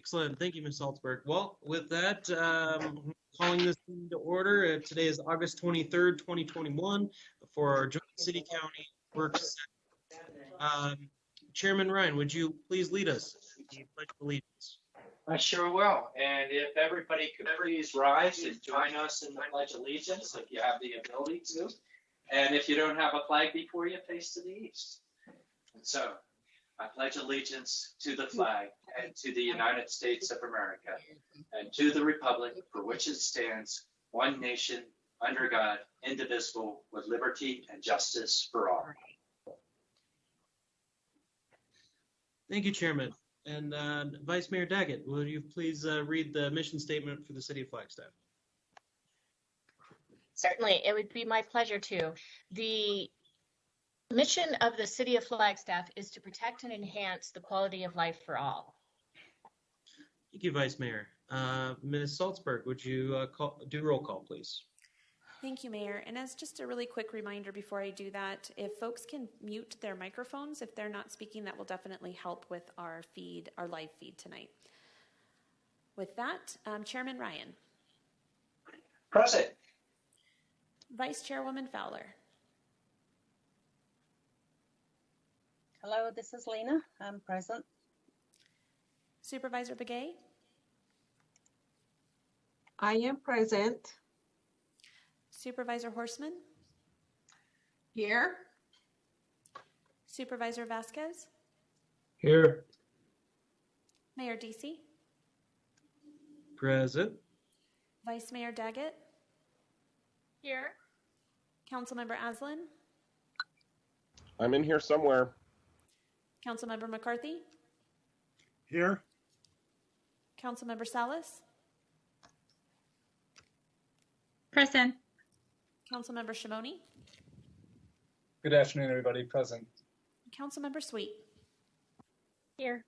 Excellent. Thank you, Ms. Salzberg. Well, with that, calling this meeting to order. Today is August 23rd, 2021, for our joint city-county work session. Chairman Ryan, would you please lead us in the Pledge of Allegiance? I sure will. And if everybody could please rise and join us in the Pledge of Allegiance, if you have the ability to. And if you don't have a flag before you, face to the east. And so, I pledge allegiance to the flag and to the United States of America and to the republic for which it stands, one nation, under God, indivisible, with liberty and justice for all. Thank you, Chairman. And Vice Mayor Daggett, will you please read the mission statement for the City of Flagstaff? Certainly, it would be my pleasure to. The mission of the City of Flagstaff is to protect and enhance the quality of life for all. Thank you, Vice Mayor. Ms. Salzberg, would you do roll call, please? Thank you, Mayor. And as just a really quick reminder before I do that, if folks can mute their microphones, if they're not speaking, that will definitely help with our feed, our live feed tonight. With that, Chairman Ryan. Present. Vice Chairwoman Fowler. Hello, this is Lena. I'm present. Supervisor Begay. I am present. Supervisor Horseman. Here. Supervisor Vasquez. Here. Mayor Deasy. Present. Vice Mayor Daggett. Here. Councilmember Aslan. I'm in here somewhere. Councilmember McCarthy. Here. Councilmember Salas. Present. Councilmember Shimoni. Good afternoon, everybody. Present. Councilmember Sweet. Here.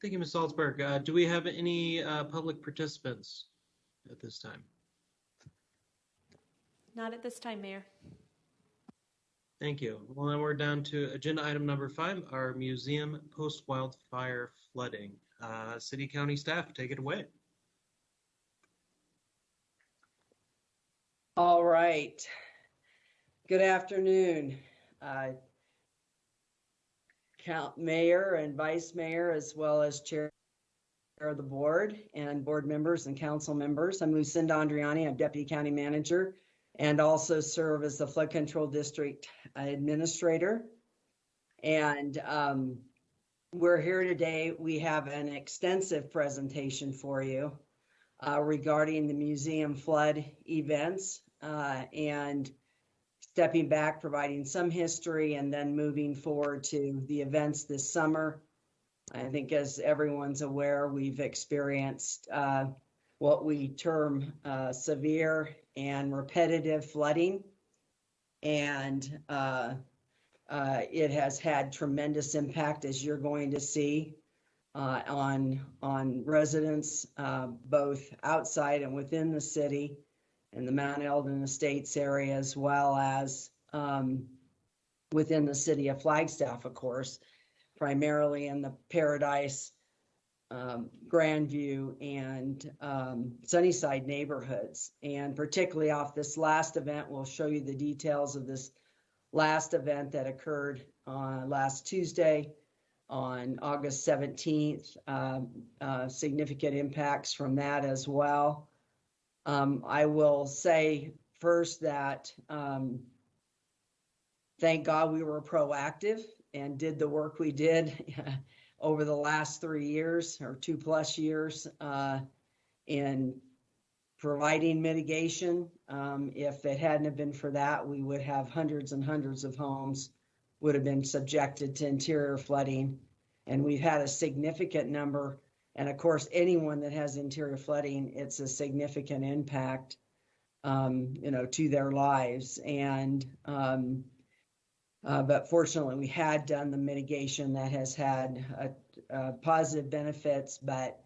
Thank you, Ms. Salzberg. Do we have any public participants at this time? Not at this time, Mayor. Thank you. Well, then we're down to agenda item number 5, our museum post-wildfire flooding. City County staff, take it away. All right. Good afternoon, Mayor and Vice Mayor, as well as Chair of the board and board members and council members. I'm Lucinda Andriani. I'm Deputy County Manager and also serve as the Flood Control District Administrator. And we're here today. We have an extensive presentation for you regarding the museum flood events and stepping back, providing some history, and then moving forward to the events this summer. I think as everyone's aware, we've experienced what we term severe and repetitive flooding. And it has had tremendous impact, as you're going to see, on residents, both outside and within the city, in the Mount Eldon Estates area, as well as within the city of Flagstaff, of course, primarily in the Paradise, Grandview, and Sunnyside neighborhoods. And particularly off this last event, we'll show you the details of this last event that occurred last Tuesday on August 17th, significant impacts from that as well. I will say first that thank God we were proactive and did the work we did over the last 3 years or 2+ years in providing mitigation. If it hadn't have been for that, we would have hundreds and hundreds of homes would have been subjected to interior flooding. And we've had a significant number. And of course, anyone that has interior flooding, it's a significant impact, to their lives. And, but fortunately we had done the mitigation that has had positive benefits, but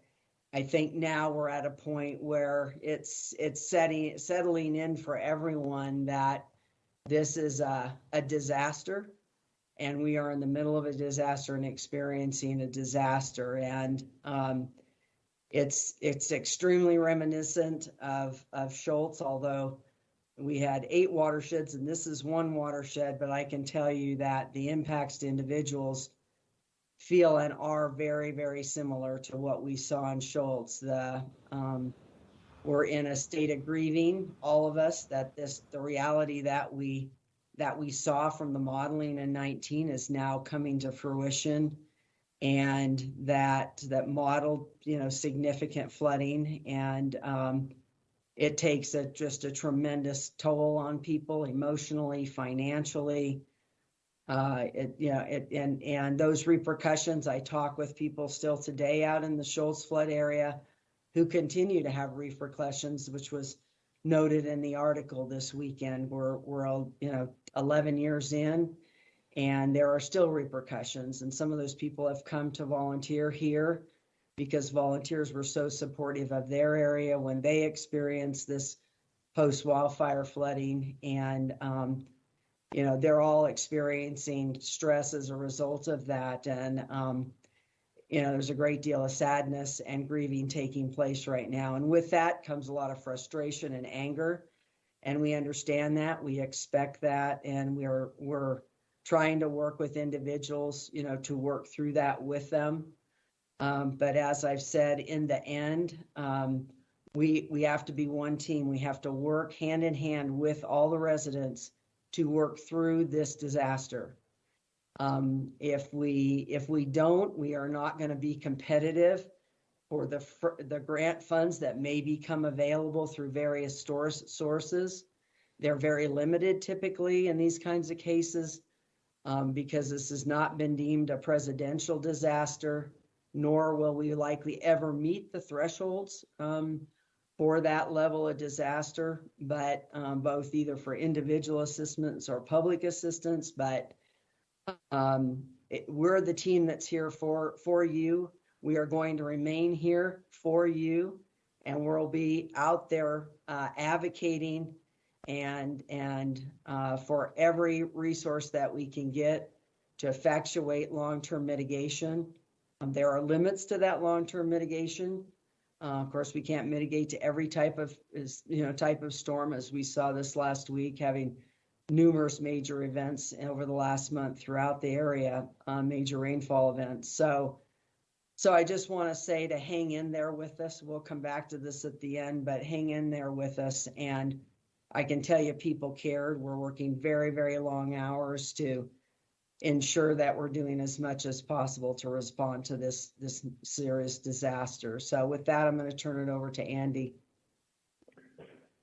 I think now we're at a point where it's settling in for everyone that this is a disaster. and we are in the middle of a disaster and experiencing a disaster. And it's extremely reminiscent of Schultz, although we had 8 watersheds and this is one watershed, but I can tell you that the impacts to individuals feel and are very, very similar to what we saw in Schultz. We're in a state of grieving, all of us, that the reality that we saw from the modeling in 19 is now coming to fruition, and that modeled, significant flooding, and it takes just a tremendous toll on people emotionally, financially. And those repercussions, I talk with people still today out in the Schultz flood area who continue to have repercussions, which was noted in the article this weekend. We're 11 years in, and there are still repercussions. And some of those people have come to volunteer here because volunteers were so supportive of their area when they experienced this post-wildfire flooding. And, they're all experiencing stress as a result of that. And, there's a great deal of sadness and grieving taking place right now. And with that comes a lot of frustration and anger. And we understand that, we expect that, and we're trying to work with individuals, to work through that with them. But as I've said, in the end, we have to be one team. We have to work hand in hand with all the residents to work through this disaster. If we don't, we are not going to be competitive for the grant funds that may become available through various sources. They're very limited typically in these kinds of cases, because this has not been deemed a presidential disaster, nor will we likely ever meet the thresholds for that level of disaster, but both either for individual assistance or public assistance. But we're the team that's here for you. We are going to remain here for you, and we'll be out there advocating and for every resource that we can get to effectuate long-term mitigation. There are limits to that long-term mitigation. Of course, we can't mitigate to every type of storm, as we saw this last week, having numerous major events over the last month throughout the area, major rainfall events. So I just want to say to hang in there with us. We'll come back to this at the end, but hang in there with us. And I can tell you people cared. We're working very, very long hours to ensure that we're doing as much as possible to respond to this serious disaster. So with that, I'm going to turn it over to Andy.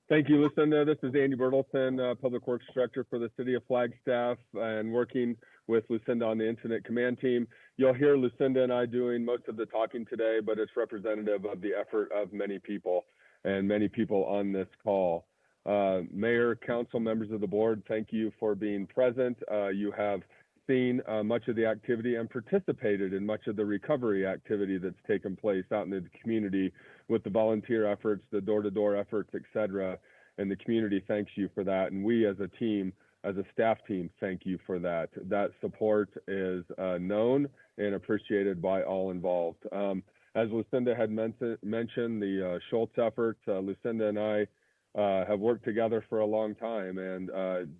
Thank you, Lucinda. This is Andy Bertelson, Public Works Director for the City of Flagstaff, and working with Lucinda on the Incident Command Team. You'll hear Lucinda and I doing most of the talking today, but it's representative of the effort of many people and many people on this call. Mayor, council, members of the board, thank you for being present. You have seen much of the activity and participated in much of the recovery activity that's taken place out in the community with the volunteer efforts, the door-to-door efforts, et cetera. And the community thanks you for that. And we as a team, as a staff team, thank you for that. That support is known and appreciated by all involved. As Lucinda had mentioned, the Schultz effort, Lucinda and I have worked together for a long time, and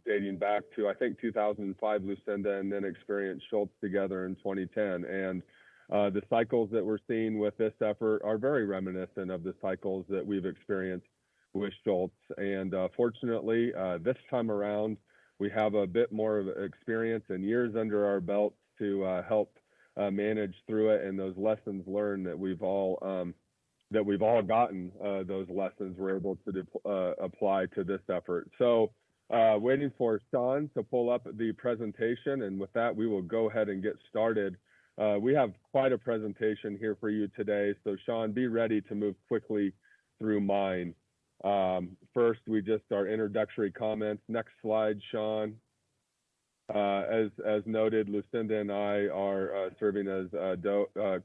dating back to, I think, 2005, Lucinda, and then experienced Schultz together in 2010. And the cycles that we're seeing with this effort are very reminiscent of the cycles that we've experienced with Schultz. And fortunately, this time around, we have a bit more of experience and years under our belts to help manage through it, and those lessons learned that we've all gotten, those lessons we're able to apply to this effort. So waiting for Sean to pull up the presentation, and with that, we will go ahead and get started. We have quite a presentation here for you today, so Sean, be ready to move quickly through mine. First, our introductory comments. Next slide, Sean. As noted, Lucinda and I are serving as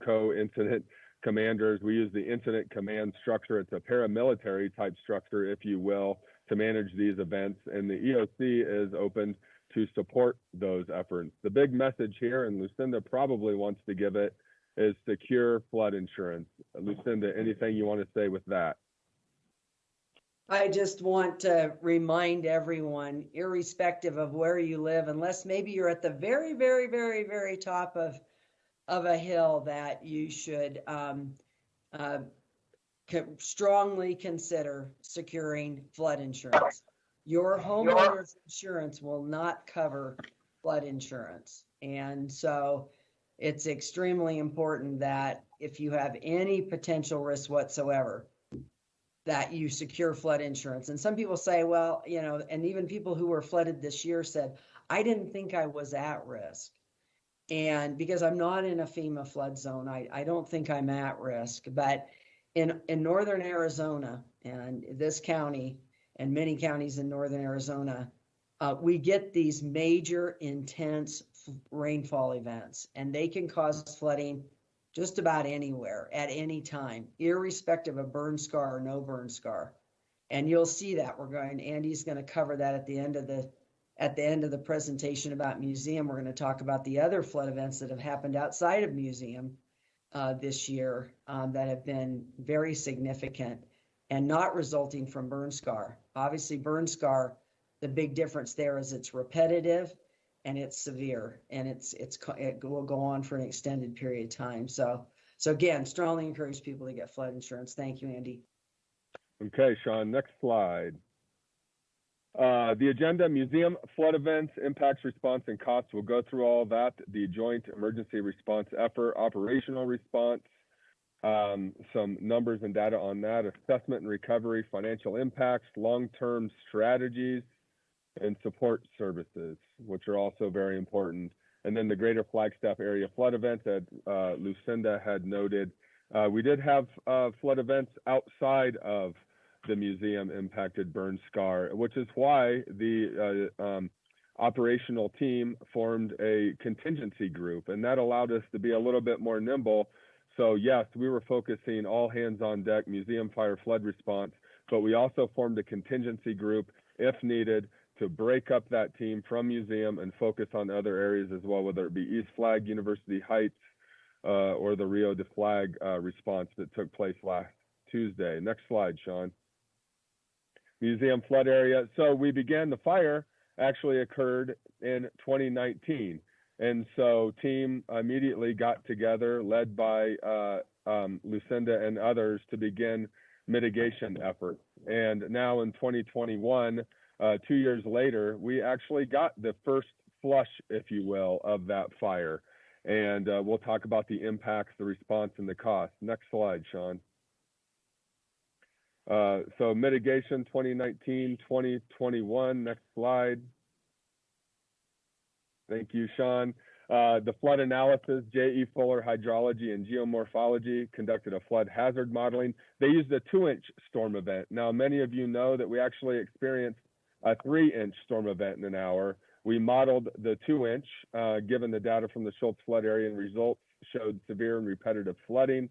co-incident commanders. We use the incident command structure. It's a paramilitary type structure, if you will, to manage these events. And the EOC is open to support those efforts. The big message here, and Lucinda probably wants to give it, is secure flood insurance. Lucinda, anything you want to say with that? I just want to remind everyone, irrespective of where you live, unless maybe you're at the very, very, very, very top of a hill, that you should strongly consider securing flood insurance. Your homeowner's insurance will not cover flood insurance. And so it's extremely important that if you have any potential risk whatsoever, that you secure flood insurance. And some people say, well, you know, and even people who were flooded this year said, I didn't think I was at risk. And because I'm not in a FEMA flood zone, I don't think I'm at risk. But in northern Arizona and this county and many counties in northern Arizona, we get these major intense rainfall events, and they can cause flooding just about anywhere at any time, irrespective of burn scar or no burn scar. And you'll see that Andy's going to cover that at the end of the presentation about museum. We're going to talk about the other flood events that have happened outside of museum this year that have been very significant and not resulting from burn scar. Obviously, burn scar, the big difference there is it's repetitive and it's severe, and it will go on for an extended period of time. So again, strongly encourage people to get flood insurance. Thank you, Andy. Okay, Sean, next slide. The agenda: museum, flood events, impacts, response, and costs. We'll go through all that. The joint emergency response effort, operational response, some numbers and data on that, assessment and recovery, financial impacts, long-term strategies, and support services, which are also very important. And then the greater Flagstaff area flood event that Lucinda had noted. We did have flood events outside of the museum impacted burn scar, which is why the operational team formed a contingency group, and that allowed us to be a little bit more nimble. So yes, we were focusing all hands on deck, museum, fire, flood response, but we also formed a contingency group if needed to break up that team from museum and focus on other areas as well, whether it be East Flag, University Heights, or the Rio de Flag response that took place last Tuesday. Next slide, Sean. Museum flood area. So we began, the fire actually occurred in 2019. And so team immediately got together, led by Lucinda and others, to begin mitigation efforts. And now in 2021, 2 years later, we actually got the first flush, if you will, of that fire. And we'll talk about the impacts, the response, and the cost. Next slide, Sean. So mitigation 2019, 2021. Next slide. Thank you, Sean. The flood analysis, J.E. Fuller Hydrology and Geomorphology conducted a flood hazard modeling. They used a 2-inch storm event. Now, many of you know that we actually experienced a 3-inch storm event in an hour. We modeled the 2-inch, given the data from the Schultz flood area, and results showed severe and repetitive flooding.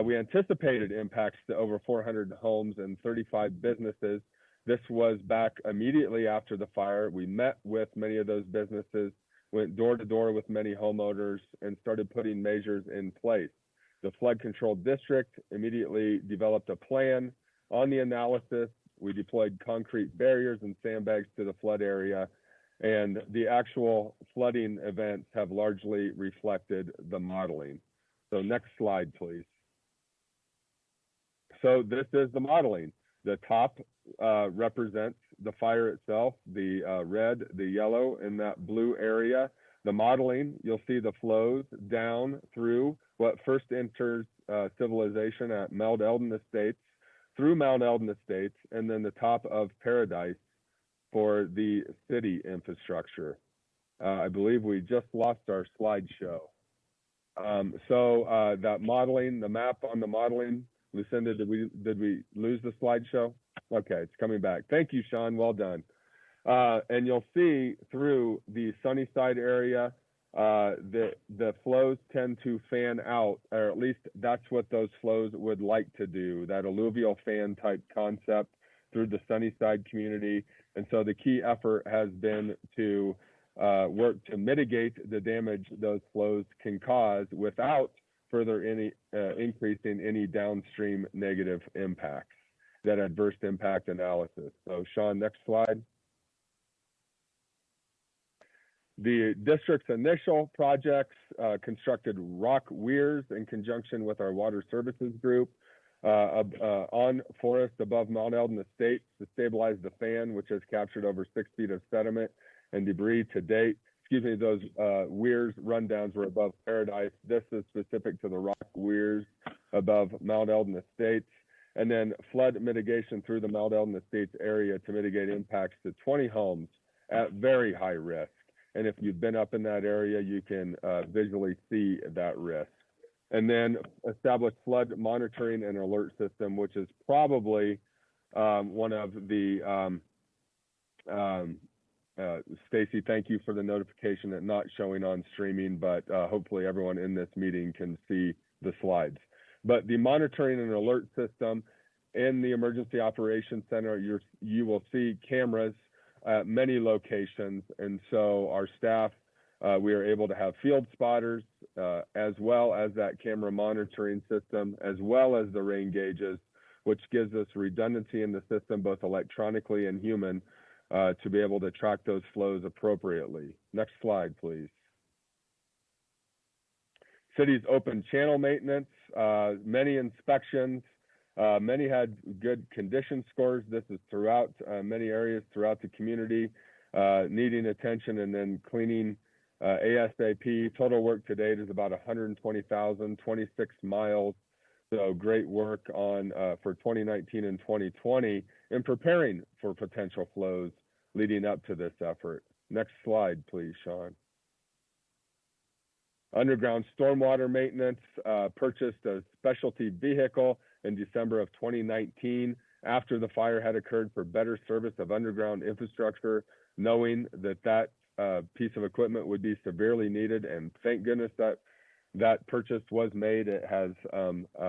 We anticipated impacts to over 400 homes and 35 businesses. This was back immediately after the fire. We met with many of those businesses, went door to door with many homeowners, and started putting measures in place. The flood control district immediately developed a plan on the analysis. We deployed concrete barriers and sandbags to the flood area, and the actual flooding events have largely reflected the modeling. So next slide, please. So this is the modeling. The top represents the fire itself, the red, the yellow, and that blue area. The modeling, you'll see the flows down through what first enters civilization at Mount Eldon Estates, through Mount Eldon Estates, and then the top of Paradise for the city infrastructure. I believe we just lost our slideshow. So that modeling, the map on the modeling, Lucinda, did we lose the slideshow? Okay, it's coming back. Thank you, Sean. Well done. And you'll see through the Sunnyside area, the flows tend to fan out, or at least that's what those flows would like to do, that alluvial fan type concept through the Sunnyside community. And so the key effort has been to work to mitigate the damage those flows can cause without further increasing any downstream negative impacts, that adverse impact analysis. So Sean, next slide. The district's initial projects constructed rock weirs in conjunction with our water services group on forest above Mount Eldon Estates to stabilize the fan, which has captured over 6 feet of sediment and debris to date. Excuse me, those weirs rundowns were above Paradise. This is specific to the rock weirs above Mount Eldon Estates. And then flood mitigation through the Mount Eldon Estates area to mitigate impacts to 20 homes at very high risk. And if you've been up in that area, you can visually see that risk. And then establish flood monitoring and alert system, which is probably one of the, Stacy, thank you for the notification that not showing on streaming, but hopefully everyone in this meeting can see the slides. But the monitoring and alert system in the Emergency Operations Center, you will see cameras at many locations. And so our staff, we are able to have field spotters, as well as that camera monitoring system, as well as the rain gauges, which gives us redundancy in the system, both electronically and human, to be able to track those flows appropriately. Next slide, please. City's open channel maintenance, many inspections, many had good condition scores. This is throughout many areas throughout the community, needing attention and then cleaning ASAP. Total work to date is about 120,000, 26 miles. So great work on for 2019 and 2020 in preparing for potential flows leading up to this effort. Next slide, please, Sean. Underground stormwater maintenance, purchased a specialty vehicle in December of 2019 after the fire had occurred for better service of underground infrastructure, knowing that that piece of equipment would be severely needed. And thank goodness that that purchase was made. It has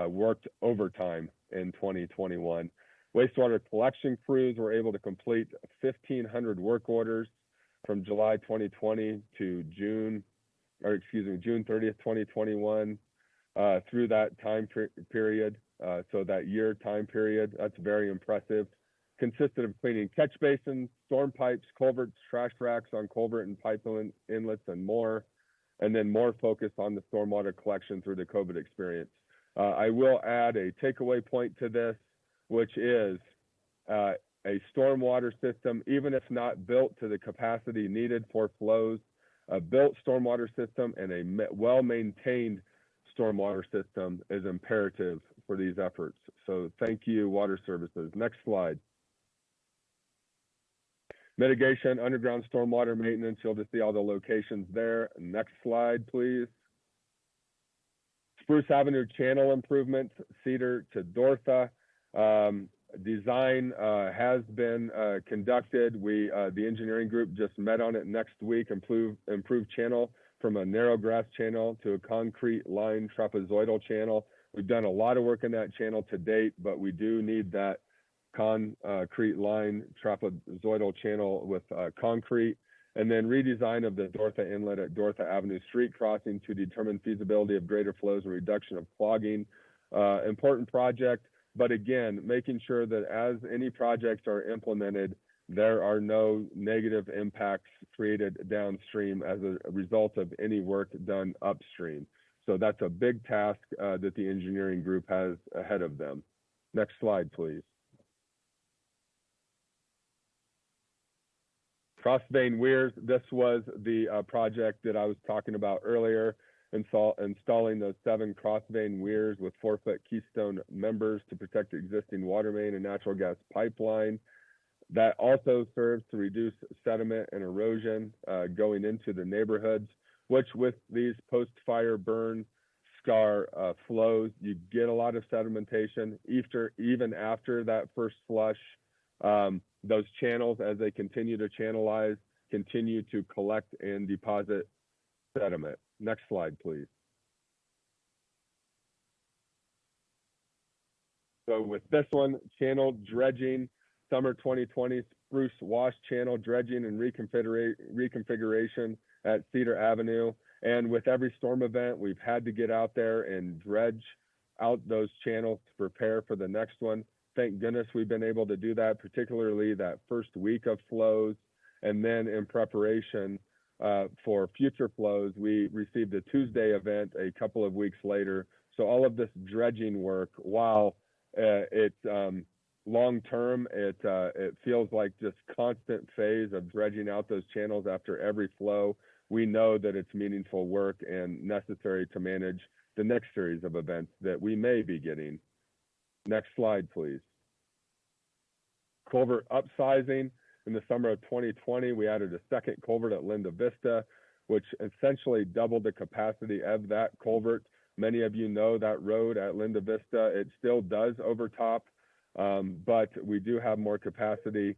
worked overtime in 2021. Wastewater collection crews were able to complete 1,500 work orders from July 2020 to June 30th, 2021, through that time period. So that year time period, that's very impressive. Consisted of cleaning catch basins, storm pipes, culverts, trash racks on culvert and pipe inlets, and more. And then more focus on the stormwater collection through the COVID experience. I will add a takeaway point to this, which is a stormwater system, even if not built to the capacity needed for flows, a built stormwater system and a well-maintained stormwater system is imperative for these efforts. So thank you, Water Services. Next slide. Mitigation, underground stormwater maintenance. You'll just see all the locations there. Next slide, please. Spruce Avenue channel improvements, Cedar to Dortha. Design has been conducted. The engineering group just met on it next week. Improved channel from a narrow grass channel to a concrete line trapezoidal channel. We've done a lot of work in that channel to date, but we do need that concrete line trapezoidal channel with concrete. And then redesign of the Dortha Inlet at Dortha Avenue Street crossing to determine feasibility of greater flows and reduction of clogging. Important project, but again, making sure that as any projects are implemented, there are no negative impacts created downstream as a result of any work done upstream. So that's a big task that the engineering group has ahead of them. Next slide, please. Crossvein weirs, this was the project that I was talking about earlier, installing those 7 crossvein weirs with 4-foot keystone members to protect the existing water main and natural gas pipeline. That also serves to reduce sediment and erosion going into the neighborhoods, which with these post-fire burn scar flows, you get a lot of sedimentation. Even after that first flush, those channels, as they continue to channelize, continue to collect and deposit sediment. Next slide, please. So with this one, channel dredging, Summer 2020 Spruce Wash Channel dredging and reconfiguration at Cedar Avenue. And with every storm event, we've had to get out there and dredge out those channels to prepare for the next one. Thank goodness we've been able to do that, particularly that first week of flows. And then in preparation for future flows, we received a Tuesday event a couple of weeks later. So all of this dredging work, while it's long term, it feels like just constant phase of dredging out those channels after every flow. We know that it's meaningful work and necessary to manage the next series of events that we may be getting. Next slide, please. Culvert upsizing. In the summer of 2020, we added a second culvert at Linda Vista, which essentially doubled the capacity of that culvert. Many of you know that road at Linda Vista. It still does overtop, but we do have more capacity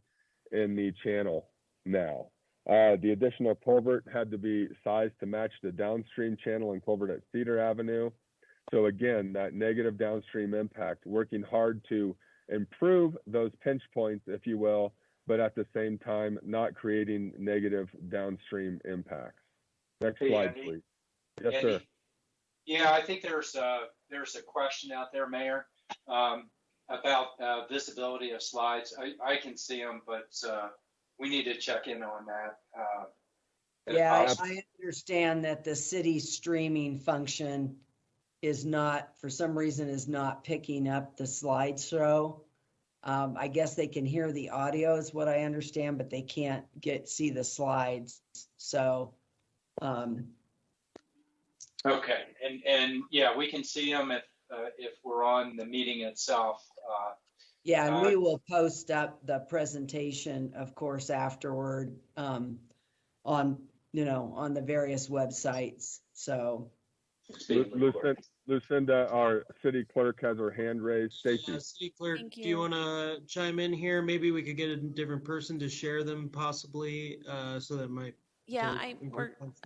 in the channel now. The additional culvert had to be sized to match the downstream channel and culvert at Cedar Avenue. So again, that negative downstream impact, working hard to improve those pinch points, if you will, but at the same time, not creating negative downstream impacts. Next slide, Andy, please. Yes, Andy, sir. Yeah, I think there's a question out there, Mayor, about visibility of slides. I can see them, but we need to check in on that. Yeah, I understand that the city streaming function is not, for some reason, is not picking up the slideshow. I guess they can hear the audio is what I understand, but they can't see the slides. So, okay, and yeah, we can see them if we're on the meeting itself. yeah, and we will post up the presentation, of course, afterward on the various websites. So, Lucinda, our city clerk, has her hand raised. Stacy. City clerk, do you want to chime in here? Maybe we could get a different person to share them, possibly, so that might. Yeah,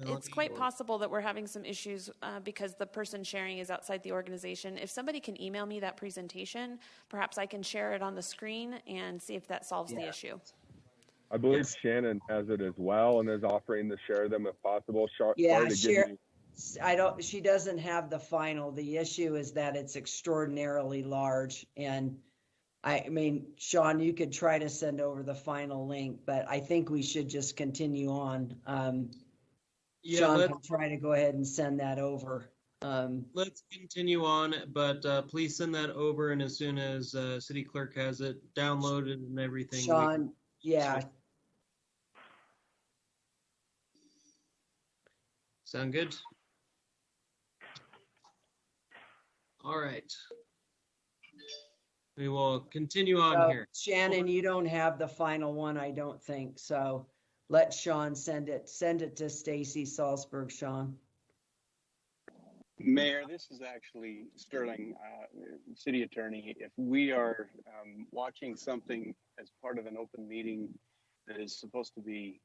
it's quite possible that we're having some issues because the person sharing is outside the organization. If somebody can email me that presentation, perhaps I can share it on the screen and see if that solves the issue. I believe Shannon has it as well and is offering to share them if possible. Yeah, share. She doesn't have the final. The issue is that it's extraordinarily large. And I mean, Sean, you could try to send over the final link, but I think we should just continue on. Sean can try to go ahead and send that over. Let's continue on, but please send that over. And as soon as city clerk has it downloaded and everything. Sean, yeah. Sound good? All right. We will continue on here. Shannon, you don't have the final one, I don't think. So let Sean send it. Send it to Stacy Salzberg, Sean. Mayor, this is actually Sterling, city attorney. If we are watching something as part of an open meeting that is supposed to be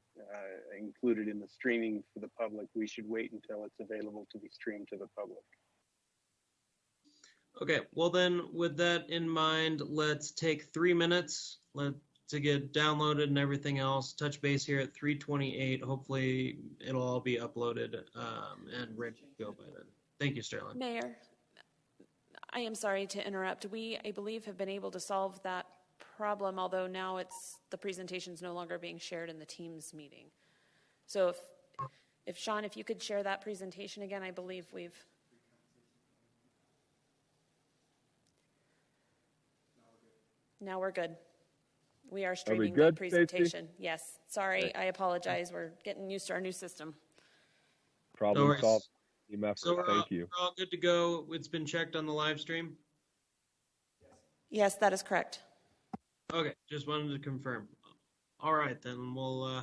included in the streaming for the public, we should wait until it's available to be streamed to the public. Okay, well then, with that in mind, let's take 3 minutes to get downloaded and everything else. Touch base here at 3:28. Hopefully, it'll all be uploaded and ready to go by then. Thank you, Sterling. Mayor, I am sorry to interrupt. We, I believe, have been able to solve that problem, although now the presentation is no longer being shared in the Teams meeting. So if Sean, if you could share that presentation again, I believe we've. Now we're good. We are streaming the presentation. Stacey? Yes. Sorry, I apologize. We're getting used to our new system. Problem solved. So Thank you. We're all good to go. It's been checked on the live stream? Yes, that is correct. Okay, just wanted to confirm. All right, then we'll,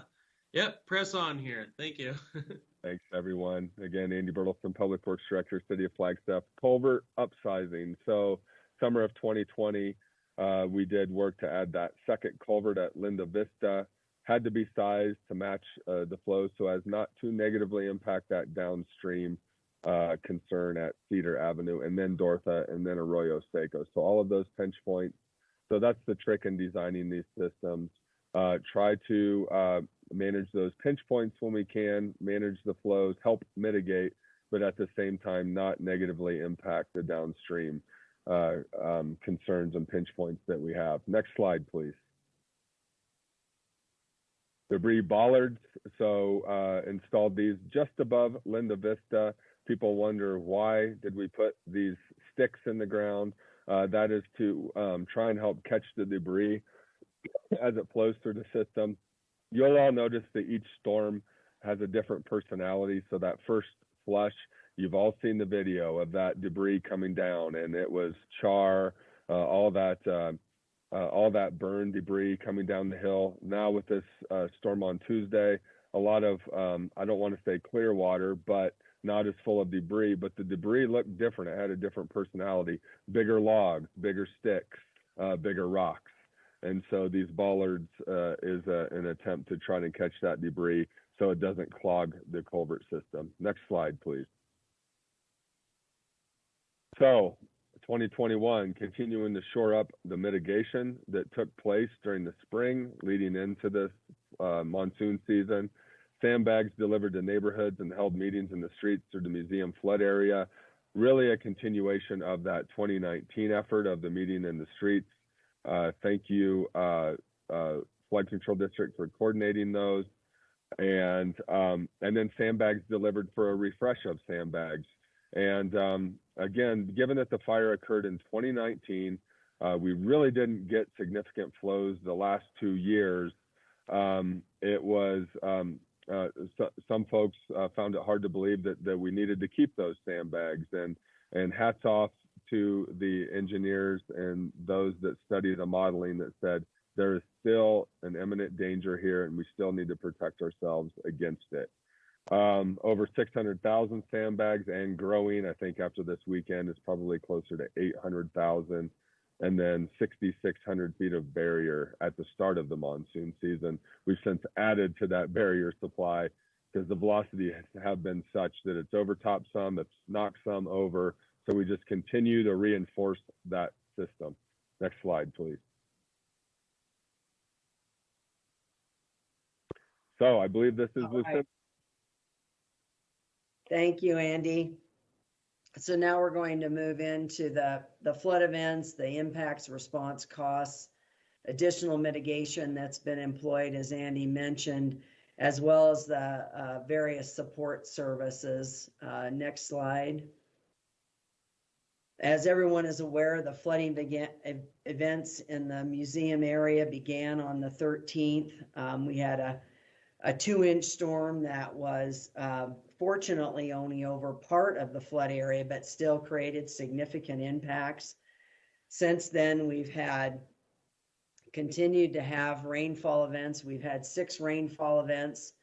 press on here. Thank you. Thanks, everyone. Again, Andy Bertelson, Public Works Director, City of Flagstaff. Culvert upsizing. So summer of 2020, we did work to add that second culvert at Linda Vista. Had to be sized to match the flow so as not to negatively impact that downstream concern at Cedar Avenue, and then Dortha, and then Arroyo Seco. So all of those pinch points, So that's the trick in designing these systems. Try to manage those pinch points when we can, manage the flows, help mitigate, but at the same time not negatively impact the downstream concerns and pinch points that we have. Next slide, please. Debris bollards, so installed these just above Linda Vista. People wonder, why did we put these sticks in the ground? That is to try and help catch the debris as it flows through the system. You'll all notice that each storm has a different personality. So that first flush, you've all seen the video of that debris coming down, and it was char, all that burned debris coming down the hill. Now with this storm on Tuesday, a lot of, I don't want to say clear water, but not as full of debris, but the debris looked different. It had a different personality, bigger logs, bigger sticks, bigger rocks. And so these bollards is an attempt to try to catch that debris so it doesn't clog the culvert system. Next slide, please. So 2021, continuing to shore up the mitigation that took place during the spring leading into this monsoon season. Sandbags delivered to neighborhoods and held meetings in the streets through the museum flood area. Really a continuation of that 2019 effort of the meeting in the streets. Thank you, Flood Control District, for coordinating those. And then sandbags delivered for a refresh of sandbags. And again, given that the fire occurred in 2019, we really didn't get significant flows the last 2 years. It was, some folks found it hard to believe that we needed to keep those sandbags, and hats off to the engineers and those that study the modeling that said there is still an imminent danger here and we still need to protect ourselves against it. Over 600,000 sandbags and growing. I think after this weekend is probably closer to 800,000, and then 6,600 feet of barrier at the start of the monsoon season. We've since added to that barrier supply because the velocity have been such that it's overtopped some, it's knocked some over. So we just continue to reinforce that system. Next slide, please. So I believe this is Lucinda. Thank you, Andy. So now we're going to move into the flood events, the impacts, response costs, additional mitigation that's been employed, as Andy mentioned, as well as the various support services. Next slide. As everyone is aware, the flooding events in the museum area began on the 13th. We had a 2-inch storm that was fortunately only over part of the flood area, but still created significant impacts. Since then, we've continued to have rainfall events. We've had 6 rainfall events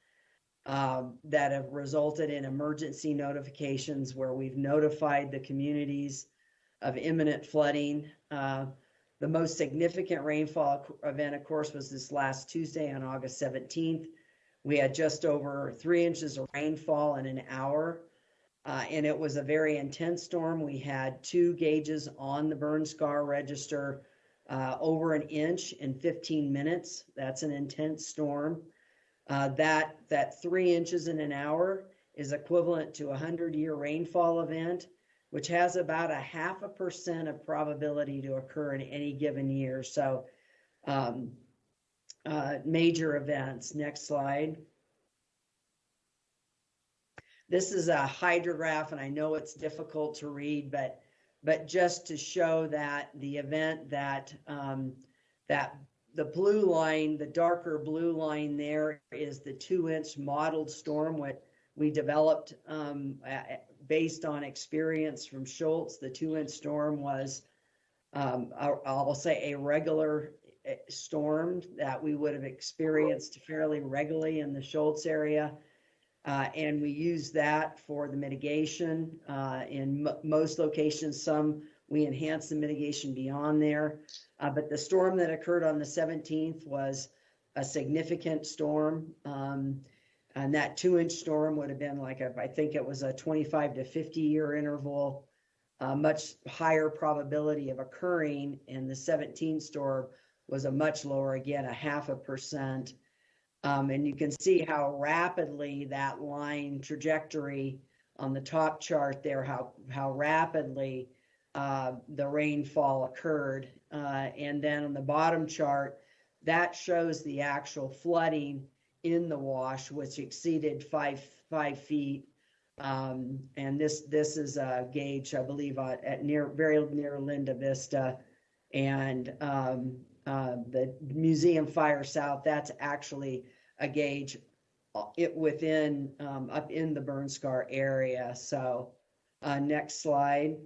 that have resulted in emergency notifications where we've notified the communities of imminent flooding. The most significant rainfall event, of course, was this last Tuesday on August 17th. We had just over 3 inches of rainfall in an hour, and it was a very intense storm. We had 2 gauges on the burn scar register over 1 inch in 15 minutes. That's an intense storm. That 3 inches in an hour is equivalent to a 100-year rainfall event, which has about 0.5% of probability to occur in any given year. So major events. Next slide. This is a hydrograph, and I know it's difficult to read, but just to show that the event that the blue line, the darker blue line there, is the 2-inch modeled storm, what we developed based on experience from Schultz. The 2-inch storm was, I'll say, a regular storm that we would have experienced fairly regularly in the Schultz area. And we use that for the mitigation in most locations. Some we enhance the mitigation beyond there. But the storm that occurred on the 17th was a significant storm. And that 2-inch storm would have been like, I think it was a 25 to 50 year interval much higher probability of occurring, and the 17th storm was a much lower, again, 0.5%. And you can see how rapidly that line trajectory on the top chart there, how rapidly the rainfall occurred. And then on the bottom chart, that shows the actual flooding in the wash, which exceeded 5 feet. And this is a gauge, I believe, at very near Linda Vista, and the Museum Fire South. That's actually a gauge within up in the burn scar area. So, next slide.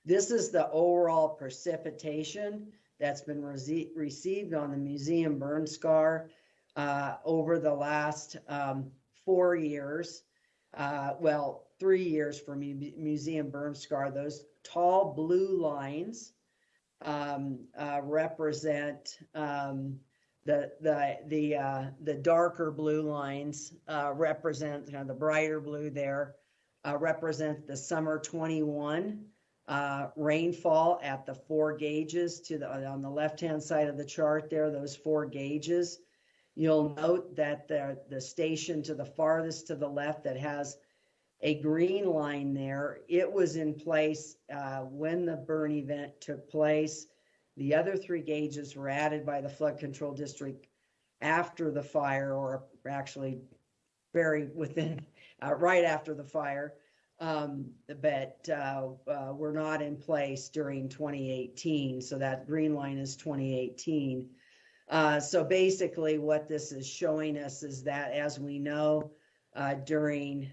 This is the overall precipitation that's been received on the museum burn scar over the last 4 years. Well, 3 years for museum burn scar. Those tall blue lines represent the darker blue lines represent kind of the brighter blue there represent the summer 21 rainfall at the 4 gauges on the left-hand side of the chart there, those 4 gauges. You'll note that the station to the farthest to the left that has a green line there, it was in place when the burn event took place. The other 3 gauges were added by the flood control district after the fire, or actually very within, right after the fire. But were not in place during 2018. So that green line is 2018. So basically what this is showing us is that, as we know, during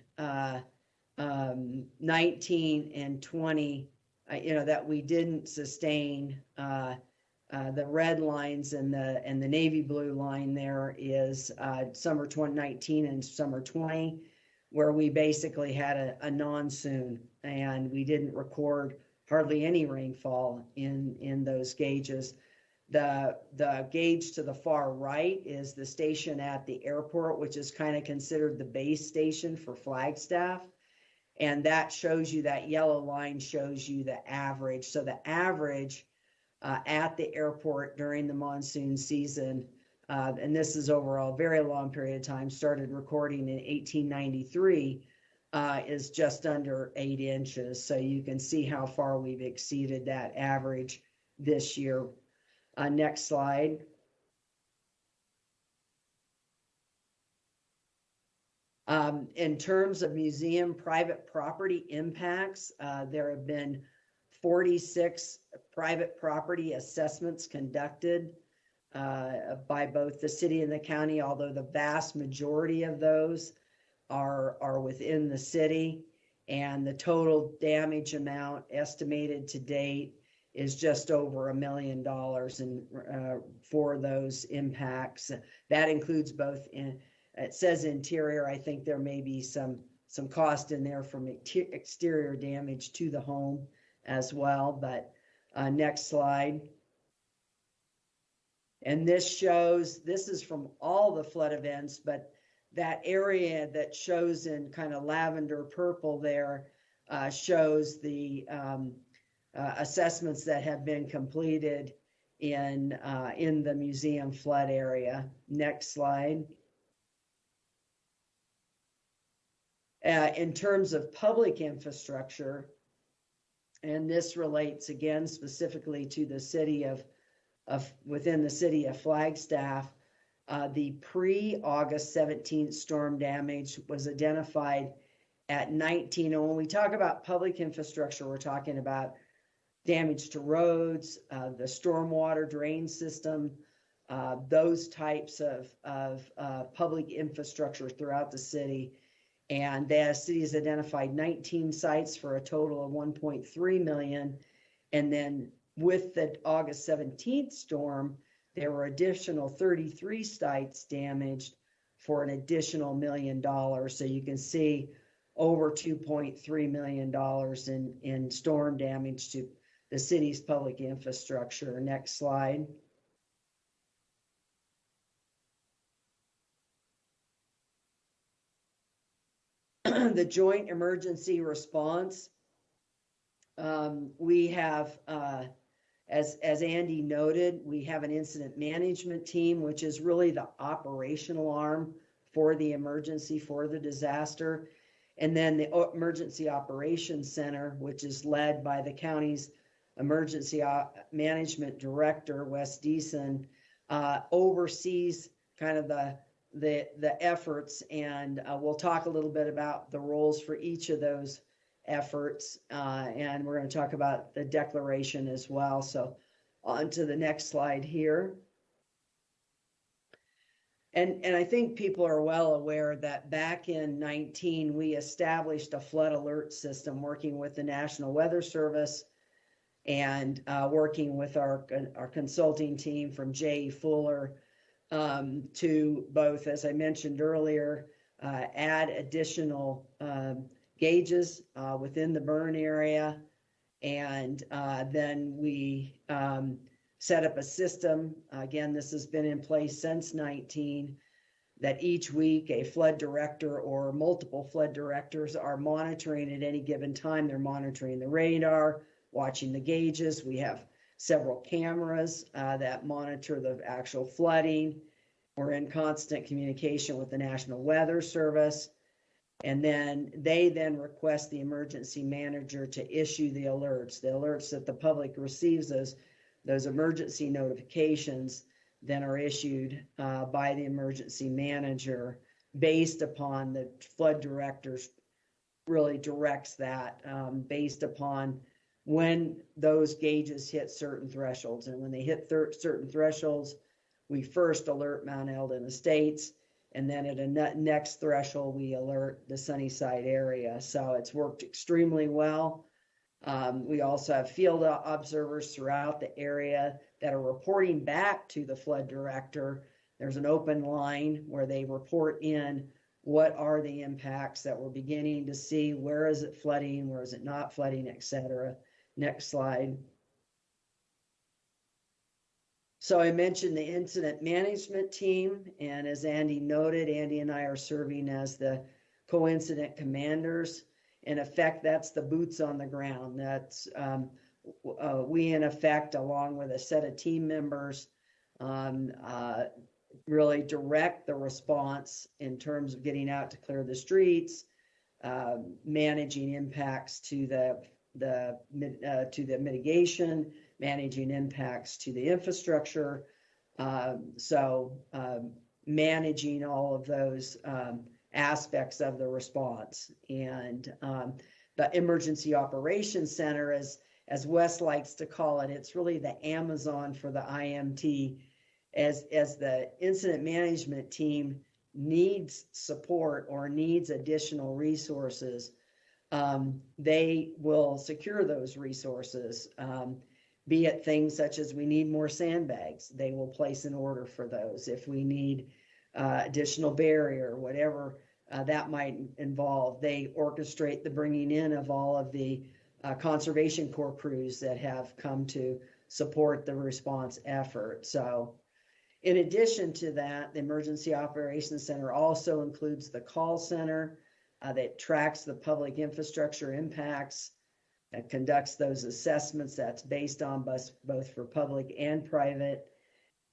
19 and 20, that we didn't sustain the red lines, and the navy blue line there is summer 2019 and summer 20, where we basically had a monsoon, and we didn't record hardly any rainfall in those gauges. The gauge to the far right is the station at the airport, which is kind of considered the base station for Flagstaff. And that shows you, that yellow line shows you the average. So the average at the airport during the monsoon season, and this is over a very long period of time, started recording in 1893, is just under 8 inches. So you can see how far we've exceeded that average this year. Next slide. In terms of museum private property impacts, there have been 46 private property assessments conducted by both the city and the county, although the vast majority of those are within the city, and the total damage amount estimated to date is just over $1 million for those impacts. That includes both it says interior. I think there may be some cost in there from exterior damage to the home as well. But next slide. And this is from all the flood events, but that area that shows in kind of lavender purple there shows the assessments that have been completed in the museum flood area. Next slide. In terms of public infrastructure, and this relates again specifically to the city within the city of Flagstaff, the pre-August 17th storm damage was identified at 19. And when we talk about public infrastructure, we're talking about damage to roads, the stormwater drain system, those types of public infrastructure throughout the city. And the city has identified 19 sites for a total of 1.3 million. And then with the August 17th storm, there were additional 33 sites damaged for an additional $1 million. So you can see over $2.3 million in storm damage to the city's public infrastructure. Next slide. the joint emergency response, we have, as Andy noted, we have an incident management team, which is really the operational arm for the emergency, for the disaster. And then the Emergency Operations Center, which is led by the county's Emergency Management Director, Wes Deason, oversees kind of the efforts. And we'll talk a little bit about the roles for each of those efforts. And we're going to talk about the declaration as well. So on to the next slide here. And I think people are well aware that back in 19, we established a flood alert system working with the National Weather Service and working with our consulting team from J.E. Fuller to both, as I mentioned earlier, add additional gauges within the burn area. And then we set up a system. Again, this has been in place since 19, that each week a flood director or multiple flood directors are monitoring at any given time. They're monitoring the radar, watching the gauges. We have several cameras that monitor the actual flooding. We're in constant communication with the National Weather Service. And then they then request the emergency manager to issue the alerts that the public receives. Those emergency notifications then are issued by the emergency manager based upon the flood directors really directs that based upon when those gauges hit certain thresholds. And when they hit certain thresholds, we first alert Mount Eldon Estates, and then at a next threshold, we alert the Sunnyside area. So it's worked extremely well. We also have field observers throughout the area that are reporting back to the flood director. There's an open line where they report in what are the impacts that we're beginning to see, where is it flooding, where is it not flooding, etc. Next slide. So I mentioned the incident management team, and as Andy noted, Andy and I are serving as the co-incident commanders. In effect, that's the boots on the ground. That's we, in effect, along with a set of team members, really direct the response in terms of getting out to clear the streets, managing impacts to the mitigation, managing impacts to the infrastructure. Managing all of those aspects of the response. And the Emergency Operations Center, as Wes likes to call it, it's really the Amazon for the IMT. As the incident management team needs support or needs additional resources, they will secure those resources, be it things such as we need more sandbags. They will place an order for those. If we need additional barrier, whatever that might involve, they orchestrate the bringing in of all of the Conservation Corps crews that have come to support the response effort. So in addition to that, the Emergency Operations Center also includes the call center that tracks the public infrastructure impacts, that conducts those assessments that's based on both for public and private.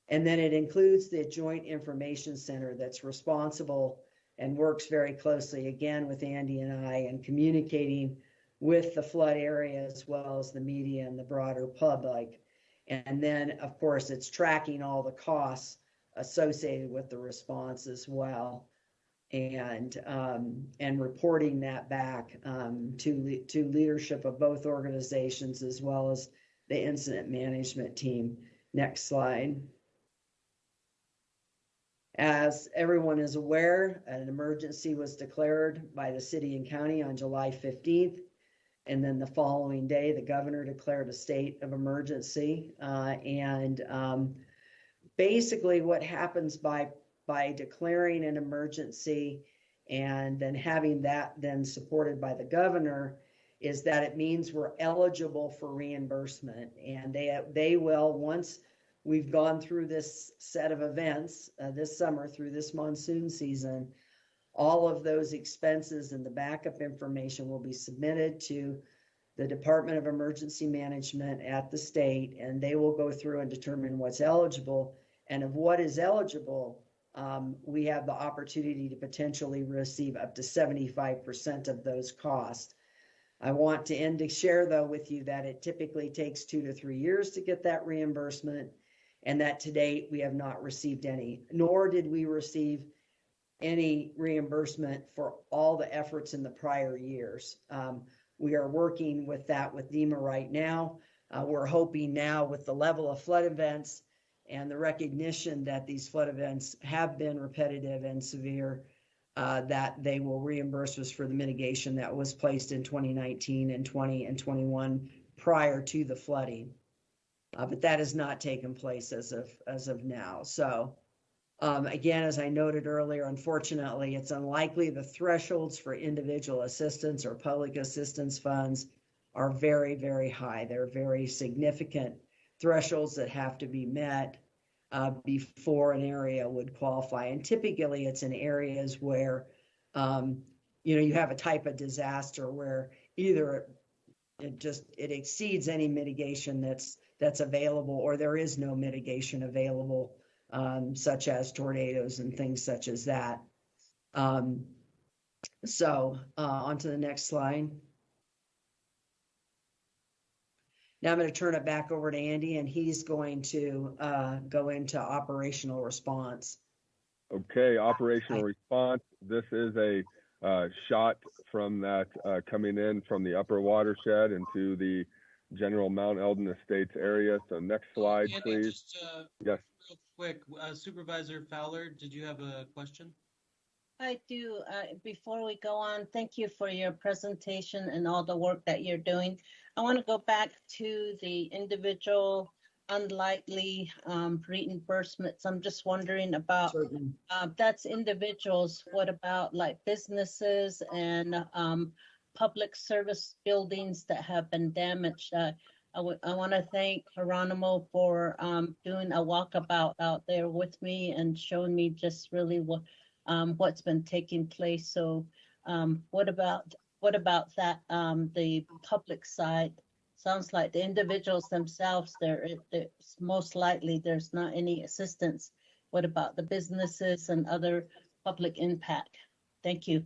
And then it includes the Joint Information Center that's responsible and works very closely, again, with Andy and I, and communicating with the flood area as well as the media and the broader public. And then, of course, it's tracking all the costs associated with the response as well, and reporting that back to leadership of both organizations as well as the incident management team. Next slide. As everyone is aware, an emergency was declared by the city and county on July 15th. And then the following day, the governor declared a state of emergency. Basically what happens by declaring an emergency and then having that then supported by the governor is that it means we're eligible for reimbursement. And they will, once we've gone through this set of events this summer through this monsoon season, All of those expenses and the backup information will be submitted to the Department of Emergency Management at the state, and they will go through and determine what's eligible. And of what is eligible, we have the opportunity to potentially receive up to 75% of those costs. I want to end to share, though, with you that it typically takes 2 to 3 years to get that reimbursement, and that to date we have not received any, nor did we receive any reimbursement for all the efforts in the prior years. We are working with that with DEMA right now. We're hoping now with the level of flood events and the recognition that these flood events have been repetitive and severe, that they will reimburse us for the mitigation that was placed in 2019 and 20 and 21 prior to the flooding. But that has not taken place as of now. So again, as I noted earlier, unfortunately, it's unlikely the thresholds for individual assistance or public assistance funds are very, very high. They're very significant thresholds that have to be met before an area would qualify. And typically it's in areas where, you have a type of disaster where either it exceeds any mitigation that's available, or there is no mitigation available, such as tornadoes and things such as that. So on to the next slide. Now I'm going to turn it back over to Andy, and he's going to go into operational response. Okay, operational response. This is a shot from that coming in from the upper watershed into the general Mount Eldon Estates area. So next slide, Andy, please. just, Yes. real quick, Supervisor Fowler, did you have a question? I do. Before we go on, thank you for your presentation and all the work that you're doing. I want to go back to the individual unlikely reimbursements. I'm just wondering about, that's individuals. What about like businesses and public service buildings that have been damaged? I want to thank Geronimo for doing a walkabout out there with me and showing me just really what's been taking place. So what about that, the public side? Sounds like the individuals themselves, it's most likely there's not any assistance. What about the businesses and other public impact? Thank you.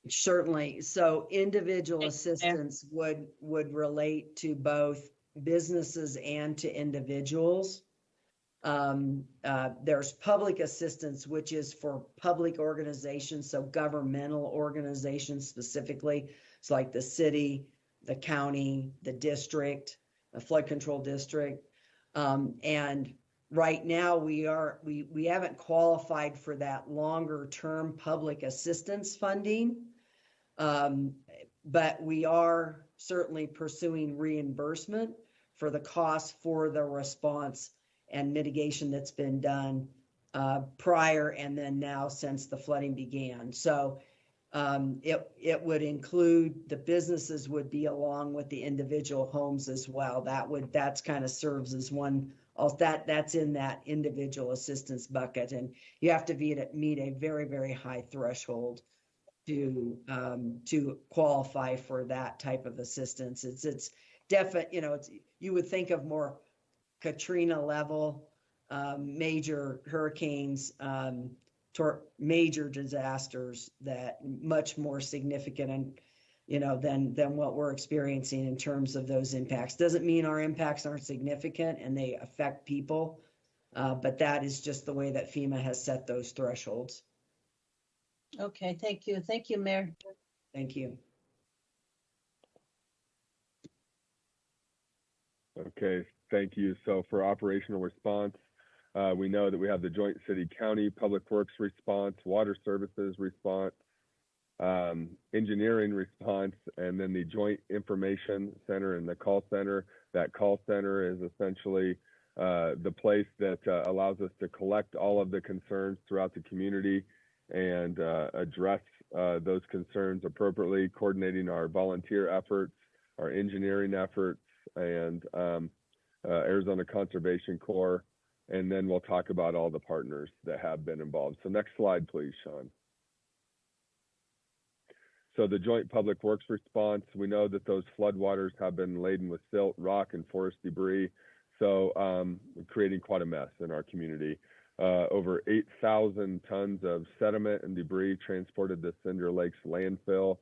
Certainly. So individual assistance would relate to both businesses and to individuals. There's public assistance, which is for public organizations, so governmental organizations specifically. It's like the city, the county, the district, the flood control district. And right now we haven't qualified for that longer term public assistance funding. But we are certainly pursuing reimbursement for the cost for the response and mitigation that's been done prior and then now since the flooding began. So it would include the businesses would be along with the individual homes as well. That's kind of serves as one, that's in that individual assistance bucket, and you have to meet a very, very high threshold to qualify for that type of assistance. It's definite, you would think of more Katrina level, major hurricanes, major disasters that much more significant and, than what we're experiencing in terms of those impacts. Doesn't mean our impacts aren't significant and they affect people, but that is just the way that FEMA has set those thresholds. Okay, thank you. Thank you, Mayor. Thank you. Okay, thank you. So for operational response, we know that we have the joint city-county public works response, water services response, engineering response, and then the joint information center and the call center. That call center is essentially the place that allows us to collect all of the concerns throughout the community and address those concerns appropriately, coordinating our volunteer efforts, our engineering efforts, and Arizona Conservation Corps. And then we'll talk about all the partners that have been involved. So next slide, please, Sean. So the Joint Public Works response, we know that those floodwaters have been laden with silt, rock, and forest debris, so creating quite a mess in our community. Over 8,000 tons of sediment and debris transported to Cinder Lake's landfill.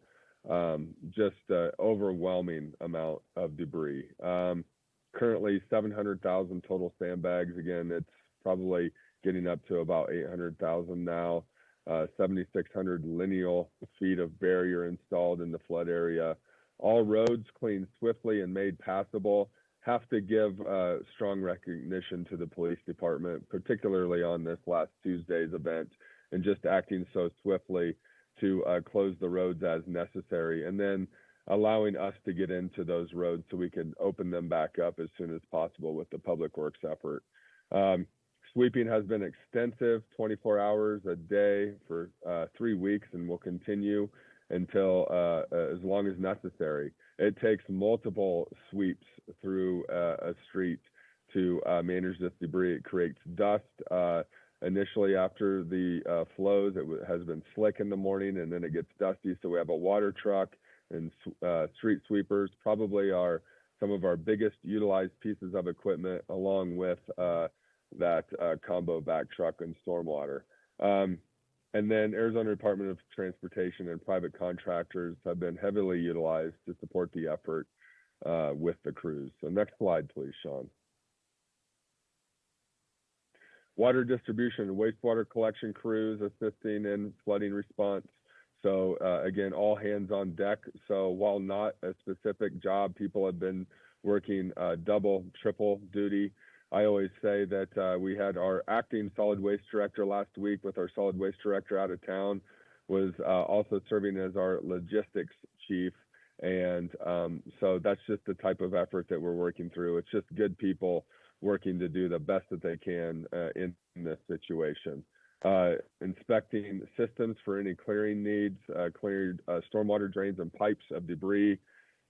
Just an overwhelming amount of debris. Currently 700,000 total sandbags. Again, it's probably getting up to about 800,000 now. 7,600 lineal feet of barrier installed in the flood area. All roads cleaned swiftly and made passable. Have to give strong recognition to the police department, particularly on this last Tuesday's event, and just acting so swiftly to close the roads as necessary, and then allowing us to get into those roads so we can open them back up as soon as possible with the public works effort. Sweeping has been extensive, 24 hours a day for 3 weeks, and will continue until as long as necessary. It takes multiple sweeps through a street to manage this debris. It creates dust. Initially, after the flows, it has been slick in the morning, and then it gets dusty. So we have a water truck and street sweepers, probably are some of our biggest utilized pieces of equipment, along with that combo back truck and stormwater. And then Arizona Department of Transportation and private contractors have been heavily utilized to support the effort with the crews. So next slide, please, Sean. Water distribution and wastewater collection crews assisting in flooding response. So again, all hands on deck. So while not a specific job, people have been working double, triple duty. I always say that we had our acting solid waste director last week with our solid waste director out of town, was also serving as our logistics chief. And so that's just the type of effort that we're working through. It's just good people working to do the best that they can in this situation. Inspecting systems for any clearing needs, cleared stormwater drains and pipes of debris,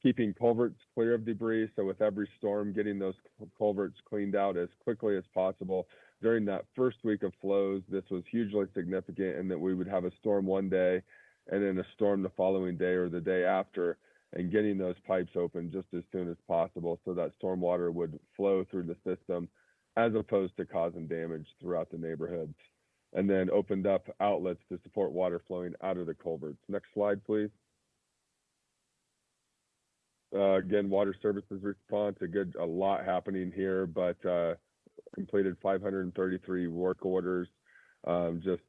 keeping culverts clear of debris. So with every storm, getting those culverts cleaned out as quickly as possible. During that first week of flows, this was hugely significant in that we would have a storm one day and then a storm the following day or the day after, and getting those pipes open just as soon as possible so that stormwater would flow through the system as opposed to causing damage throughout the neighborhoods. And then opened up outlets to support water flowing out of the culverts. Next slide, please. Again, water services response, a lot happening here, but completed 533 work orders, just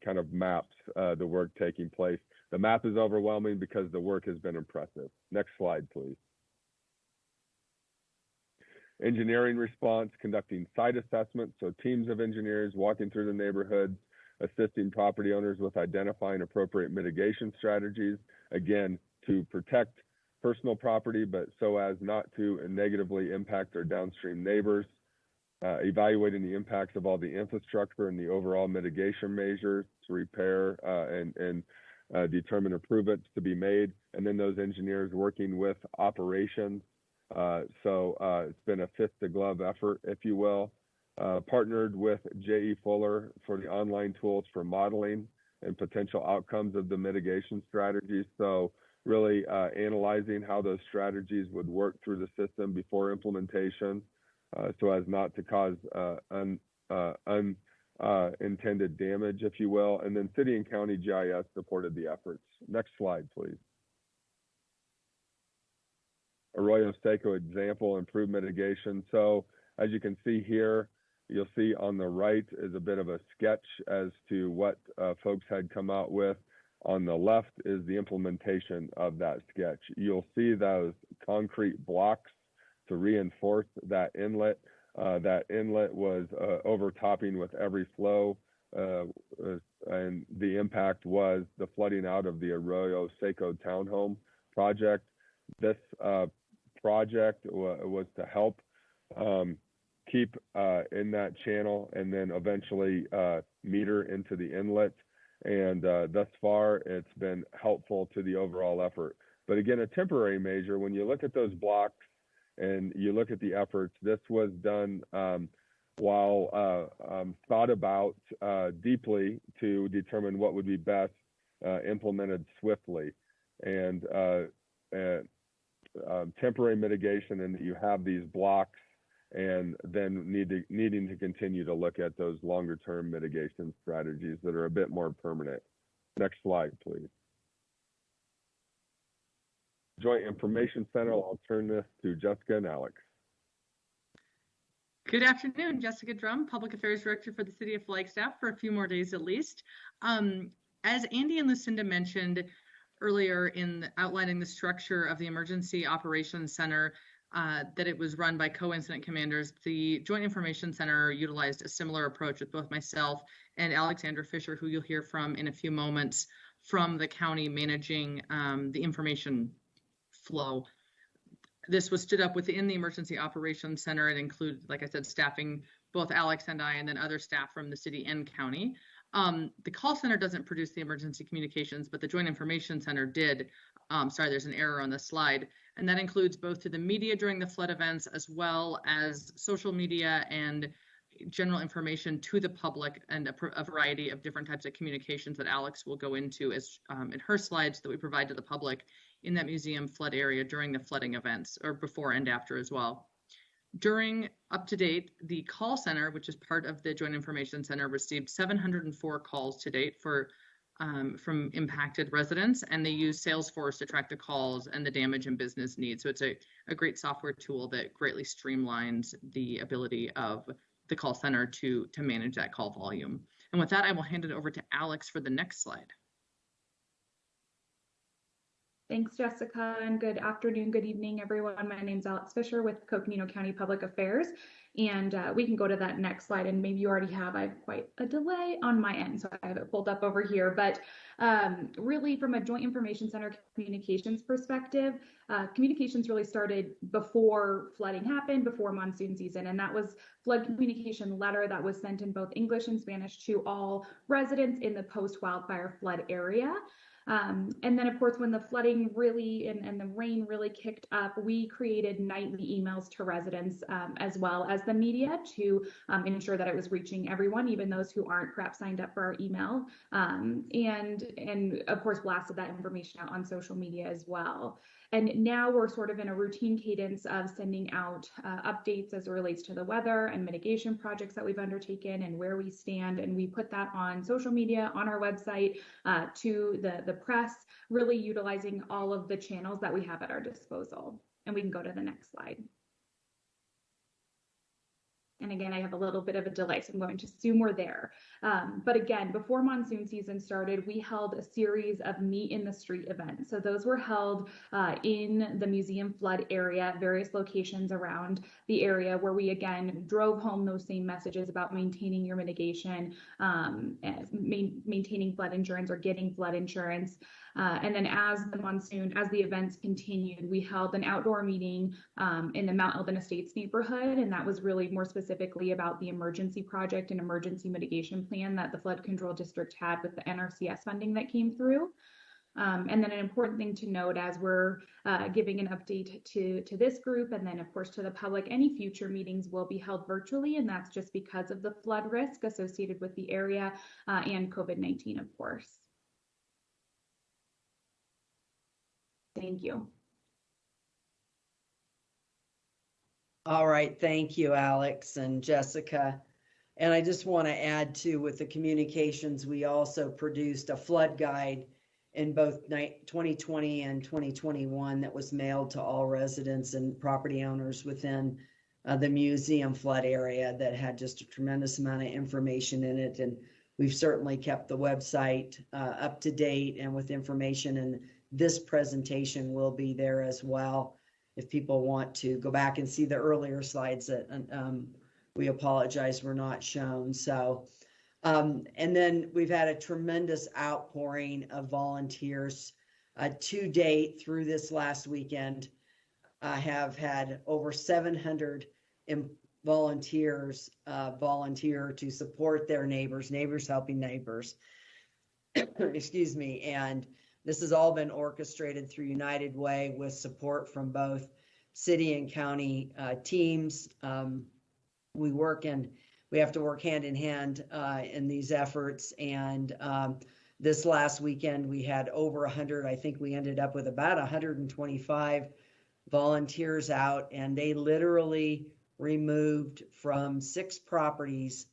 kind of maps the work taking place. The map is overwhelming because the work has been impressive. Next slide, please. Engineering response, conducting site assessments, so teams of engineers walking through the neighborhoods, assisting property owners with identifying appropriate mitigation strategies, again, to protect personal property, but so as not to negatively impact their downstream neighbors, evaluating the impacts of all the infrastructure and the overall mitigation measures to repair and determine improvements to be made, and then those engineers working with operations. So it's been a fist to glove effort, if you will. Partnered with J.E. Fuller for the online tools for modeling and potential outcomes of the mitigation strategies. So really analyzing how those strategies would work through the system before implementation, so as not to cause unintended damage, if you will. And then city and county GIS supported the efforts. Next slide, please. Arroyo Seco example, improved mitigation. So as you can see here, you'll see on the right is a bit of a sketch as to what folks had come out with. On the left is the implementation of that sketch. You'll see those concrete blocks to reinforce that inlet. That inlet was overtopping with every flow, and the impact was the flooding out of the Arroyo Seco townhome project. This project was to help keep in that channel and then eventually meter into the inlet. And thus far, it's been helpful to the overall effort. But again, a temporary measure, when you look at those blocks and you look at the efforts, this was done while thought about deeply to determine what would be best implemented swiftly. and temporary mitigation, and that you have these blocks, and then needing to continue to look at those longer term mitigation strategies that are a bit more permanent. Next slide, please. Joint Information Center, I'll turn this to Jessica and Alex. Good afternoon, Jessica Drum, Public Affairs Director for the City of Flagstaff for a few more days at least. As Andy and Lucinda mentioned earlier in outlining the structure of the Emergency Operations Center, that it was run by co-incident commanders, the Joint Information Center utilized a similar approach with both myself and Alexandra Fisher, who you'll hear from in a few moments, from the county managing the information flow. This was stood up within the Emergency Operations Center. It included, like I said, staffing both Alex and I, and then other staff from the city and county. The call center doesn't produce the emergency communications, but the Joint Information Center did. Sorry, there's an error on the slide. And that includes both to the media during the flood events, as well as social media and general information to the public, and a variety of different types of communications that Alex will go into as in her slides that we provide to the public in that museum flood area during the flooding events, or before and after as well. During up to date, the call center, which is part of the Joint Information Center, received 704 calls to date from impacted residents, and they use Salesforce to track the calls and the damage and business needs. So it's a great software tool that greatly streamlines the ability of the call center to manage that call volume. And with that, I will hand it over to Alex for the next slide. Thanks, Jessica, and good afternoon, good evening, everyone. My name's Alex Fisher with Coconino County Public Affairs, and we can go to that next slide, and maybe you already have. I have quite a delay on my end, so I have it pulled up over here. But really, from a Joint Information Center communications perspective, communications really started before flooding happened, before monsoon season, and that was flood communication letter that was sent in both English and Spanish to all residents in the post-wildfire flood area. And then, of course, when the flooding really and the rain really kicked up, we created nightly emails to residents, as well as the media, to ensure that it was reaching everyone, even those who aren't perhaps signed up for our email, and of course blasted that information out on social media as well. And now we're sort of in a routine cadence of sending out updates as it relates to the weather and mitigation projects that we've undertaken and where we stand. And we put that on social media, on our website, to the press, really utilizing all of the channels that we have at our disposal. And we can go to the next slide. And again, I have a little bit of a delay, so I'm going to assume we're there. But again, before monsoon season started, we held a series of meet in the street events. So those were held in the museum flood area, various locations around the area, where we again drove home those same messages about maintaining your mitigation, maintaining flood insurance or getting flood insurance. And then as the events continued, we held an outdoor meeting in the Mount Eldon Estates neighborhood, and that was really more specifically about the emergency project and emergency mitigation plan that the Flood Control District had with the NRCS funding that came through. And then an important thing to note as we're giving an update to this group, and then of course to the public, any future meetings will be held virtually, and that's just because of the flood risk associated with the area and COVID-19, of course. Thank you. All right, thank you, Alex and Jessica. And I just want to add too, with the communications, we also produced a flood guide in both 2020 and 2021 that was mailed to all residents and property owners within the museum flood area, that had just a tremendous amount of information in it. And we've certainly kept the website up to date and with information, and this presentation will be there as well if people want to go back and see the earlier slides that we apologize were not shown. So, and then we've had a tremendous outpouring of volunteers to date through this last weekend. I have had over 700 volunteers volunteer to support their neighbors helping neighbors. Excuse me. And this has all been orchestrated through United Way with support from both city and county teams. We have to work hand in hand in these efforts, and This last weekend, we had over 100. I think we ended up with about 125 volunteers out, and they literally removed from 6 properties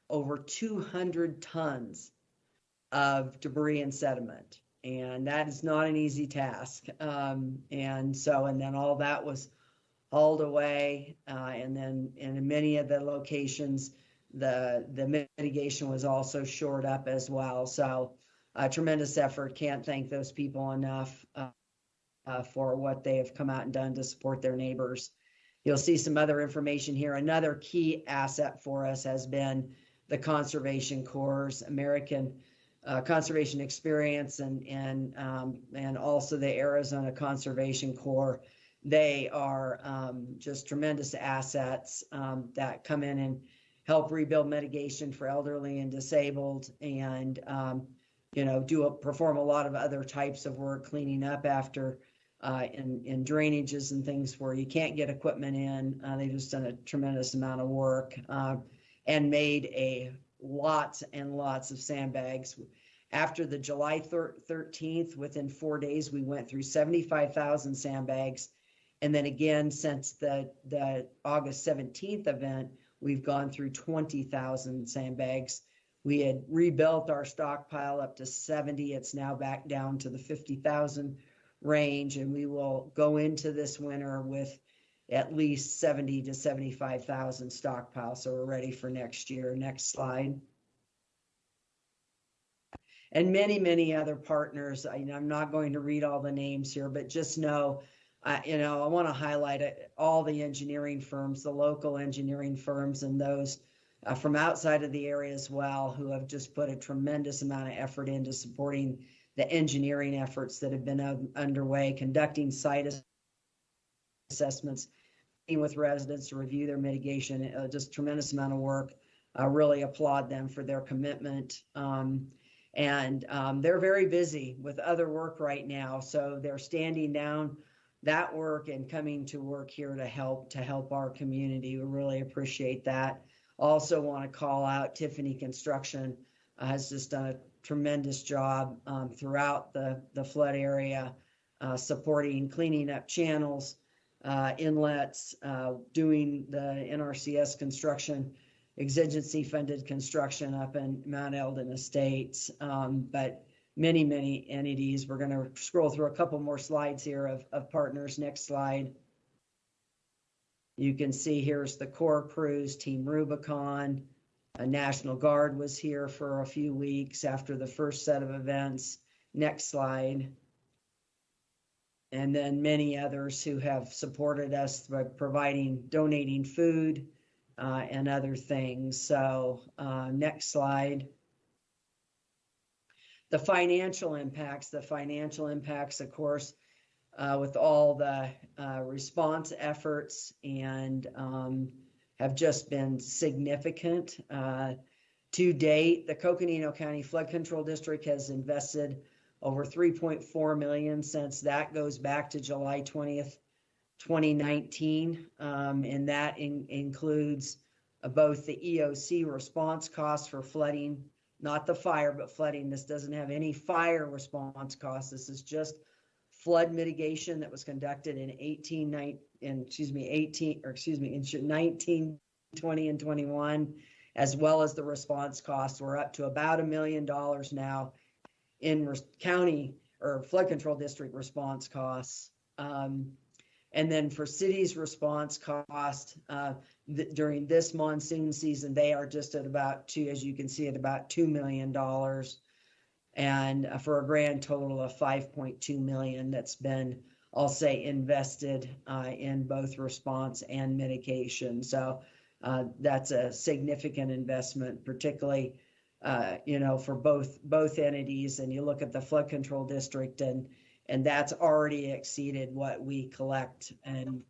over 200 tons of debris and sediment. And that is not an easy task. And then all that was hauled away. And then in many of the locations, the mitigation was also shored up as well. So a tremendous effort. Can't thank those people enough for what they have come out and done to support their neighbors. You'll see some other information here. Another key asset for us has been the Conservation Corps' American Conservation Experience and also the Arizona Conservation Corps. They are just tremendous assets that come in and help rebuild mitigation for elderly and disabled, and perform a lot of other types of work, cleaning up after in drainages and things where you can't get equipment in. They've just done a tremendous amount of work and made lots and lots of sandbags. After the July 13th, within 4 days, we went through 75,000 sandbags. And then again, since the August 17th event, we've gone through 20,000 sandbags. We had rebuilt our stockpile up to 70. It's now back down to the 50,000 range, and we will go into this winter with at least 70 to 75,000 stockpile. So we're ready for next year. Next slide. And many, many other partners. I'm not going to read all the names here, but just know, I want to highlight all the engineering firms, the local engineering firms, and those from outside of the area as well, who have just put a tremendous amount of effort into supporting the engineering efforts that have been underway, conducting site assessments, meeting with residents to review their mitigation, just tremendous amount of work. I really applaud them for their commitment. They're very busy with other work right now. So they're standing down that work and coming to work here to help our community. We really appreciate that. Also want to call out Tiffany Construction has just done a tremendous job throughout the flood area, supporting cleaning up channels, inlets, doing the NRCS construction, exigency funded construction up in Mount Eldon Estates, but many, many entities. We're going to scroll through a couple more slides here of partners. Next slide. You can see here's the Corps crews, Team Rubicon. A National Guard was here for a few weeks after the first set of events. Next slide. And then many others who have supported us by donating food and other things. So next slide. The financial impacts, of course, with all the response efforts and have just been significant. To date, the Coconino County Flood Control District has invested over $3.4 million since that goes back to July 20th, 2019. And that includes both the EOC response costs for flooding, not the fire, but flooding. This doesn't have any fire response costs. This is just flood mitigation that was conducted in 19, 20, and 21, as well as the response costs. We're up to about $1 million now in county or flood control district response costs. And then for cities response cost during this monsoon season, they are just at about as you can see, at about $2 million. And for a grand total of $5.2 million that's been, I'll say, invested in both response and mitigation. So that's a significant investment, particularly for both entities. And you look at the flood control district, and that's already exceeded what we collect, and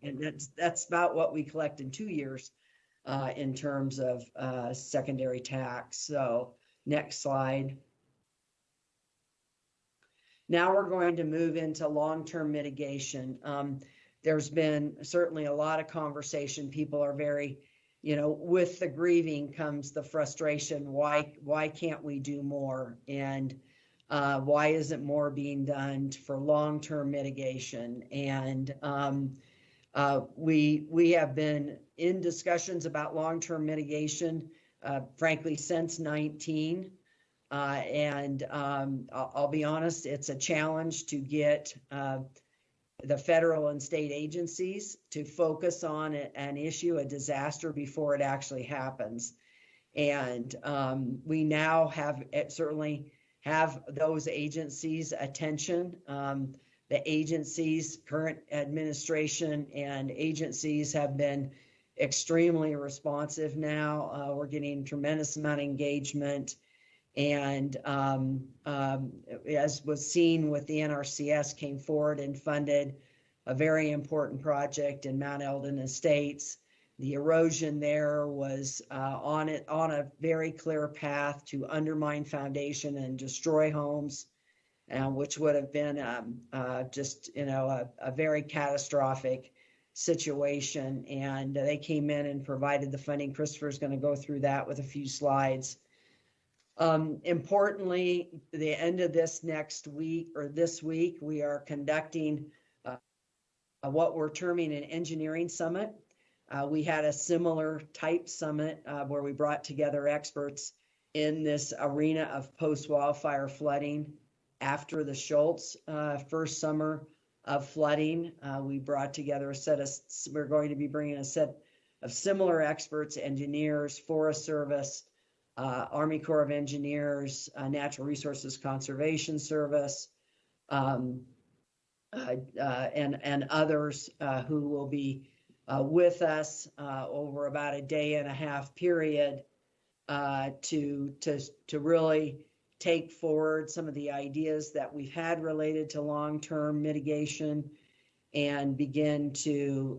that's about what we collect in 2 years in terms of secondary tax. So next slide. Now we're going to move into long-term mitigation. There's been certainly a lot of conversation. People are very, with the grieving comes the frustration. Why can't we do more? And Why isn't more being done for long-term mitigation? And we have been in discussions about long-term mitigation, frankly, since 19. I'll be honest, it's a challenge to get the federal and state agencies to focus on an issue, a disaster, before it actually happens. And we now certainly have those agencies' attention. The agencies, current administration and agencies have been extremely responsive now. We're getting tremendous amount of engagement. And as was seen with the NRCS, came forward and funded a very important project in Mount Eldon Estates. The erosion there was on a very clear path to undermine foundation and destroy homes, which would have been just a very catastrophic situation. And they came in and provided the funding. Christopher's going to go through that with a few slides. Importantly, the end of this week, we are conducting what we're terming an engineering summit. We had a similar type summit where we brought together experts in this arena of post-wildfire flooding after the Schultz first summer of flooding. We brought together we're going to be bringing a set of similar experts, engineers, Forest Service, Army Corps of Engineers, Natural Resources Conservation Service, and others who will be with us over about a day and a half period to really take forward some of the ideas that we've had related to long-term mitigation and begin to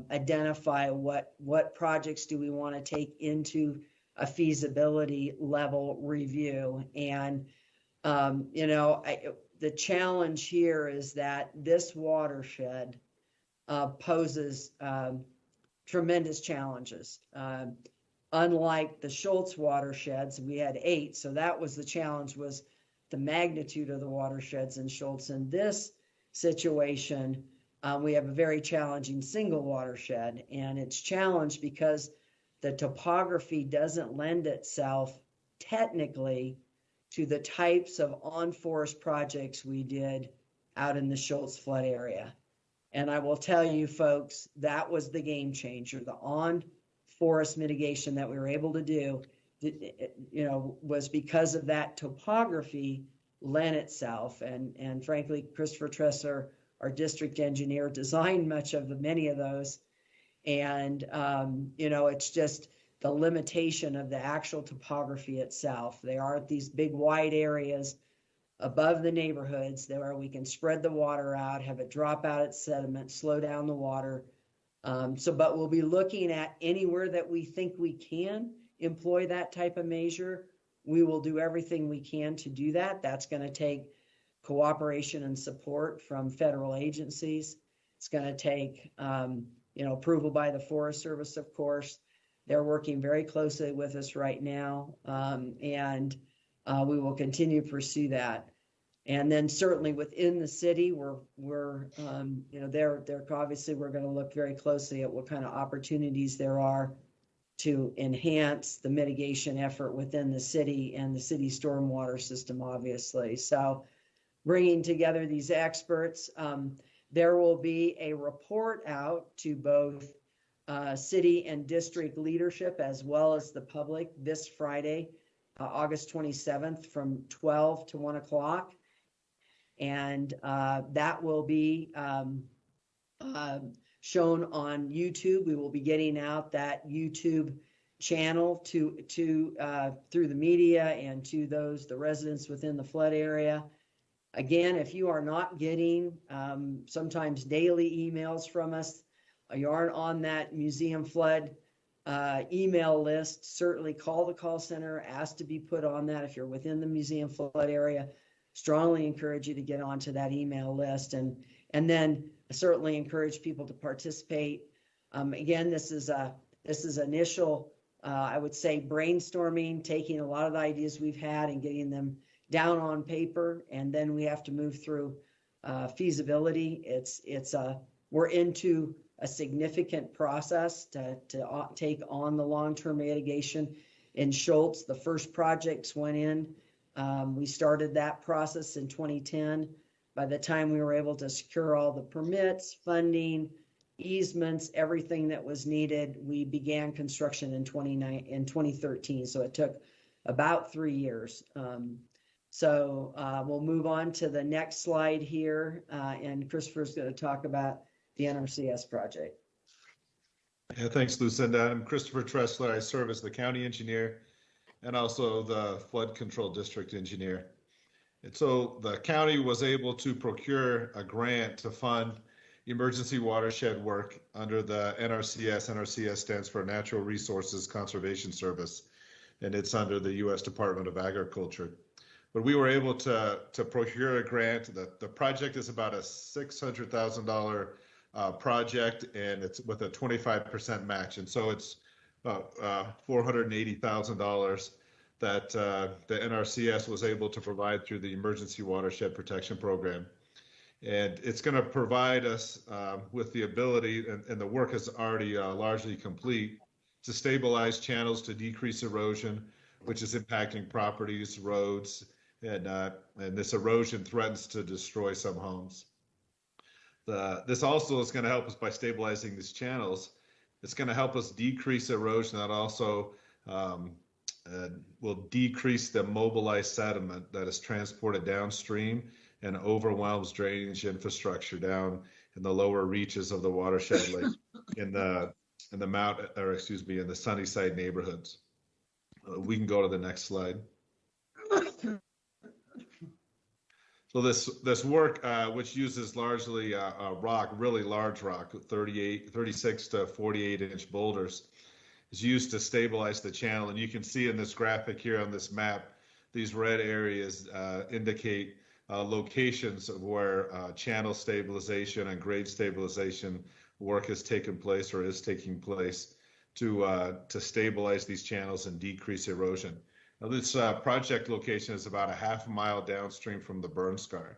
identify what projects do we want to take into a feasibility level review. And the challenge here is that this watershed poses tremendous challenges. Unlike the Schultz watersheds, we had 8, so that was the challenge, was the magnitude of the watersheds in Schultz. In this situation, we have a very challenging single watershed, and it's challenged because the topography doesn't lend itself technically to the types of on-forest projects we did out in the Schultz flood area. And I will tell you folks, that was the game changer. The on-forest mitigation that we were able to do, was because of that topography lent itself. And frankly, Christopher Tresser, our district engineer, designed many of those. And, it's just the limitation of the actual topography itself. They are these big wide areas above the neighborhoods where we can spread the water out, have it drop out its sediment, slow down the water. But we'll be looking at anywhere that we think we can employ that type of measure. We will do everything we can to do that. That's going to take cooperation and support from federal agencies. It's going to take, approval by the Forest Service, of course. They're working very closely with us right now, and we will continue to pursue that. And then certainly within the city, we're obviously we're going to look very closely at what kind of opportunities there are to enhance the mitigation effort within the city and the city stormwater system, obviously. So bringing together these experts, there will be a report out to both city and district leadership as well as the public this Friday, August 27th from 12 to 1 o'clock. And that will be shown on YouTube. We will be getting out that YouTube channel to through the media and to the residents within the flood area. Again, if you are not getting sometimes daily emails from us, you aren't on that museum flood email list, certainly call the call center, ask to be put on that. If you're within the museum flood area, strongly encourage you to get onto that email list, and then certainly encourage people to participate. Again, this is initial, I would say, brainstorming, taking a lot of the ideas we've had and getting them down on paper, and then we have to move through feasibility. We're into a significant process to take on the long-term mitigation in Schultz. The first projects went in. We started that process in 2010. By the time we were able to secure all the permits, funding, easements, everything that was needed, we began construction in 2013. So it took about 3 years. We'll move on to the next slide here, and Christopher's going to talk about the NRCS project. Yeah, thanks, Lucinda. I'm Christopher Tressler. I serve as the county engineer and also the flood control district engineer. And so the county was able to procure a grant to fund emergency watershed work under the NRCS. NRCS stands for Natural Resources Conservation Service, and it's under the U.S. Department of Agriculture. But we were able to procure a grant. The project is about a $600,000 project, and it's with a 25% match. And so it's about $480,000 that the NRCS was able to provide through the Emergency Watershed Protection Program. And it's going to provide us with the ability, and the work is already largely complete, to stabilize channels to decrease erosion, which is impacting properties, roads, and this erosion threatens to destroy some homes. This also is going to help us by stabilizing these channels. It's going to help us decrease erosion. That also will decrease the mobilized sediment that is transported downstream and overwhelms drainage infrastructure down in the lower reaches of the watershed, like in the Sunnyside neighborhoods. We can go to the next slide. So this work, which uses largely rock, really large rock, 36 to 48-inch boulders, is used to stabilize the channel. And you can see in this graphic here on this map, these red areas indicate locations of where channel stabilization and grade stabilization work has taken place or is taking place to stabilize these channels and decrease erosion. Now, this project location is about a half a mile downstream from the burn scar.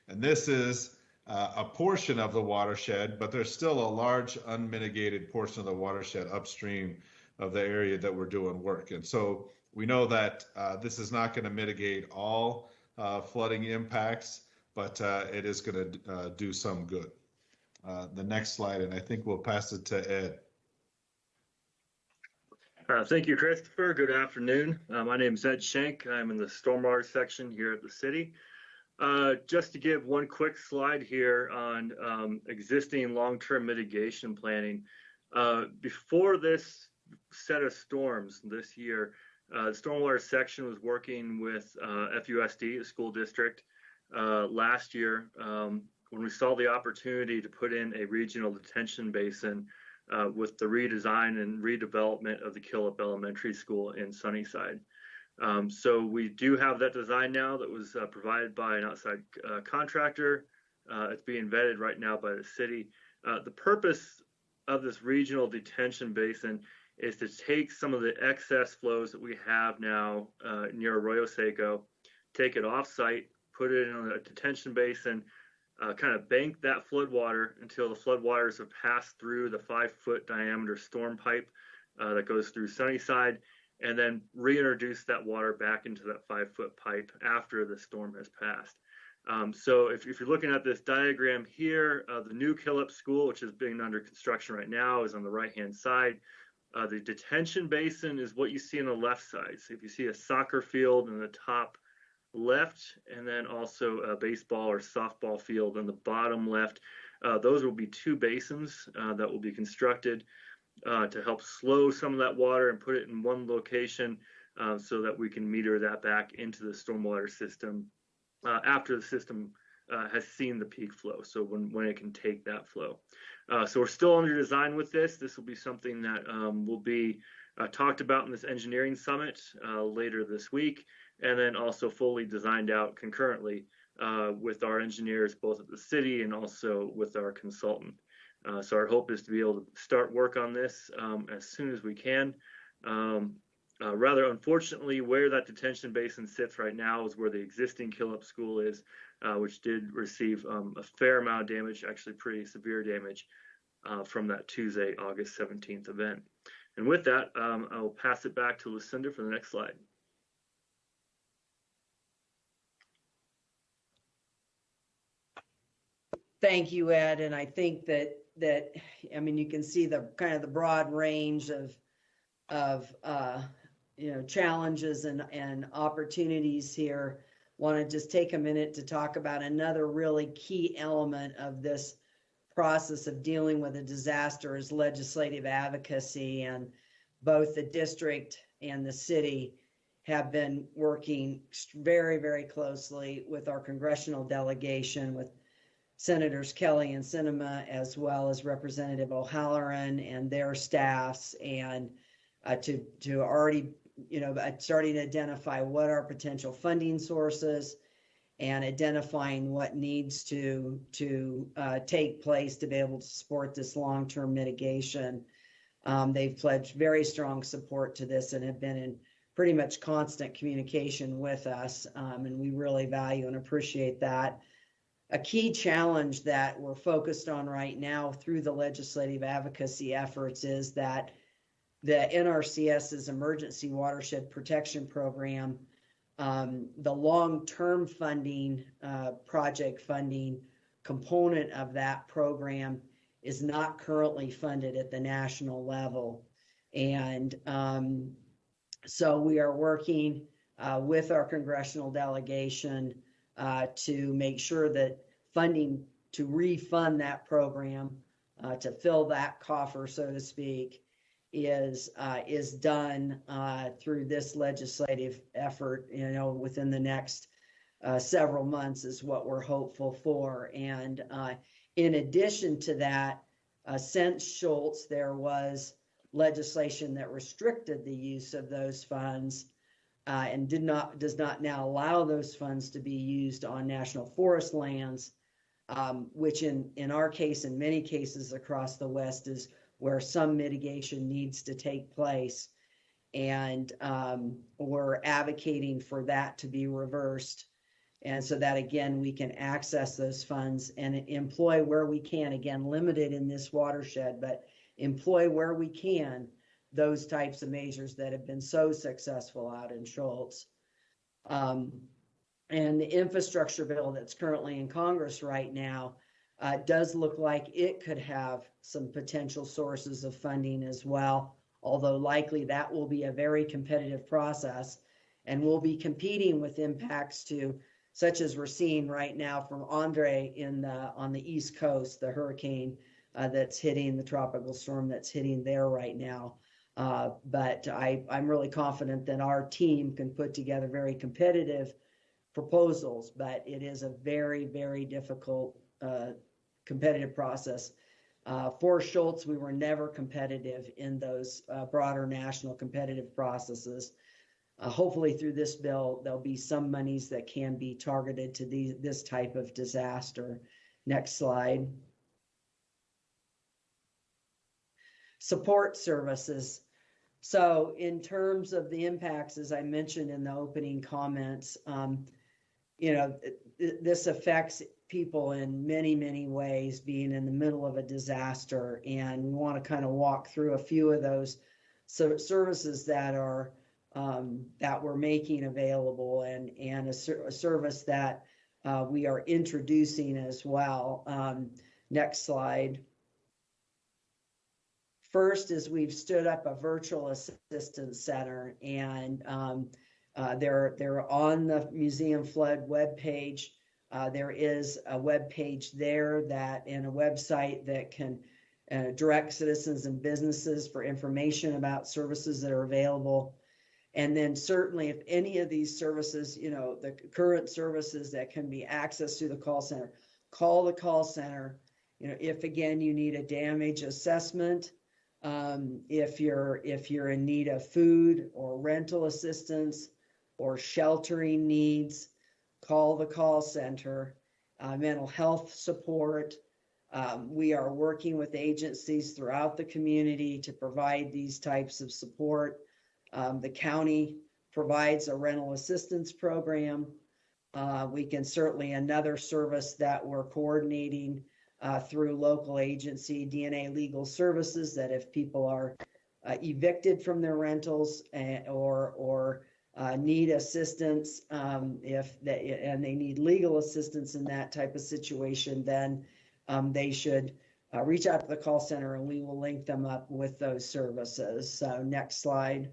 And this is a portion of the watershed, but there's still a large unmitigated portion of the watershed upstream of the area that we're doing work. And so we know that this is not going to mitigate all flooding impacts, but it is going to do some good. The next slide, and I think we'll pass it to Ed. Thank you, Christopher. Good afternoon. My name is Ed Schenk. I'm in the stormwater section here at the city. Just to give one quick slide here on existing long-term mitigation planning. Before this set of storms this year, the stormwater section was working with FUSD, the school district, last year when we saw the opportunity to put in a regional detention basin with the redesign and redevelopment of the Killip Elementary School in Sunnyside. So we do have that design now that was provided by an outside contractor. It's being vetted right now by the city. The purpose of this regional detention basin is to take some of the excess flows that we have now near Arroyo Seco, take it off site, put it in a detention basin, kind of bank that flood water until the flood waters have passed through the 5-foot diameter storm pipe that goes through Sunnyside, and then reintroduce that water back into that 5-foot pipe after the storm has passed. So if you're looking at this diagram here, the new Killip School, which is being under construction right now, is on the right-hand side. The detention basin is what you see on the left side. So if you see a soccer field in the top left, and then also a baseball or softball field on the bottom left, those will be two basins that will be constructed to help slow some of that water and put it in one location so that we can meter that back into the stormwater system after the system has seen the peak flow, so when it can take that flow. So we're still under design with this. This will be something that will be talked about in this engineering summit later this week, and then also fully designed out concurrently with our engineers, both at the city and also with our consultant. So our hope is to be able to start work on this as soon as we can. Rather unfortunately, where that detention basin sits right now is where the existing Killup School is, which did receive a fair amount of damage, actually pretty severe damage from that Tuesday, August 17th event. And with that, I will pass it back to Lucinda for the next slide. Thank you, Ed. And I think that I mean, you can see the kind of the broad range of challenges and opportunities here. Want to just take a minute to talk about another really key element of this process of dealing with a disaster is legislative advocacy, and both the district and the city have been working very, very closely with our congressional delegation, with Senators Kelly and Sinema, as well as Representative O'Halloran and their staffs, and to already, starting to identify what our potential funding sources and identifying what needs to take place to be able to support this long-term mitigation. They've pledged very strong support to this and have been in pretty much constant communication with us, and we really value and appreciate that. A key challenge that we're focused on right now through the legislative advocacy efforts is that the NRCS's Emergency Watershed Protection Program, the long-term funding, project funding component of that program is not currently funded at the national level. And so we are working with our congressional delegation to make sure that funding to refund that program, to fill that coffer, so to speak, is done through this legislative effort, within the next several months is what we're hopeful for. And in addition to that, since Schultz, there was legislation that restricted the use of those funds and does not now allow those funds to be used on national forest lands, which in our case, in many cases across the West, is where some mitigation needs to take place. And we're advocating for that to be reversed. And so that, again, we can access those funds and employ where we can, again, limited in this watershed, but employ where we can those types of measures that have been so successful out in Schultz. And the infrastructure bill that's currently in Congress right now does look like it could have some potential sources of funding as well, although likely that will be a very competitive process, and we'll be competing with impacts such as we're seeing right now from Andre on the East Coast, the hurricane that's hitting, the tropical storm that's hitting there right now. But I'm really confident that our team can put together very competitive proposals, but it is a very, very difficult competitive process. For Schultz, we were never competitive in those broader national competitive processes. Hopefully through this bill, there'll be some monies that can be targeted to this type of disaster. Next slide. Support services. So in terms of the impacts, as I mentioned in the opening comments, this affects people in many, many ways, being in the middle of a disaster. And we want to kind of walk through a few of those services that we're making available, and a service that we are introducing as well. Next slide. First is we've stood up a virtual assistance center, and they're on the Museum Flood webpage. There is a webpage there and a website that can direct citizens and businesses for information about services that are available. And then certainly if any of these services, the current services that can be accessed through the call center, call the call center. If again, you need a damage assessment, if you're in need of food or rental assistance or sheltering needs, call the call center. Mental health support. We are working with agencies throughout the community to provide these types of support. The county provides a rental assistance program. We can certainly, another service that we're coordinating through local agency, DNA Legal Services, that if people are evicted from their rentals or need assistance, and they need legal assistance in that type of situation, then they should reach out to the call center and we will link them up with those services. So next slide.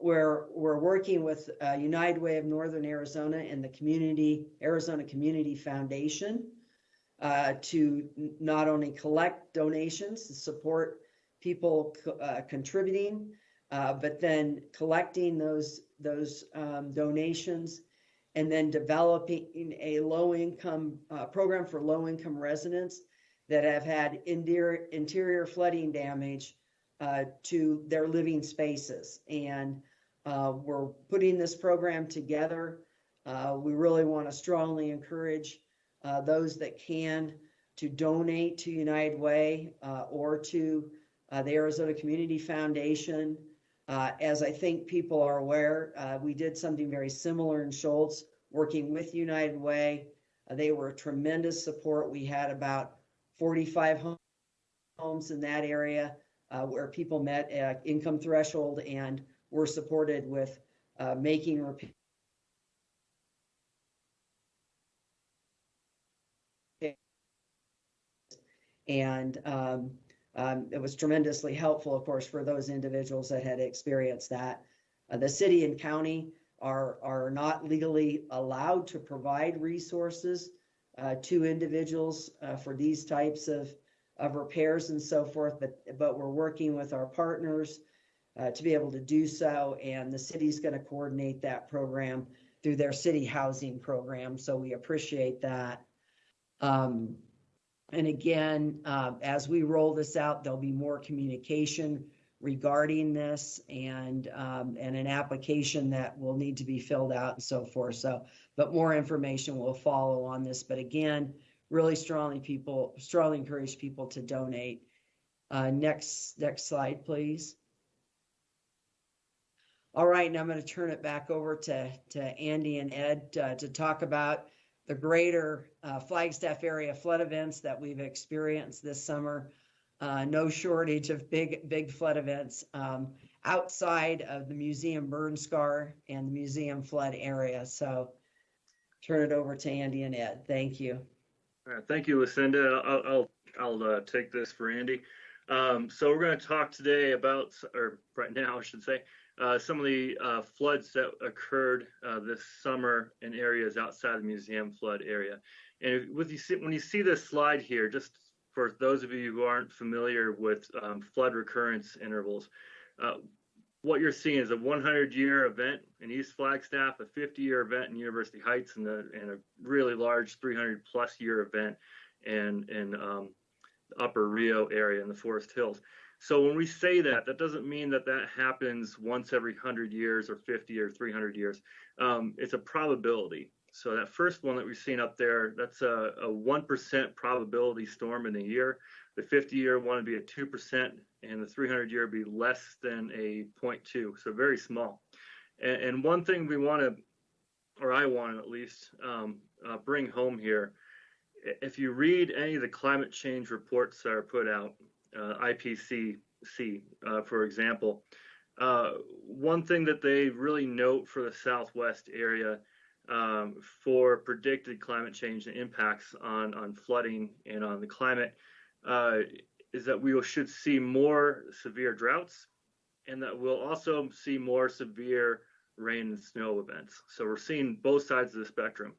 We're working with United Way of Northern Arizona and the Arizona Community Foundation to not only collect donations to support people contributing, but then collecting those donations and then developing a low-income program for low-income residents that have had interior flooding damage to their living spaces. And we're putting this program together. We really want to strongly encourage those that can to donate to United Way or to the Arizona Community Foundation. As I think people are aware, we did something very similar in Schultz, working with United Way. They were a tremendous support. We had about 45 homes in that area where people met income threshold and were supported with making repairs. And it was tremendously helpful, of course, for those individuals that had experienced that. The city and county are not legally allowed to provide resources to individuals for these types of repairs and so forth, but we're working with our partners to be able to do so, and the city's going to coordinate that program through their city housing program, so we appreciate that. And again, as we roll this out, there'll be more communication regarding this and an application that will need to be filled out and so forth. So, but more information will follow on this. But again, really strongly encourage people to donate. Next slide, please. All right, now I'm going to turn it back over to Andy and Ed to talk about the greater Flagstaff area flood events that we've experienced this summer. No shortage of big flood events outside of the museum burn scar and the museum flood area. So turn it over to Andy and Ed. Thank you. All right, thank you, Lucinda. I'll take this for Andy. So we're going to talk today about, or right now I should say, some of the floods that occurred this summer in areas outside the museum flood area. And when you see this slide here, just for those of you who aren't familiar with flood recurrence intervals, what you're seeing is a 100-year event in East Flagstaff, a 50-year event in University Heights, and a really large 300-plus-year event in the Upper Rio area in the Forest Hills. So when we say that, that doesn't mean that that happens once every 100 years or 50 or 300 years. It's a probability. So that first one that we've seen up there, that's a 1% probability storm in a year. The 50-year one would be a 2%, and the 300-year would be less than a 0.2, so very small. And one thing we want to, or I want to at least, bring home here, if you read any of the climate change reports that are put out, IPCC, for example, one thing that they really note for the Southwest area for predicted climate change and impacts on flooding and on the climate is that we should see more severe droughts, and that we'll also see more severe rain and snow events. So we're seeing both sides of the spectrum.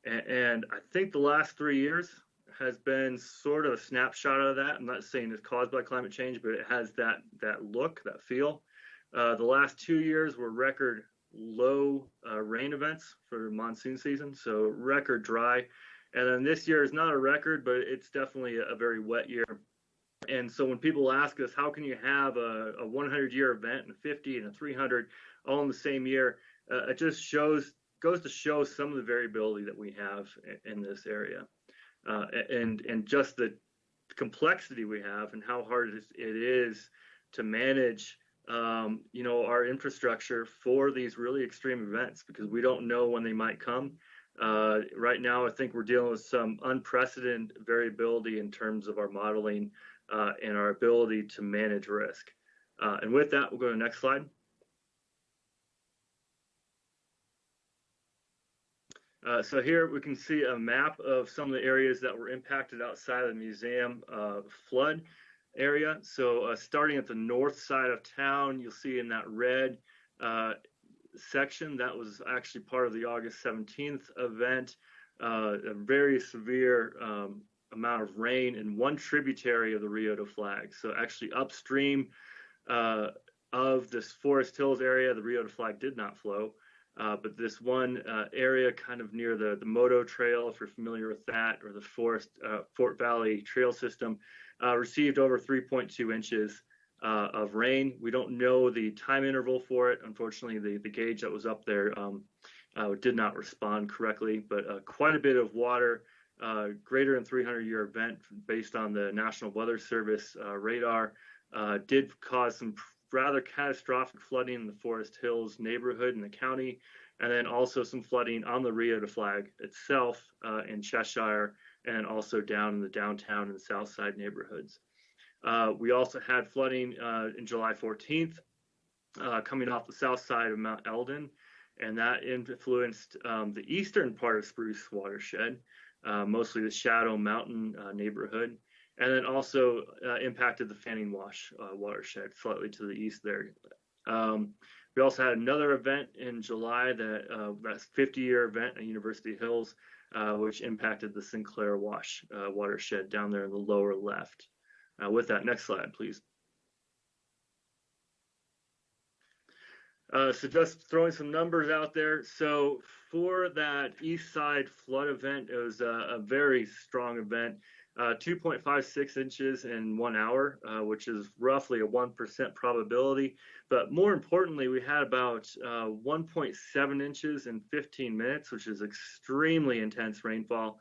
And I think the last 3 years has been sort of a snapshot of that. I'm not saying it's caused by climate change, but it has that look, that feel. The last 2 years were record low rain events for monsoon season, so record dry. And then this year is not a record, but it's definitely a very wet year. And so when people ask us, how can you have a 100-year event and a 50 and a 300 all in the same year, it just goes to show some of the variability that we have in this area. And just the complexity we have and how hard it is to manage our infrastructure for these really extreme events, because we don't know when they might come. Right now, I think we're dealing with some unprecedented variability in terms of our modeling and our ability to manage risk. And with that, we'll go to the next slide. So here we can see a map of some of the areas that were impacted outside of the museum flood area. So starting at the north side of town, you'll see in that red section, that was actually part of the August 17th event, a very severe amount of rain in one tributary of the Rio de Flag. So actually upstream of this Forest Hills area, the Rio de Flag did not flow. But this one area kind of near the Moto Trail, if you're familiar with that, or the Fort Valley Trail System, received over 3.2 inches of rain. We don't know the time interval for it. Unfortunately, the gauge that was up there did not respond correctly, but quite a bit of water, greater than 300-year event based on the National Weather Service radar, did cause some rather catastrophic flooding in the Forest Hills neighborhood in the county, and then also some flooding on the Rio de Flag itself in Cheshire, and also down in the downtown and south side neighborhoods. We also had flooding in July 14th coming off the south side of Mount Eldon, and that influenced the eastern part of Spruce watershed, mostly the Shadow Mountain neighborhood, and then also impacted the Fanning Wash watershed slightly to the east there. We also had another event in July, that's 50-year event at University Hills, which impacted the Sinclair Wash watershed down there in the lower left. With that, next slide, please. So just throwing some numbers out there. So for that east side flood event, it was a very strong event. 2.56 inches in 1 hour, which is roughly a 1% probability. But more importantly, we had about 1.7 inches in 15 minutes, which is extremely intense rainfall,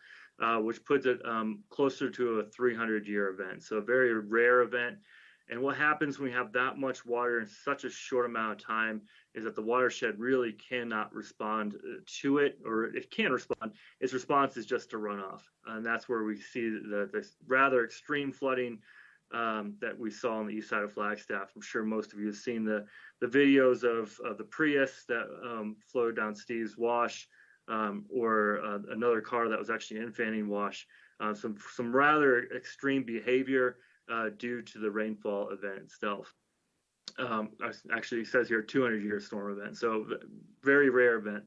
which puts it closer to a 300-year event. So a very rare event. And what happens when we have that much water in such a short amount of time is that the watershed really cannot respond to it, or it can respond. Its response is just to run off. And that's where we see the rather extreme flooding that we saw on the east side of Flagstaff. I'm sure most of you have seen the videos of the Prius that flowed down Steve's Wash, or another car that was actually in Fanning Wash. Some rather extreme behavior due to the rainfall event itself. Actually, it says here 200-year storm event, so very rare event.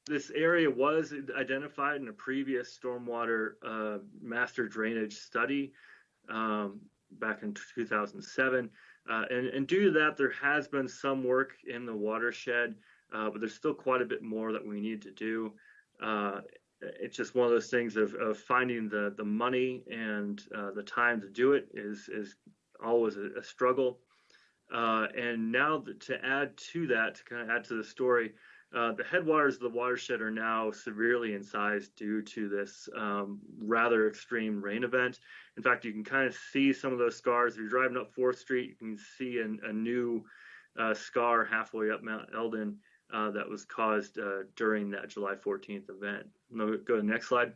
This area was identified in a previous stormwater master drainage study back in 2007. And due to that, there has been some work in the watershed, but there's still quite a bit more that we need to do. It's just one of those things of finding the money and the time to do it is always a struggle. And now to add to that, to kind of add to the story, the headwaters of the watershed are now severely incised due to this rather extreme rain event. In fact, you can kind of see some of those scars. If you're driving up 4th Street, you can see a new scar halfway up Mount Eldon that was caused during that July 14th event. Go to the next slide.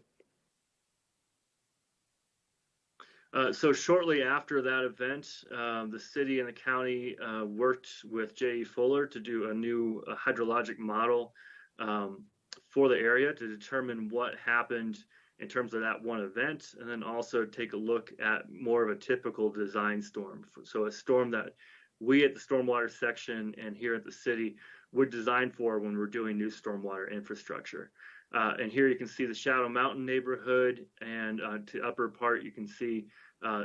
So shortly after that event, the city and the county worked with J.E. Fuller to do a new hydrologic model for the area to determine what happened in terms of that one event, and then also take a look at more of a typical design storm. So a storm that we at the stormwater section and here at the city would design for when we're doing new stormwater infrastructure. And here you can see the Shadow Mountain neighborhood, and to upper part you can see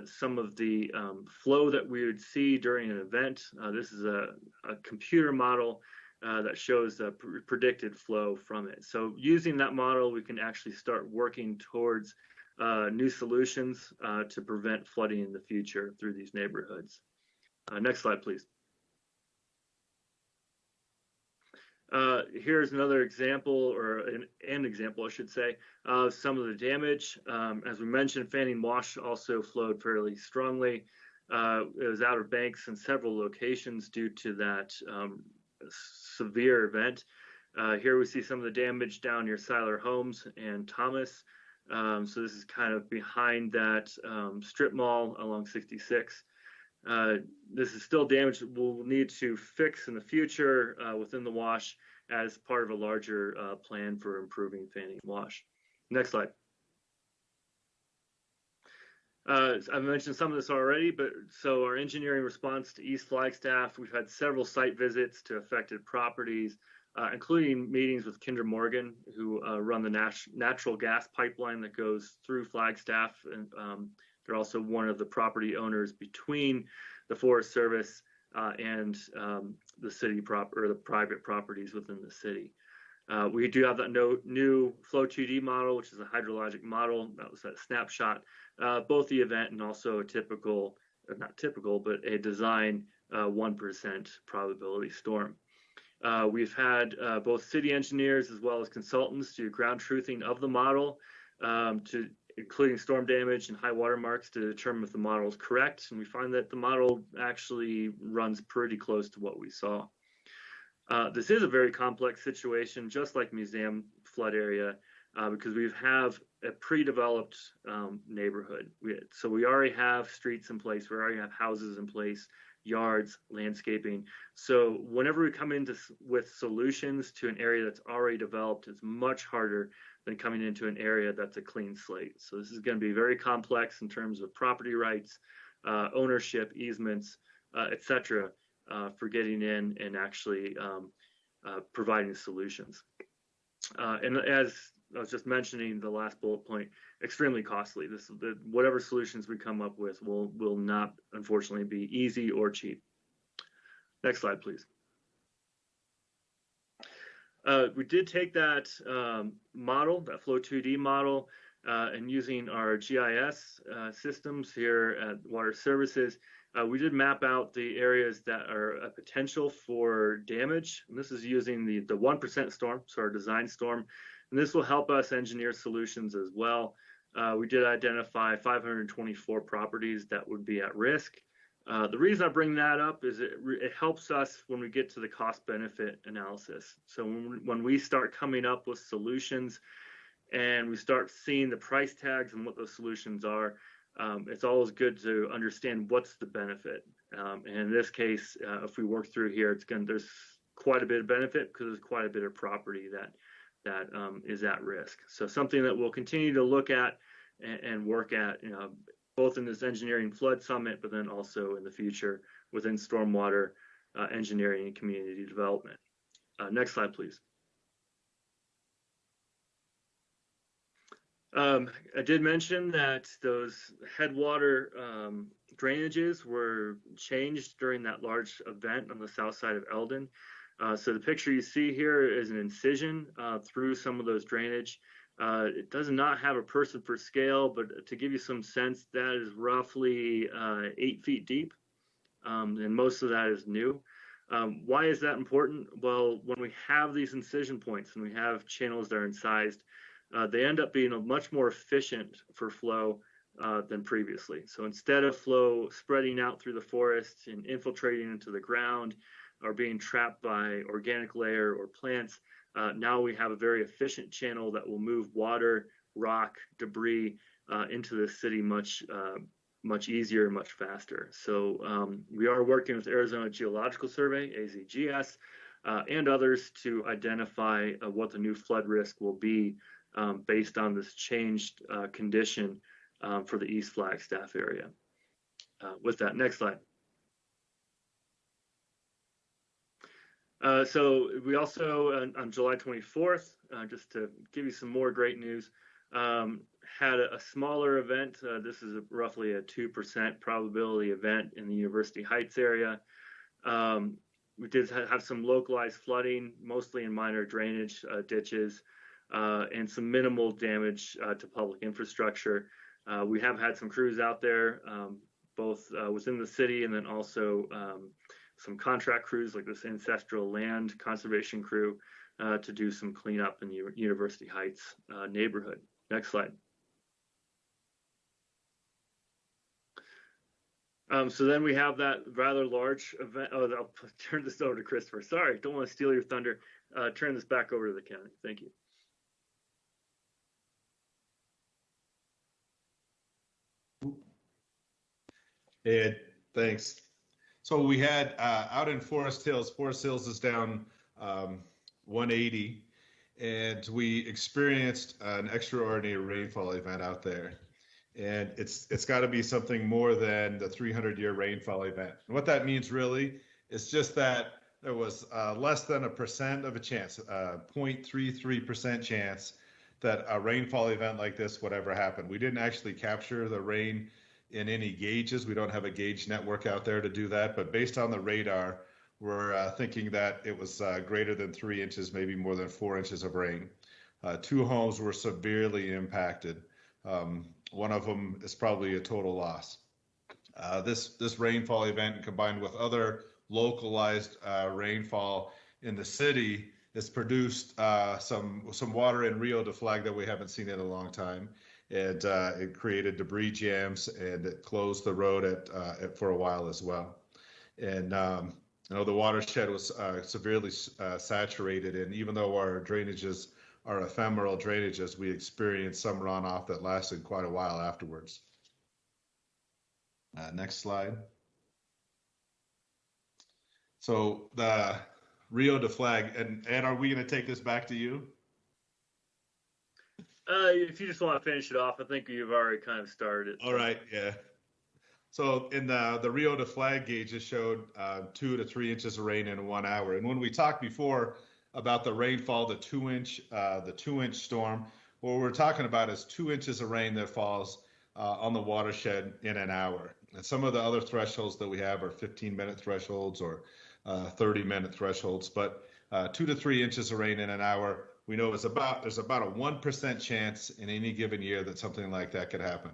some of the flow that we would see during an event. This is a computer model that shows the predicted flow from it. So using that model, we can actually start working towards new solutions to prevent flooding in the future through these neighborhoods. Next slide, please. Here's another example, or an example, I should say, of some of the damage. As we mentioned, Fanning Wash also flowed fairly strongly. It was out of banks in several locations due to that severe event. Here we see some of the damage down near Seiler Homes and Thomas. So this is kind of behind that strip mall along 66. This is still damage that we'll need to fix in the future within the wash as part of a larger plan for improving Fanning Wash. Next slide. I've mentioned some of this already, but so our engineering response to East Flagstaff, we've had several site visits to affected properties, including meetings with Kinder Morgan, who run the natural gas pipeline that goes through Flagstaff. And they're also one of the property owners between the Forest Service and the city or the private properties within the city. We do have that new Flow 2D model, which is a hydrologic model. That was that snapshot, both the event and also a typical, not typical, but a design 1% probability storm. We've had both city engineers as well as consultants do ground truthing of the model, including storm damage and high water marks, to determine if the model is correct. And we find that the model actually runs pretty close to what we saw. This is a very complex situation, just like museum flood area, because we have a pre-developed neighborhood. So we already have streets in place, we already have houses in place, yards, landscaping. So whenever we come into with solutions to an area that's already developed, it's much harder than coming into an area that's a clean slate. So this is going to be very complex in terms of property rights, ownership, easements, etc., for getting in and actually providing solutions. And as I was just mentioning, the last bullet point, extremely costly. Whatever solutions we come up with will not, unfortunately, be easy or cheap. Next slide, please. We did take that model, that Flow 2D model, and using our GIS systems here at Water Services, we did map out the areas that are a potential for damage. And this is using the 1% storm, so our design storm. And this will help us engineer solutions as well. We did identify 524 properties that would be at risk. The reason I bring that up is it helps us when we get to the cost-benefit analysis. So when we start coming up with solutions and we start seeing the price tags and what those solutions are, it's always good to understand what's the benefit. And in this case, if we work through here, there's quite a bit of benefit because there's quite a bit of property that is at risk. So something that we'll continue to look at and work at, both in this engineering flood summit, but then also in the future within stormwater engineering and community development. Next slide, please. I did mention that those headwater drainages were changed during that large event on the south side of Eldon. So the picture you see here is an incision through some of those drainage. It does not have a person per scale, but to give you some sense, that is roughly 8 feet deep, and most of that is new. Why is that important? Well, when we have these incision points and we have channels that are incised, they end up being much more efficient for flow than previously. So instead of flow spreading out through the forest and infiltrating into the ground or being trapped by organic layer or plants, now we have a very efficient channel that will move water, rock, debris into the city much easier, much faster. So we are working with Arizona Geological Survey, AZGS, and others to identify what the new flood risk will be based on this changed condition for the East Flagstaff area. With that, next slide. So we also, on July 24th, just to give you some more great news, had a smaller event. This is roughly a 2% probability event in the University Heights area. We did have some localized flooding, mostly in minor drainage ditches, and some minimal damage to public infrastructure. We have had some crews out there, both within the city and then also some contract crews like this ancestral land conservation crew to do some cleanup in the University Heights neighborhood. Next slide. So then we have that rather large event. Oh, I'll turn this over to Christopher. Sorry, don't want to steal your thunder. Turn this back over to the county. Thank you. Ed, thanks. So we had out in Forest Hills is down 180, and we experienced an extraordinary rainfall event out there. And it's got to be something more than the 300-year rainfall event. And what that means really is just that there was less than 1% of a chance, 0.33% chance that a rainfall event like this would ever happen. We didn't actually capture the rain in any gauges. We don't have a gauge network out there to do that, but based on the radar, we're thinking that it was greater than 3 inches, maybe more than 4 inches of rain. 2 homes were severely impacted. One of them is probably a total loss. This rainfall event, combined with other localized rainfall in the city, has produced some water in Rio de Flag that we haven't seen in a long time. And it created debris jams, and it closed the road for a while as well. And the watershed was severely saturated, and even though our drainages are ephemeral drainages, we experienced some runoff that lasted quite a while afterwards. Next slide. So the Rio de Flag, and are we going to take this back to you? If you just want to finish it off, I think you've already kind of started it. All right, yeah. So in the Rio de Flag gauges showed 2 to 3 inches of rain in 1 hour. And when we talked before about the rainfall, the 2-inch storm, what we're talking about is 2 inches of rain that falls on the watershed in an hour. And some of the other thresholds that we have are 15-minute thresholds or 30-minute thresholds, but 2 to 3 inches of rain in an hour, we know there's about a 1% chance in any given year that something like that could happen.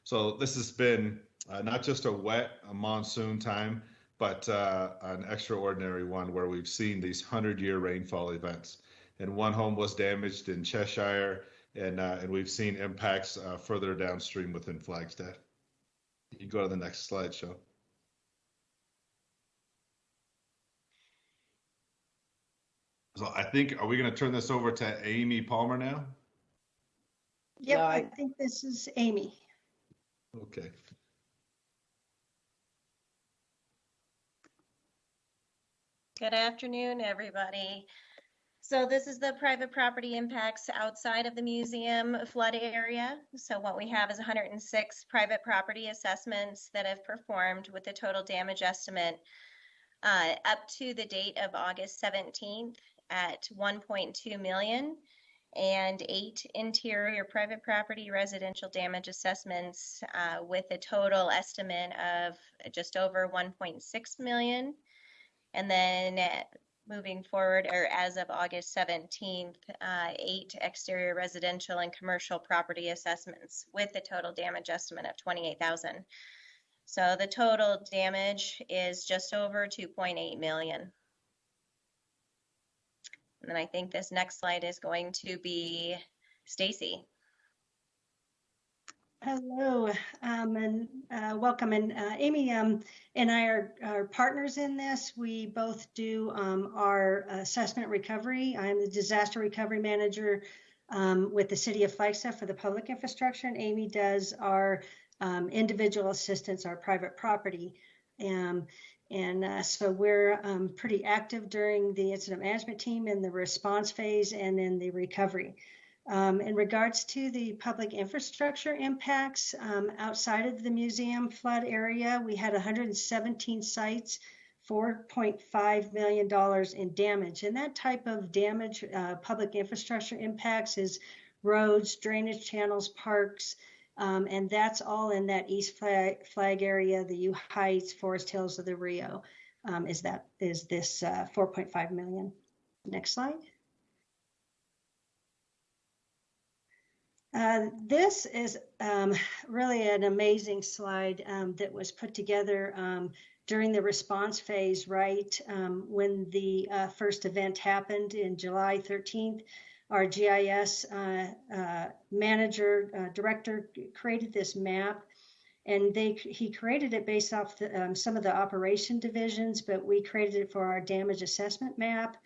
So this has been not just a monsoon time, but an extraordinary one where we've seen these 100-year rainfall events. And one home was damaged in Cheshire, and we've seen impacts further downstream within Flagstaff. You can go to the next slideshow. So I think, are we going to turn this over to Amy Palmer now? Yep, I think this is Amy. Okay. Good afternoon, everybody. So this is the private property impacts outside of the museum flood area. So what we have is 106 private property assessments that have performed with a total damage estimate up to the date of August 17th at 1.2 million, and 8 interior private property residential damage assessments with a total estimate of just over 1.6 million. And then moving forward, or as of August 17th, 8 exterior residential and commercial property assessments with a total damage estimate of 28,000. So the total damage is just over 2.8 million. And then I think this next slide is going to be Stacy. Hello, and welcome. And Amy and I are partners in this. We both do our assessment recovery. I'm the disaster recovery manager with the City of Flagstaff for the public infrastructure, and Amy does our individual assistance, our private property. So we're pretty active during the incident management team in the response phase and in the recovery. In regards to the public infrastructure impacts outside of the museum flood area, we had 117 sites, $4.5 million in damage. And that type of damage, public infrastructure impacts, is roads, drainage channels, parks, and that's all in that East Flag area, the U Heights, Forest Hills of the Rio, is this 4.5 million. Next slide. This is really an amazing slide that was put together during the response phase, right, when the first event happened in July 13th, our GIS director created this map, and he created it based off some of the operation divisions, but we created it for our damage assessment map.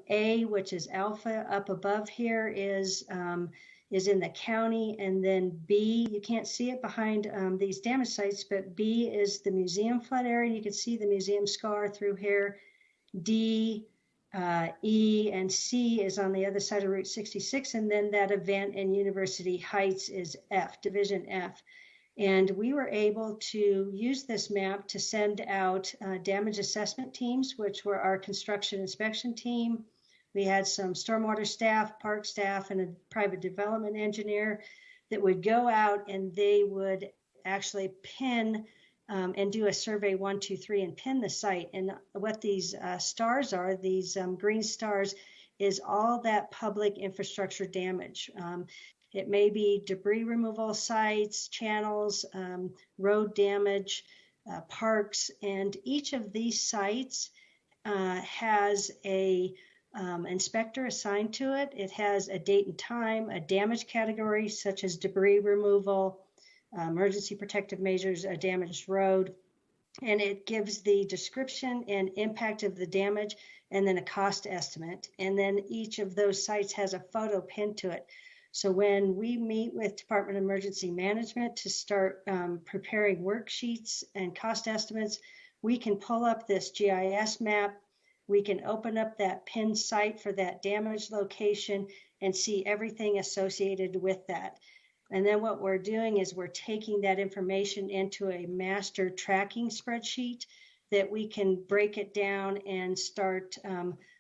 A, which is alpha up above here, is in the county, and then B, you can't see it behind these damage sites, but B is the museum flood area. You can see the museum scar through here. D, E, and C is on the other side of Route 66, and then that event in University Heights is F, Division F. And we were able to use this map to send out damage assessment teams, which were our construction inspection team. We had some stormwater staff, park staff, and a private development engineer that would go out, and they would actually pin and do a survey 1, 2, 3 and pin the site. And what these stars are, these green stars, is all that public infrastructure damage. It may be debris removal sites, channels, road damage, parks, and each of these sites has a inspector assigned to it. It has a date and time, a damage category such as debris removal, emergency protective measures, a damaged road, and it gives the description and impact of the damage and then a cost estimate. And then each of those sites has a photo pinned to it. So when we meet with Department of Emergency Management to start preparing worksheets and cost estimates, we can pull up this GIS map. We can open up that pinned site for that damage location and see everything associated with that. And then what we're doing is we're taking that information into a master tracking spreadsheet that we can break it down and start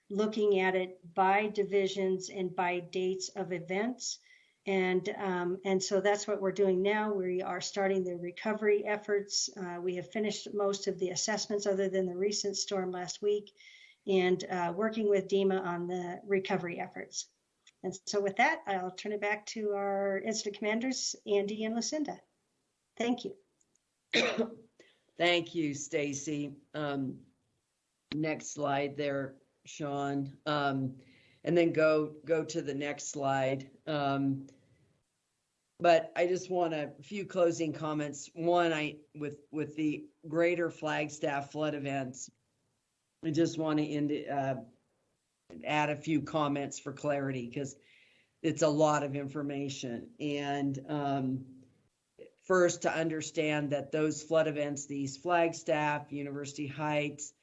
looking at it by divisions and by dates of events. And so that's what we're doing now. We are starting the recovery efforts. We have finished most of the assessments other than the recent storm last week, and working with DEMA on the recovery efforts. And so with that, I'll turn it back to our incident commanders, Andy and Lucinda. Thank you. Thank you, Stacy. Next slide there, Sean. And then go to the next slide. But I just want a few closing comments. One, with the greater Flagstaff flood events, I just want to add a few comments for clarity because it's a lot of information. And first, to understand that those flood events, these Flagstaff, University Heights,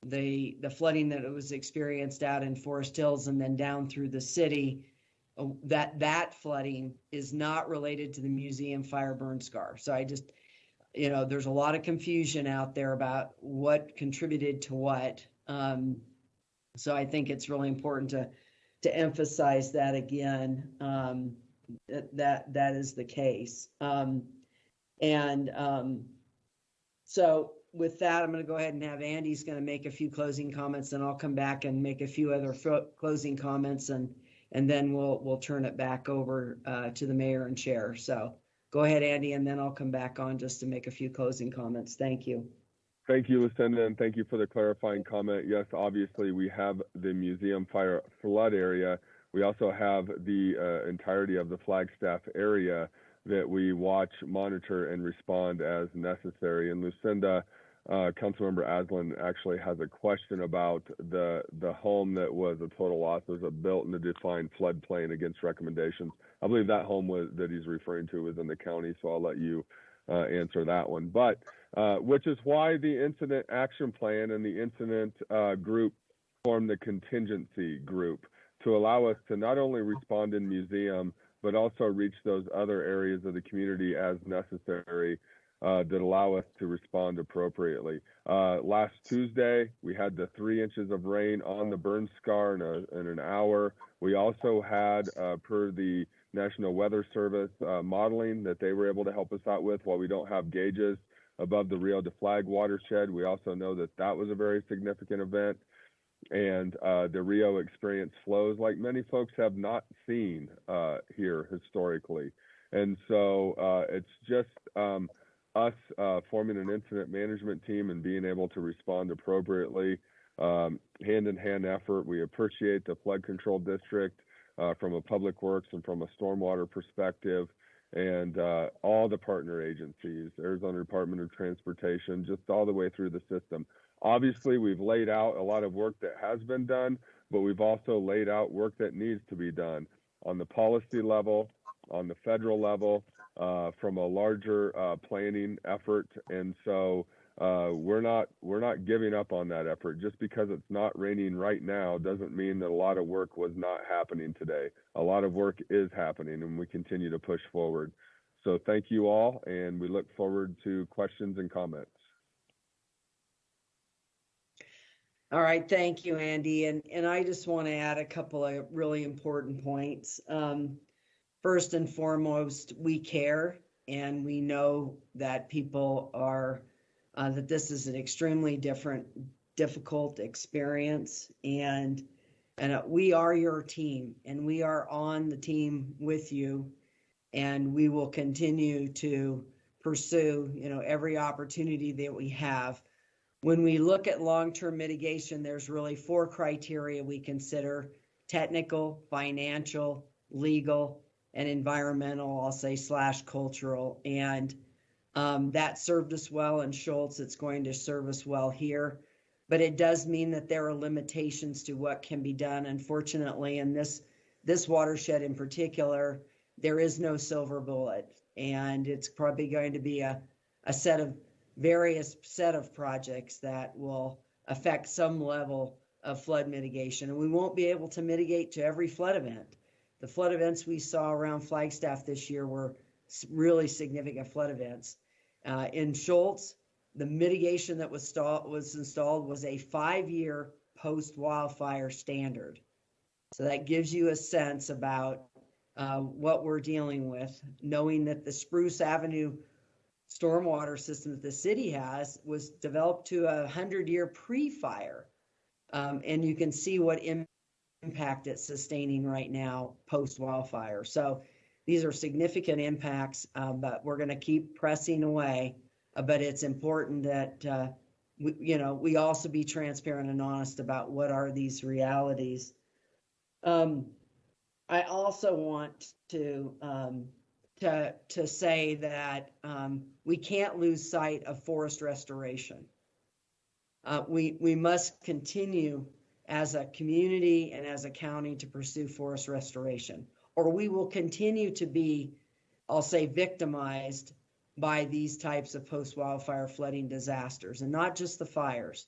the flooding that was experienced out in Forest Hills and then down through the city, that flooding is not related to the museum fire burn scar. So I just, there's a lot of confusion out there about what contributed to what. So I think it's really important to emphasize that again, that is the case. So with that, I'm going to go ahead and have Andy's going to make a few closing comments, and I'll come back and make a few other closing comments, and then we'll turn it back over to the mayor and chair. So go ahead, Andy, and then I'll come back on just to make a few closing comments. Thank you. Thank you, Lucinda, and thank you for the clarifying comment. Yes, obviously we have the museum fire flood area. We also have the entirety of the Flagstaff area that we watch, monitor, and respond as necessary. And Lucinda, Councilmember Aslan actually has a question about the home that was a total loss. It was built in a defined floodplain against recommendations. I believe that home that he's referring to was in the county, so I'll let you answer that one. But which is why the incident action plan and the incident group formed the contingency group to allow us to not only respond in museum, but also reach those other areas of the community as necessary that allow us to respond appropriately. Last Tuesday, we had the 3 inches of rain on the burn scar in an hour. We also had, per the National Weather Service modeling that they were able to help us out with, while we don't have gauges above the Rio de Flag watershed, we also know that was a very significant event. And the Rio experienced flows like many folks have not seen here historically. And so it's just us forming an incident management team and being able to respond appropriately. Hand-in-hand effort. We appreciate the flood control district from a public works and from a stormwater perspective, and all the partner agencies, Arizona Department of Transportation, just all the way through the system. Obviously, we've laid out a lot of work that has been done, but we've also laid out work that needs to be done on the policy level, on the federal level, from a larger planning effort. And so we're not giving up on that effort. Just because it's not raining right now doesn't mean that a lot of work was not happening today. A lot of work is happening, and we continue to push forward. So thank you all, and we look forward to questions and comments. All right, thank you, Andy. And I just want to add a couple of really important points. First and foremost, we care, and we know that people are, that this is an extremely difficult experience. And we are your team, and we are on the team with you, and we will continue to pursue, every opportunity that we have. When we look at long-term mitigation, there's really 4 criteria we consider: technical, financial, legal, and environmental, I'll say, /cultural. And that served us well in Schultz. It's going to serve us well here. But it does mean that there are limitations to what can be done. Unfortunately, in this watershed in particular, there is no silver bullet. And it's probably going to be a various set of projects that will affect some level of flood mitigation. And we won't be able to mitigate to every flood event. The flood events we saw around Flagstaff this year were really significant flood events. In Schultz, the mitigation that was installed was a 5-year post-wildfire standard. So that gives you a sense about what we're dealing with, knowing that the Spruce Avenue stormwater system that the city has was developed to a 100-year pre-fire. And you can see what impact it's sustaining right now post-wildfire. So these are significant impacts, but we're going to keep pressing away. But it's important that we also be transparent and honest about what are these realities. I also want to say that we can't lose sight of forest restoration. We must continue as a community and as a county to pursue forest restoration, or we will continue to be, I'll say, victimized by these types of post-wildfire flooding disasters, and not just the fires,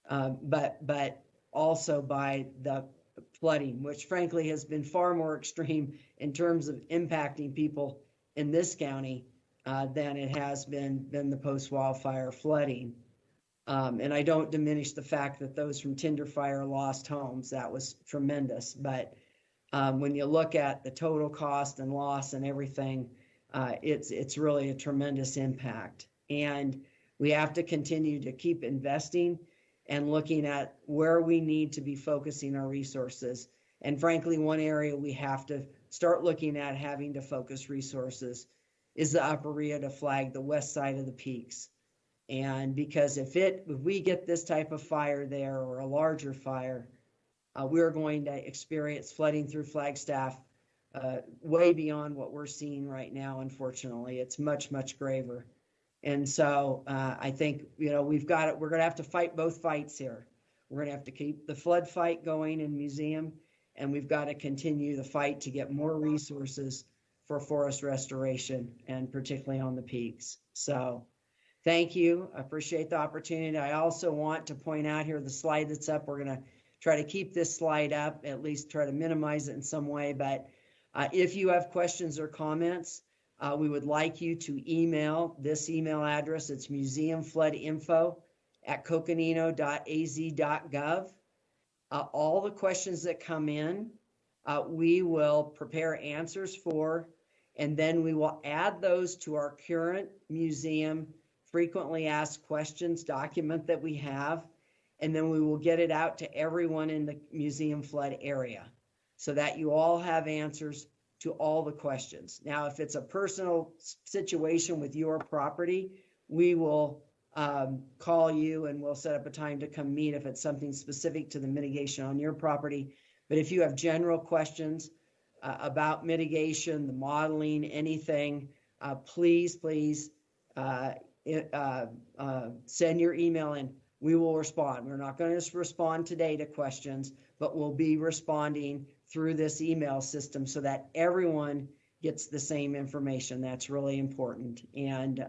but also by the flooding, which frankly has been far more extreme in terms of impacting people in this county than it has been the post-wildfire flooding. And I don't diminish the fact that those from Tinder Fire lost homes. That was tremendous. But when you look at the total cost and loss and everything, it's really a tremendous impact. And we have to continue to keep investing and looking at where we need to be focusing our resources. And frankly, one area we have to start looking at having to focus resources is the Upper Rio de Flag, the west side of the peaks. And because if we get this type of fire there, or a larger fire, we're going to experience flooding through Flagstaff way beyond what we're seeing right now. Unfortunately, it's much, much graver. And so I think, we're going to have to fight both fights here. We're going to have to keep the flood fight going in museum, and we've got to continue the fight to get more resources for forest restoration, and particularly on the peaks. So thank you. I appreciate the opportunity. I also want to point out here the slide that's up. We're going to try to keep this slide up, at least try to minimize it in some way. But if you have questions or comments, we would like you to email this email address. It's museumfloodinfo@coconino.az.gov. All the questions that come in, we will prepare answers for, and then we will add those to our current museum frequently asked questions document that we have, and then we will get it out to everyone in the museum flood area so that you all have answers to all the questions. Now, if it's a personal situation with your property, we will call you and we'll set up a time to come meet if it's something specific to the mitigation on your property. But if you have general questions about mitigation, the modeling, anything, please send your email in. We will respond. We're not going to respond today to questions, but we'll be responding through this email system so that everyone gets the same information. That's really important. And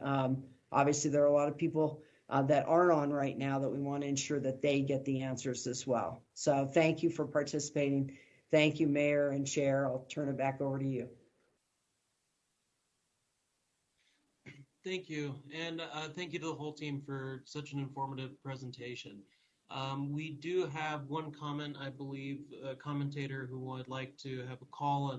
obviously, there are a lot of people that aren't on right now that we want to ensure that they get the answers as well. So thank you for participating. Thank you, Mayor and Chair. I'll turn it back over to you. Thank you. And thank you to the whole team for such an informative presentation. We do have one comment, I believe, a commentator who would like to have a call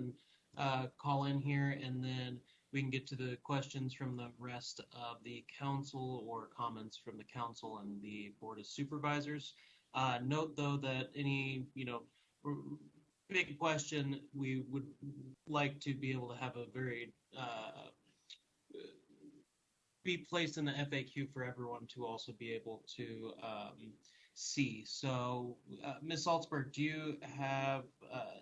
in here, and then we can get to the questions from the rest of the council or comments from the council and the Board of Supervisors. Note, though, that any, big question, we would like to be able to have a very be placed in the FAQ for everyone to also be able to see. So, Ms. Salzberg, do you have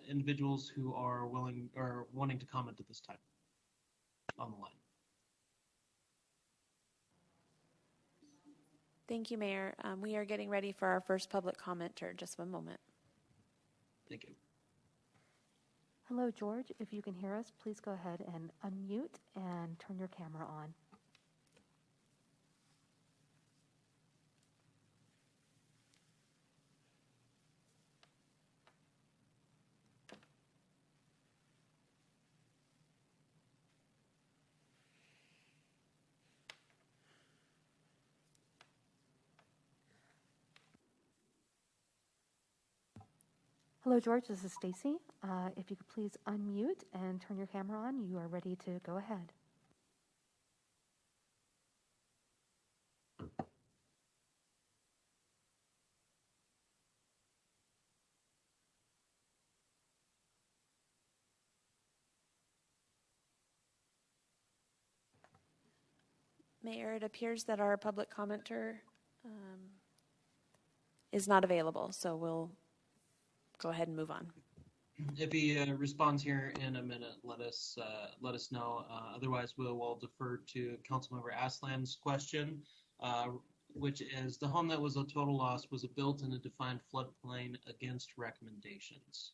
individuals who are willing or wanting to comment at this time on the line? Thank you, Mayor. We are getting ready for our first public commenter. Just one moment. Thank you. Hello, George. If you can hear us, please go ahead and unmute and turn your camera on. Hello, George. This is Stacy. If you could please unmute and turn your camera on, you are ready to go ahead. Mayor, it appears that our public commenter is not available, so we'll go ahead and move on. If he responds here in a minute, let us know. Otherwise, we'll defer to Councilmember Aslan's question, which is: the home that was a total loss, was it built in a defined floodplain against recommendations?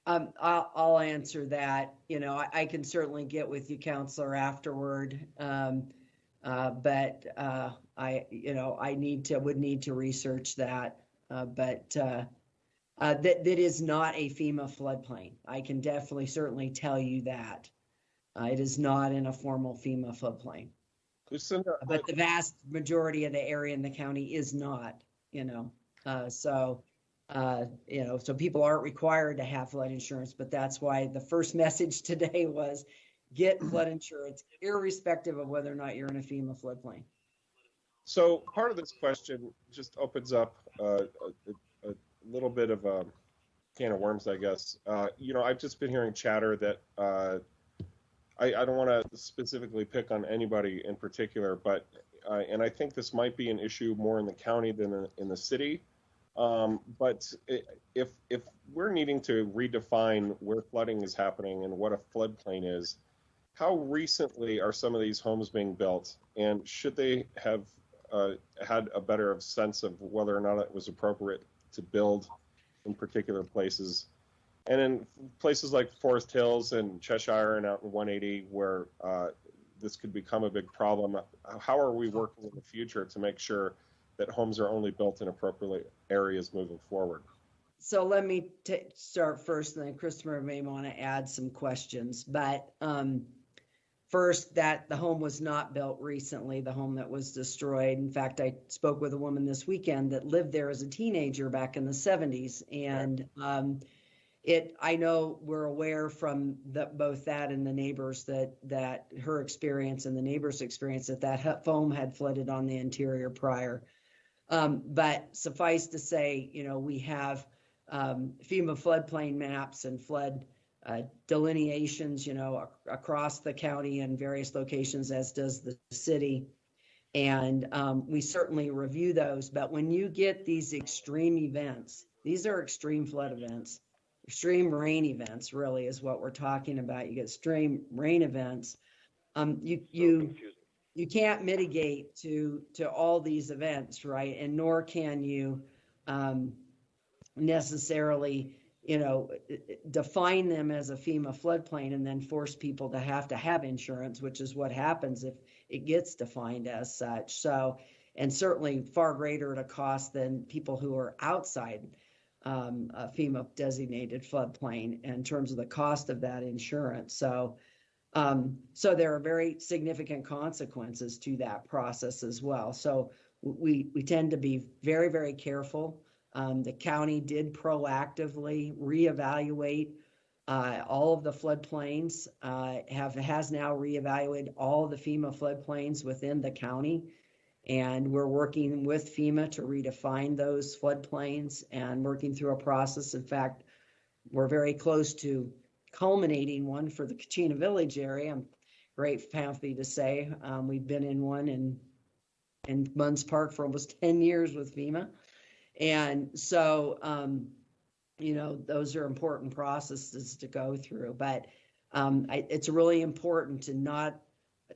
I'll answer that. I can certainly get with you, Counselor, afterward. But I would need to research that. That is not a FEMA floodplain. I can certainly tell you that. It is not in a formal FEMA floodplain. Lucinda, but the vast majority of the area in the county is not, so people aren't required to have flood insurance, but that's why the first message today was get flood insurance, irrespective of whether or not you're in a FEMA floodplain. So part of this question just opens up a little bit of a can of worms, I guess. I've just been hearing chatter that I don't want to specifically pick on anybody in particular, but and I think this might be an issue more in the county than in the city. But if we're needing to redefine where flooding is happening and what a floodplain is, how recently are some of these homes being built, and should they have had a better sense of whether or not it was appropriate to build in particular places? And in places like Forest Hills and Cheshire and out in 180 where this could become a big problem, how are we working in the future to make sure that homes are only built in appropriate areas moving forward? So let me start first, and then Christopher may want to add some questions. But first, that the home was not built recently, the home that was destroyed. In fact, I spoke with a woman this weekend that lived there as a teenager back in the 70s. And I know we're aware from both that and the neighbors that her experience and the neighbors' experience that foam had flooded on the interior prior. But suffice to say, we have FEMA floodplain maps and flood delineations, across the county and various locations, as does the city. And we certainly review those. But when you get these extreme events, these are extreme flood events, extreme rain events, really is what we're talking about. You get extreme rain events. You can't mitigate to all these events, right? And nor can you necessarily, define them as a FEMA floodplain and then force people to have insurance, which is what happens if it gets defined as such. So, and certainly far greater at a cost than people who are outside a FEMA designated floodplain in terms of the cost of that insurance. So there are very significant consequences to that process as well. So we tend to be very, very careful. The county did proactively reevaluate all of the floodplains, has now reevaluated all the FEMA floodplains within the county. And we're working with FEMA to redefine those floodplains and working through a process. In fact, we're very close to culminating one for the Kachina Village area. I'm happy to say we've been in one in Munns Park for almost 10 years with FEMA. And so, those are important processes to go through. But it's really important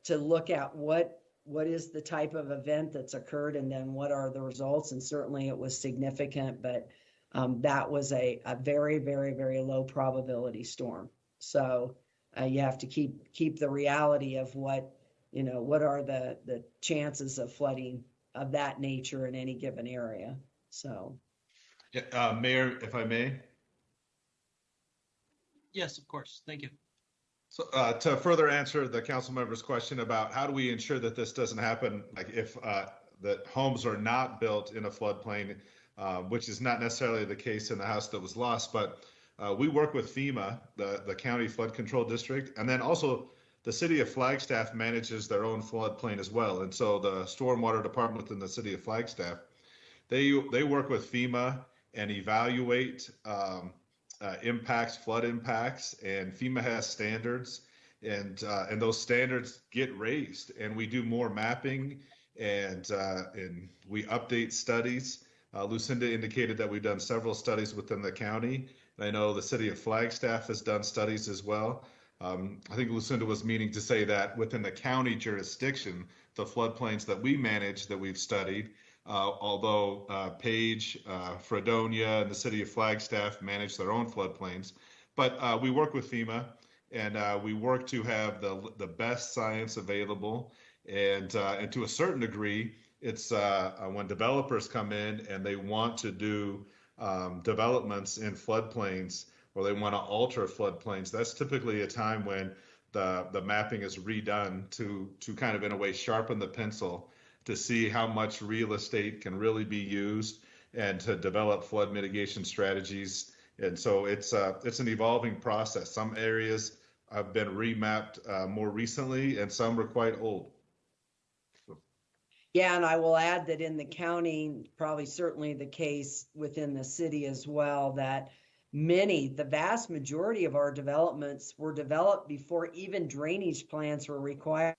to look at what is the type of event that's occurred and then what are the results. And certainly it was significant, but that was a very, very, very low probability storm. So you have to keep the reality of what are the chances of flooding of that nature in any given area. So, yeah, Mayor, if I may. Yes, of course. Thank you. So to further answer the council member's question about how do we ensure that this doesn't happen, like if that homes are not built in a floodplain, which is not necessarily the case in the house that was lost, but we work with FEMA, the county flood control district, and then also the city of Flagstaff manages their own floodplain as well. And so the stormwater department within the city of Flagstaff, they work with FEMA and evaluate flood impacts, and FEMA has standards, and those standards get raised, and we do more mapping, and we update studies. Lucinda indicated that we've done several studies within the county. And I know the city of Flagstaff has done studies as well. I think Lucinda was meaning to say that within the county jurisdiction, the floodplains that we manage that we've studied, although Page, Fredonia, and the city of Flagstaff manage their own floodplains. But we work with FEMA, and we work to have the best science available. And to a certain degree, it's when developers come in and they want to do developments in floodplains, or they want to alter floodplains, that's typically a time when the mapping is redone to kind of, in a way, sharpen the pencil to see how much real estate can really be used and to develop flood mitigation strategies. And so it's an evolving process. Some areas have been remapped more recently, and some are quite old. Yeah, and I will add that in the county, probably certainly the case within the city as well, that the vast majority of our developments were developed before even drainage plans were required.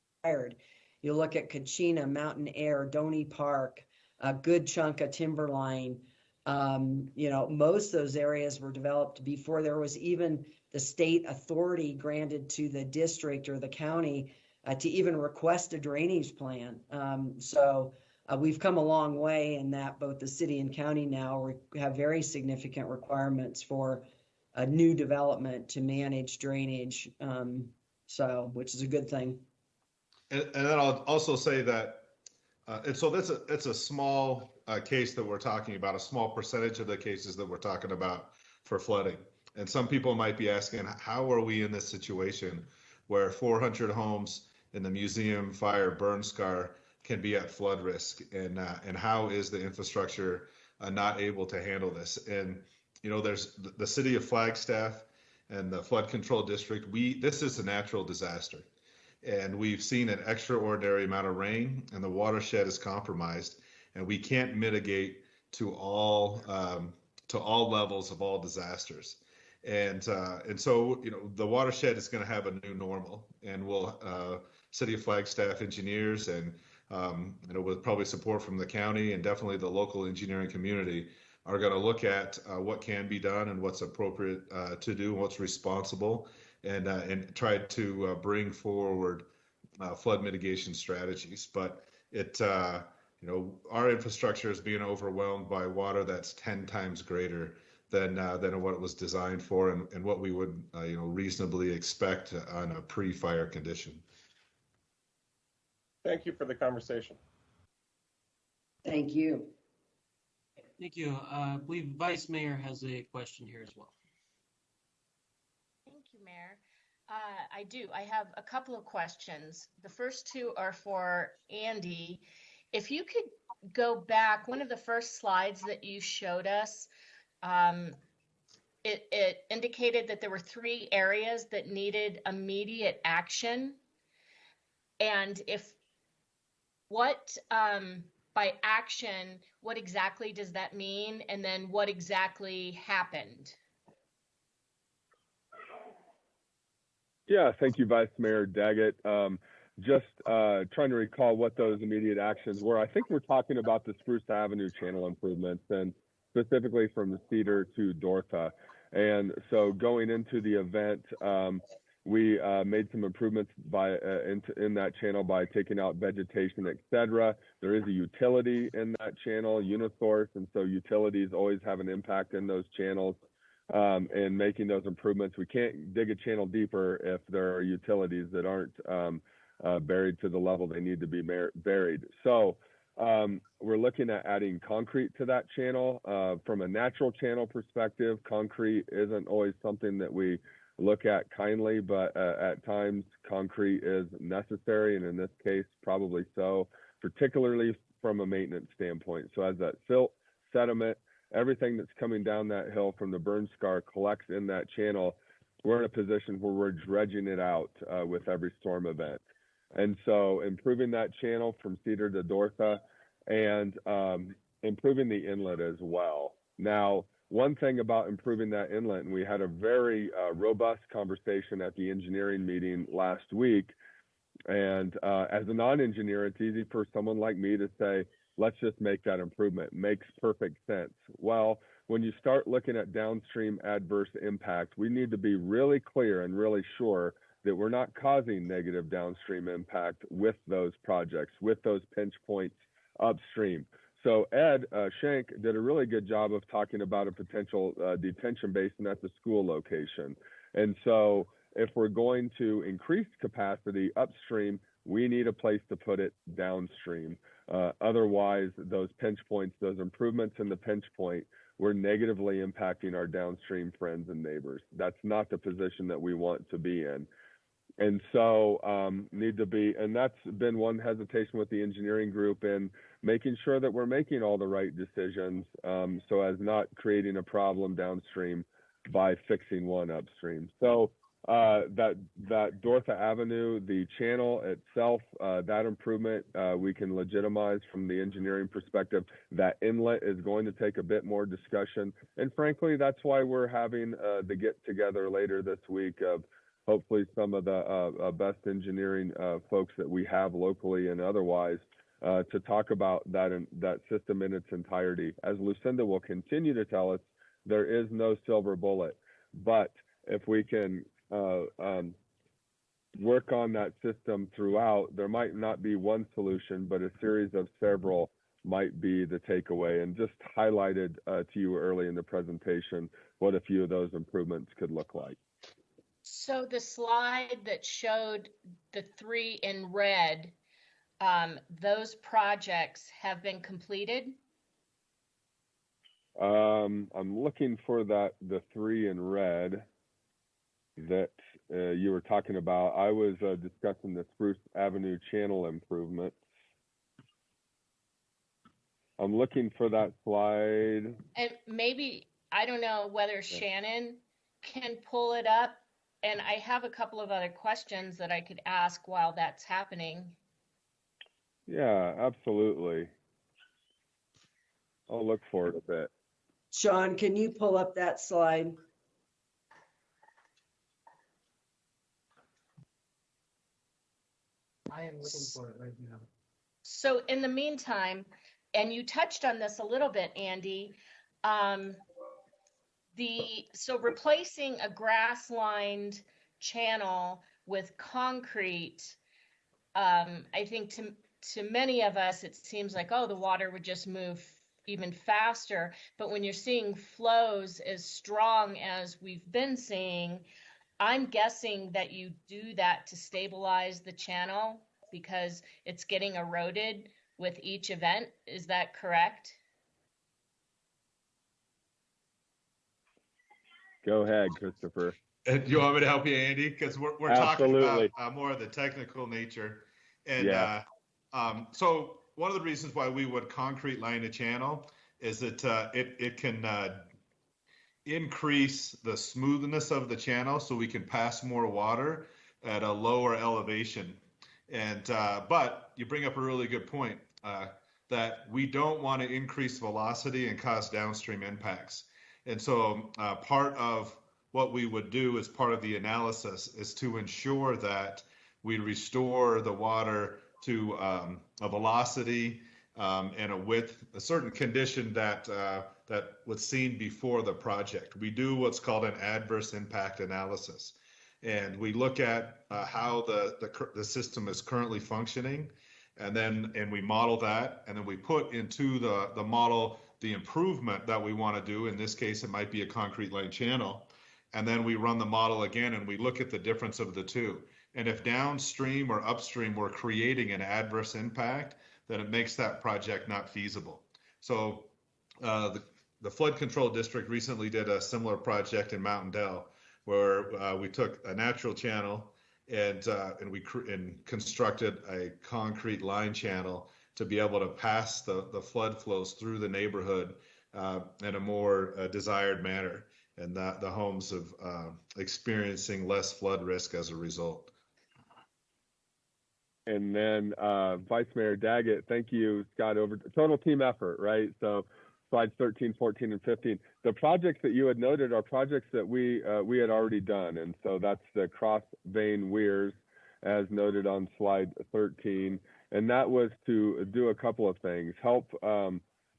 You look at Kachina, Mountain Air, Doney Park, a good chunk of Timberline. Most of those areas were developed before there was even the state authority granted to the district or the county to even request a drainage plan. So we've come a long way in that both the city and county now have very significant requirements for a new development to manage drainage, which is a good thing. And then I'll also say that, it's a small case that we're talking about, a small percentage of the cases that we're talking about for flooding. And some people might be asking, how are we in this situation where 400 homes in the museum fire burn scar can be at flood risk, and how is the infrastructure not able to handle this? And there's the city of Flagstaff and the flood control district. This is a natural disaster, and we've seen an extraordinary amount of rain, and the watershed is compromised, and we can't mitigate to all levels of all disasters. And so, the watershed is going to have a new normal, and City of Flagstaff engineers and, with probably support from the county and definitely the local engineering community, are going to look at what can be done and what's appropriate to do, and what's responsible, and try to bring forward flood mitigation strategies. But our infrastructure is being overwhelmed by water that's 10 times greater than what it was designed for, and what we would reasonably expect on a pre-fire condition. Thank you for the conversation. Thank you. Thank you. I believe Vice Mayor has a question here as well. Thank you, Mayor. I do. I have a couple of questions. The first two are for Andy. If you could go back, one of the first slides that you showed us, it indicated that there were 3 areas that needed immediate action. And by action, what exactly does that mean? And then what exactly happened? Yeah, thank you, Vice Mayor Daggett. Just trying to recall what those immediate actions were. I think we're talking about the Spruce Avenue channel improvements, and specifically from Cedar to Dortha. And so going into the event, we made some improvements in that channel by taking out vegetation, etc. There is a utility in that channel, Unisource, and so utilities always have an impact in those channels. And making those improvements, we can't dig a channel deeper if there are utilities that aren't buried to the level they need to be buried. So we're looking at adding concrete to that channel. From a natural channel perspective, concrete isn't always something that we look at kindly, but at times concrete is necessary, and in this case, probably so, particularly from a maintenance standpoint. So as that silt, sediment, everything that's coming down that hill from the burn scar collects in that channel, we're in a position where we're dredging it out with every storm event. And so improving that channel from Cedar to Dortha, and improving the inlet as well. Now, one thing about improving that inlet, and we had a very robust conversation at the engineering meeting last week, and as a non-engineer, it's easy for someone like me to say, let's just make that improvement. Makes perfect sense. Well, when you start looking at downstream adverse impact, we need to be really clear and really sure that we're not causing negative downstream impact with those projects, with those pinch points upstream. So Ed Schenk did a really good job of talking about a potential detention basin at the school location. And so if we're going to increase capacity upstream, we need a place to put it downstream. Otherwise, those pinch points, those improvements in the pinch point, we're negatively impacting our downstream friends and neighbors. That's not the position that we want to be in. And so and that's been one hesitation with the engineering group in making sure that we're making all the right decisions so as not creating a problem downstream by fixing one upstream. So that Dortha Avenue, the channel itself, that improvement we can legitimize from the engineering perspective. That inlet is going to take a bit more discussion. And frankly, that's why we're having the get together later this week of hopefully some of the best engineering folks that we have locally and otherwise to talk about that system in its entirety. As Lucinda will continue to tell us, there is no silver bullet, but if we can work on that system throughout, there might not be one solution, but a series of several might be the takeaway, and just highlighted to you early in the presentation what a few of those improvements could look like. So the slide that showed the 3 in red, those projects have been completed? I'm looking for the 3 in red that you were talking about. I was discussing the Spruce Avenue channel improvement. I'm looking for that slide. And maybe, I don't know whether Shannon can pull it up. And I have a couple of other questions that I could ask while that's happening. Yeah, absolutely. I'll look for it a bit. Sean, can you pull up that slide? I am looking for it right now. So in the meantime, and you touched on this a little bit, Andy, so replacing a grass-lined channel with concrete, I think to many of us, it seems like, oh, the water would just move even faster. But when you're seeing flows as strong as we've been seeing, I'm guessing that you do that to stabilize the channel because it's getting eroded with each event. Is that correct? Go ahead, Christopher. You want me to help you, Andy? Because we're talking about more of the technical nature. And yeah. So one of the reasons why we would concrete line a channel is that it can increase the smoothness of the channel so we can pass more water at a lower elevation. And but you bring up a really good point that we don't want to increase velocity and cause downstream impacts. And so part of what we would do as part of the analysis is to ensure that we restore the water to a velocity and a width, a certain condition that that was seen before the project. We do what's called an adverse impact analysis, and we look at how the system is currently functioning, and we model that, and then we put into the model the improvement that we want to do. In this case, it might be a concrete line channel, and then we run the model again, and we look at the difference of the two. And if downstream or upstream we're creating an adverse impact, then it makes that project not feasible. So the flood control district recently did a similar project in Mountain Dell, where we took a natural channel and we constructed a concrete line channel to be able to pass the flood flows through the neighborhood in a more desired manner, and that the homes have experiencing less flood risk as a result. And then Vice Mayor Daggett, thank you, Scott, over total team effort, right? So slides 13, 14, and 15. The projects that you had noted are projects that we had already done. And so that's the cross vein weirs as noted on slide 13. And that was to do a couple of things, help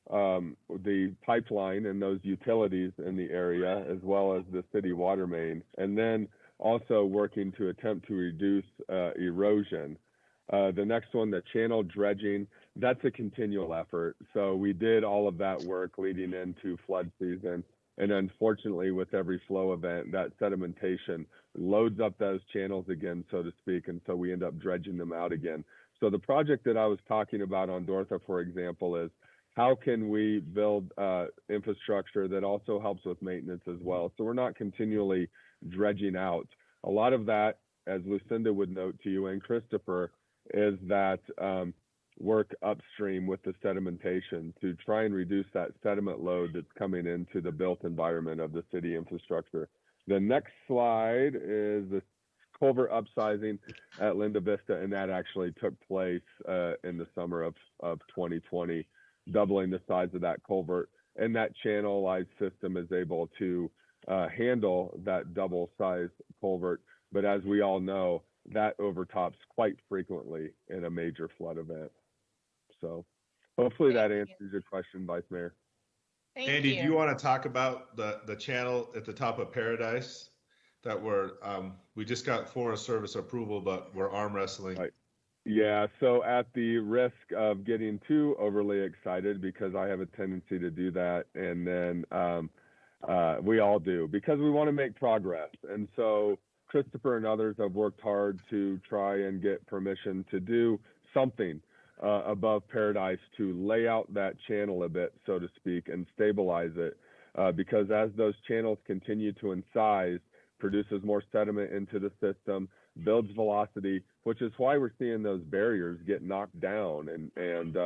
the pipeline and those utilities in the area, as well as the city water main, and then also working to attempt to reduce erosion. The next one, the channel dredging, that's a continual effort. So we did all of that work leading into flood season. And unfortunately, with every flow event, that sedimentation loads up those channels again, so to speak. And so we end up dredging them out again. So the project that I was talking about on Dortha, for example, is how can we build infrastructure that also helps with maintenance as well? So we're not continually dredging out. A lot of that, as Lucinda would note to you and Christopher, is that work upstream with the sedimentation to try and reduce that sediment load that's coming into the built environment of the city infrastructure. The next slide is the culvert upsizing at Linda Vista, and that actually took place in the summer of 2020, doubling the size of that culvert. And that channelized system is able to handle that double-sized culvert. But as we all know, that overtops quite frequently in a major flood event. So hopefully that answers your question, Vice Mayor. Andy, do you want to talk about the channel at the top of Paradise that we just got Forest Service approval, but we're arm wrestling? Right. Yeah, so at the risk of getting too overly excited, because I have a tendency to do that, and then we all do, because we want to make progress. And so Christopher and others have worked hard to try and get permission to do something above Paradise to lay out that channel a bit, so to speak, and stabilize it. Because as those channels continue to incise, produces more sediment into the system, builds velocity, which is why we're seeing those barriers get knocked down and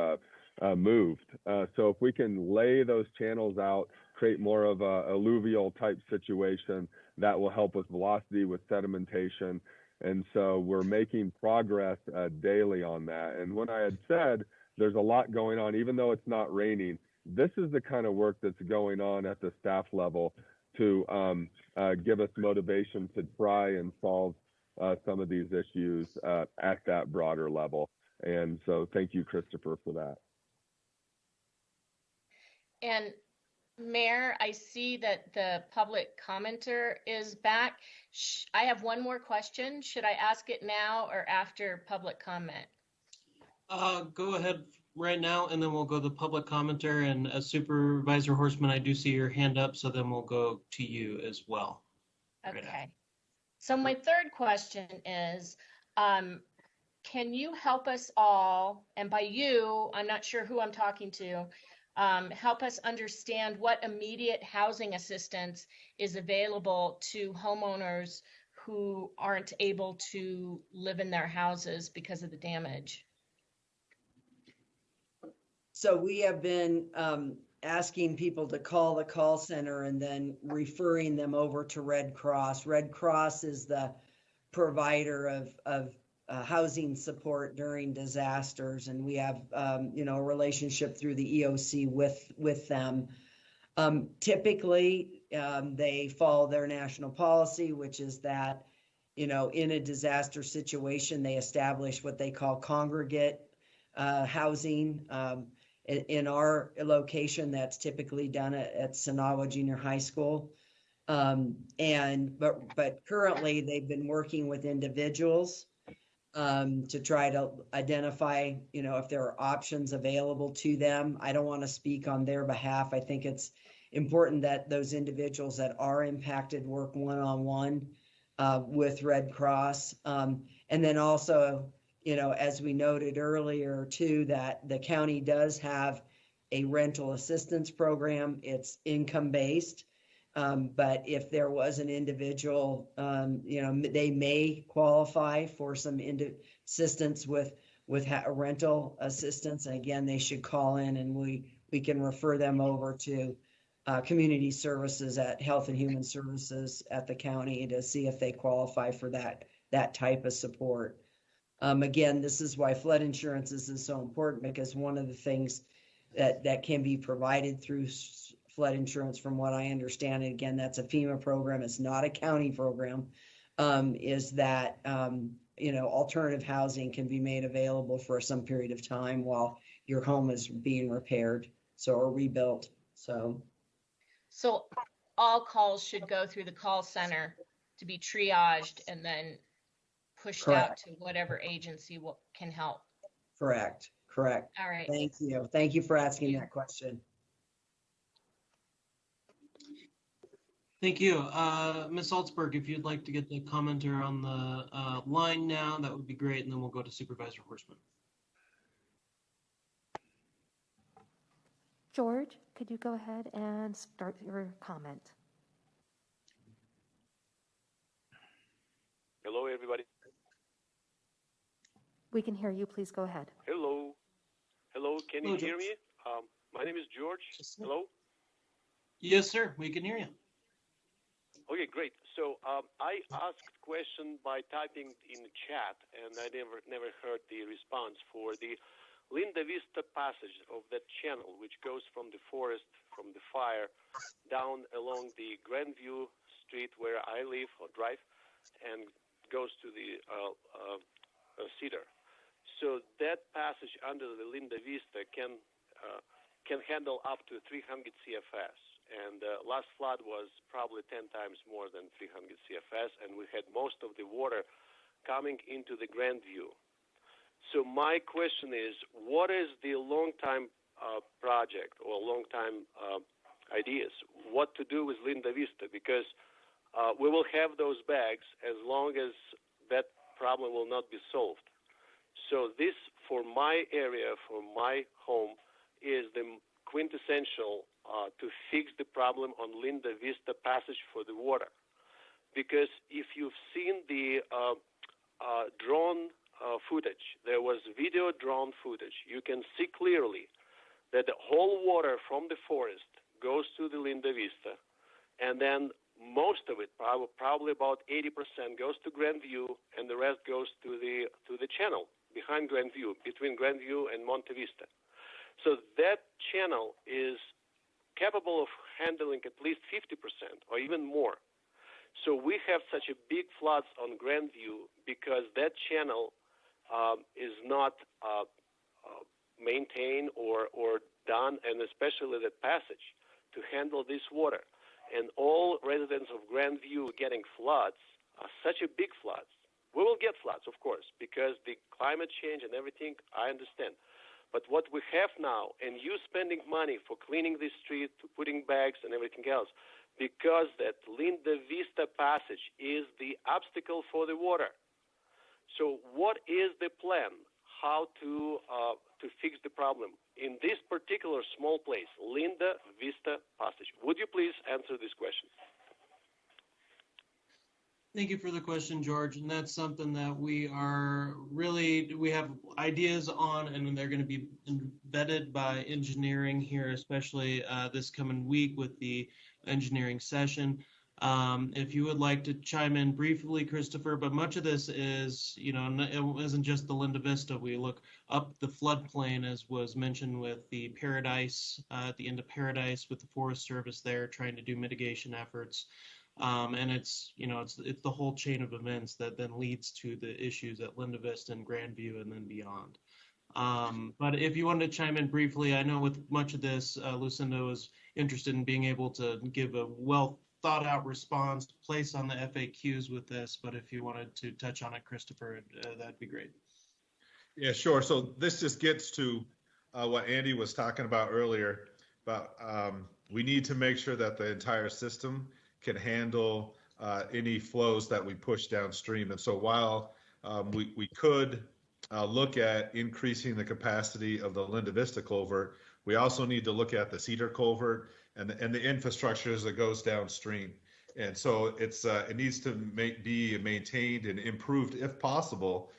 moved. So if we can lay those channels out, create more of a alluvial type situation, that will help with velocity, with sedimentation. And so we're making progress daily on that. And when I had said there's a lot going on, even though it's not raining, this is the kind of work that's going on at the staff level to give us motivation to try and solve some of these issues at that broader level. And so thank you, Christopher, for that. And Mayor, I see that the public commenter is back. I have one more question. Should I ask it now or after public comment? Go ahead right now, and then we'll go to the public commenter. And as Supervisor Horstman, I do see your hand up, so then we'll go to you as well. Okay. So my third question is, can you help us all, and by you, I'm not sure who I'm talking to, help us understand what immediate housing assistance is available to homeowners who aren't able to live in their houses because of the damage? So we have been asking people to call the call center and then referring them over to Red Cross. Red Cross is the provider of housing support during disasters, and we have a relationship through the EOC with them. Typically, they follow their national policy, which is that in a disaster situation, they establish what they call congregate housing. In our location, that's typically done at Sonawa Junior High School. But currently they've been working with individuals to try to identify, if there are options available to them. I don't want to speak on their behalf. I think it's important that those individuals that are impacted work one-on-one with Red Cross. And then also, as we noted earlier too, that the county does have a rental assistance program. It's income-based. But if there was an individual, they may qualify for some assistance with rental assistance. And again, they should call in, and we can refer them over to community services at Health and Human Services at the county to see if they qualify for that type of support. Again, this is why flood insurance is so important, because one of the things that can be provided through flood insurance, from what I understand, and again, that's a FEMA program, it's not a county program, is that, alternative housing can be made available for some period of time while your home is being repaired, or rebuilt. So all calls should go through the call center to be triaged and then pushed out to whatever agency can help. Correct. All right. Thank you. Thank you for asking that question. Thank you. Ms. Salzberg, if you'd like to get the commenter on the line now, that would be great, and then we'll go to Supervisor Horstman. George, could you go ahead and start your comment? Hello, everybody. We can hear you. Please go ahead. Hello. Can you hear me? My name is George. Hello. Yes, sir. We can hear you. Okay, great. So I asked question by typing in the chat, and I never heard the response for the Linda Vista passage of that channel, which goes from the forest, from the fire, down along the Grandview Street where I live or drive, and goes to the Cedar. So that passage under the Linda Vista can handle up to 300 CFS. And last flood was probably 10 times more than 300 CFS, and we had most of the water coming into the Grandview. So my question is, what is the long-time project or long-time ideas? What to do with Linda Vista? Because we will have those bags as long as that problem will not be solved. So this, for my area, for my home, is the quintessential to fix the problem on Linda Vista passage for the water. Because if you've seen the drone footage, there was video drone footage, you can see clearly that the whole water from the forest goes to the Linda Vista, and then most of it, probably about 80%, goes to Grandview, and the rest goes to the channel behind Grandview, between Grandview and Monte Vista. So that channel is capable of handling at least 50% or even more. So we have such a big floods on Grandview because that channel is not maintained or done, and especially that passage to handle this water. And all residents of Grandview getting floods, such a big floods. We will get floods, of course, because the climate change and everything, I understand. But what we have now, and you spending money for cleaning the street, putting bags and everything else, because that Linda Vista passage is the obstacle for the water. So what is the plan? How to fix the problem in this particular small place, Linda Vista passage? Would you please answer this question? Thank you for the question, George. And that's something that we have ideas on, and they're going to be vetted by engineering here, especially this coming week with the engineering session. If you would like to chime in briefly, Christopher, but much of this is, it isn't just the Linda Vista. We look up the floodplain, as was mentioned with the Paradise, at the end of Paradise with the Forest Service there trying to do mitigation efforts. And it's the whole chain of events that then leads to the issues at Linda Vista and Grandview and then beyond. But if you wanted to chime in briefly, I know with much of this, Lucinda was interested in being able to give a well thought out response, place on the FAQs with this, but if you wanted to touch on it, Christopher, that'd be great. Yeah, sure. So this just gets to what Andy was talking about earlier, about we need to make sure that the entire system can handle any flows that we push downstream. And so while we could look at increasing the capacity of the Linda Vista culvert, we also need to look at the Cedar culvert and the infrastructure that goes downstream. And so it needs to be maintained and improved if possible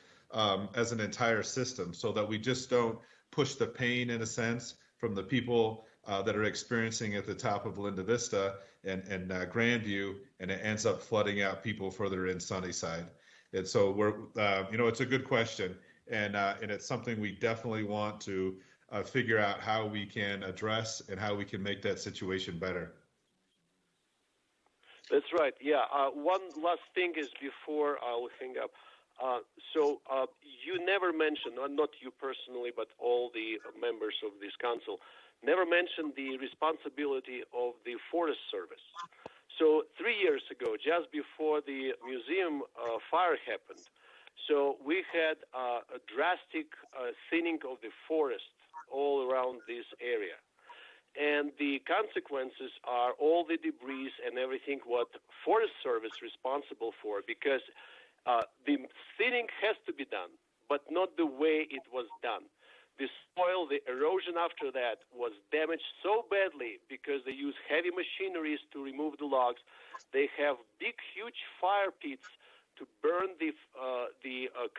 as an entire system, so that we just don't push the pain, in a sense, from the people that are experiencing at the top of Linda Vista and Grandview, and it ends up flooding out people further in Sunnyside. And so it's a good question, and it's something we definitely want to figure out how we can address and how we can make that situation better. That's right. Yeah. One last thing is before I'll hang up. So you never mentioned, not you personally, but all the members of this council, never mentioned the responsibility of the Forest Service. So 3 years ago, just before the museum fire happened, so we had a drastic thinning of the forest all around this area. And the consequences are all the debris and everything what Forest Service is responsible for, because the thinning has to be done, but not the way it was done. The soil, the erosion after that was damaged so badly because they use heavy machineries to remove the logs. They have big, huge fire pits to burn the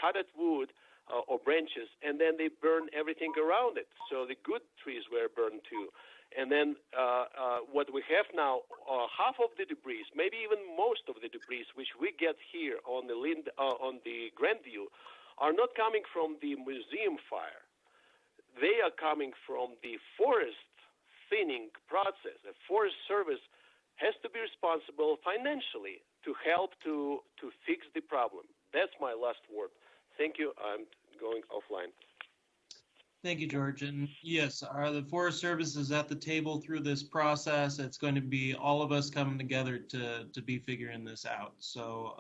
cutted wood or branches, and then they burn everything around it. So the good trees were burned too. And then what we have now, half of the debris, maybe even most of the debris, which we get here on the Grandview, are not coming from the museum fire. They are coming from the forest thinning process. The Forest Service has to be responsible financially to help to fix the problem. That's my last word. Thank you. I'm going offline. Thank you, George. And yes, the Forest Service is at the table through this process. It's going to be all of us coming together to be figuring this out. So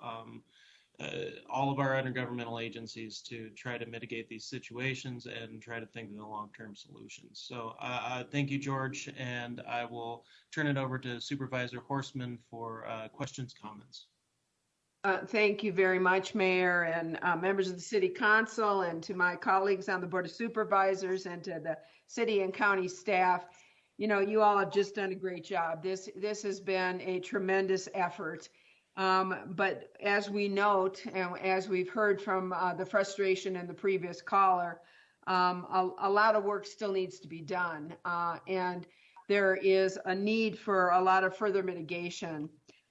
all of our intergovernmental agencies to try to mitigate these situations and try to think of the long-term solutions. So thank you, George, and I will turn it over to Supervisor Horstman for questions, comments. Thank you very much, Mayor, and members of the City Council, and to my colleagues on the Board of Supervisors, and to the city and county staff. You know, you all have just done a great job. This has been a tremendous effort. But as we note, and as we've heard from the frustration in the previous caller, a lot of work still needs to be done. And there is a need for a lot of further mitigation.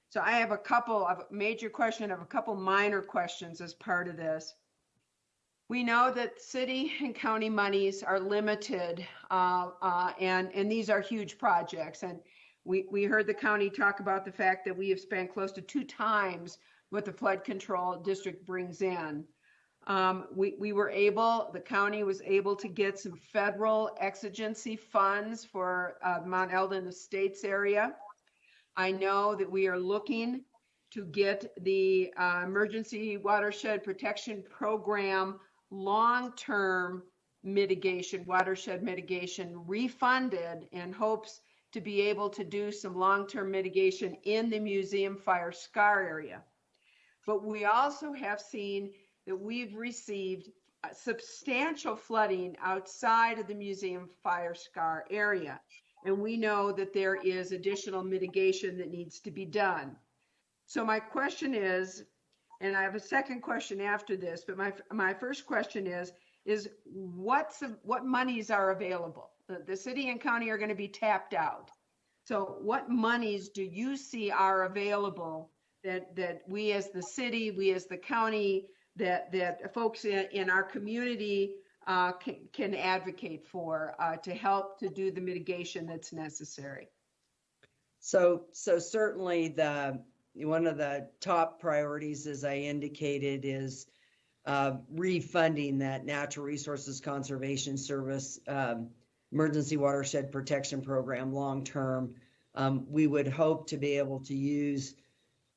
So I have a couple of major questions, I have a couple minor questions as part of this. We know that city and county monies are limited, and these are huge projects. And We heard the county talk about the fact that we have spent close to 2 times what the flood control district brings in. The county was able to get some federal exigency funds for Mount Eldon Estates area. I know that we are looking to get the Emergency Watershed Protection Program long-term mitigation, watershed mitigation refunded in hopes to be able to do some long-term mitigation in the museum fire scar area. But we also have seen that we've received substantial flooding outside of the museum fire scar area. And we know that there is additional mitigation that needs to be done. So my question is, and I have a second question after this, but my first question is what monies are available? The city and county are going to be tapped out. So what monies do you see are available that we as the city, we as the county, that folks in our community can advocate for to help to do the mitigation that's necessary? So certainly one of the top priorities, as I indicated, is refunding that Natural Resources Conservation Service Emergency Watershed Protection Program long term. We would hope to be able to use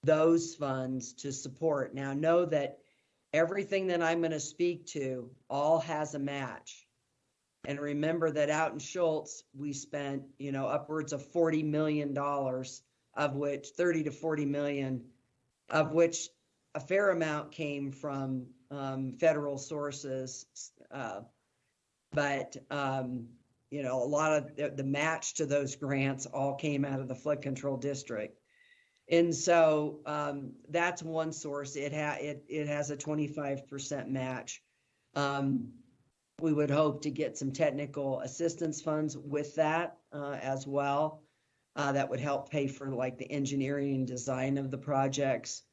those funds to support. Now, know that everything that I'm going to speak to all has a match. And remember that out in Schultz, we spent, upwards of $40 million, of which 30 to 40 million, of which a fair amount came from federal sources. But a lot of the match to those grants all came out of the flood control district. And so that's one source. It has a 25% match. We would hope to get some technical assistance funds with that as well. That would help pay for like the engineering and design of the projects.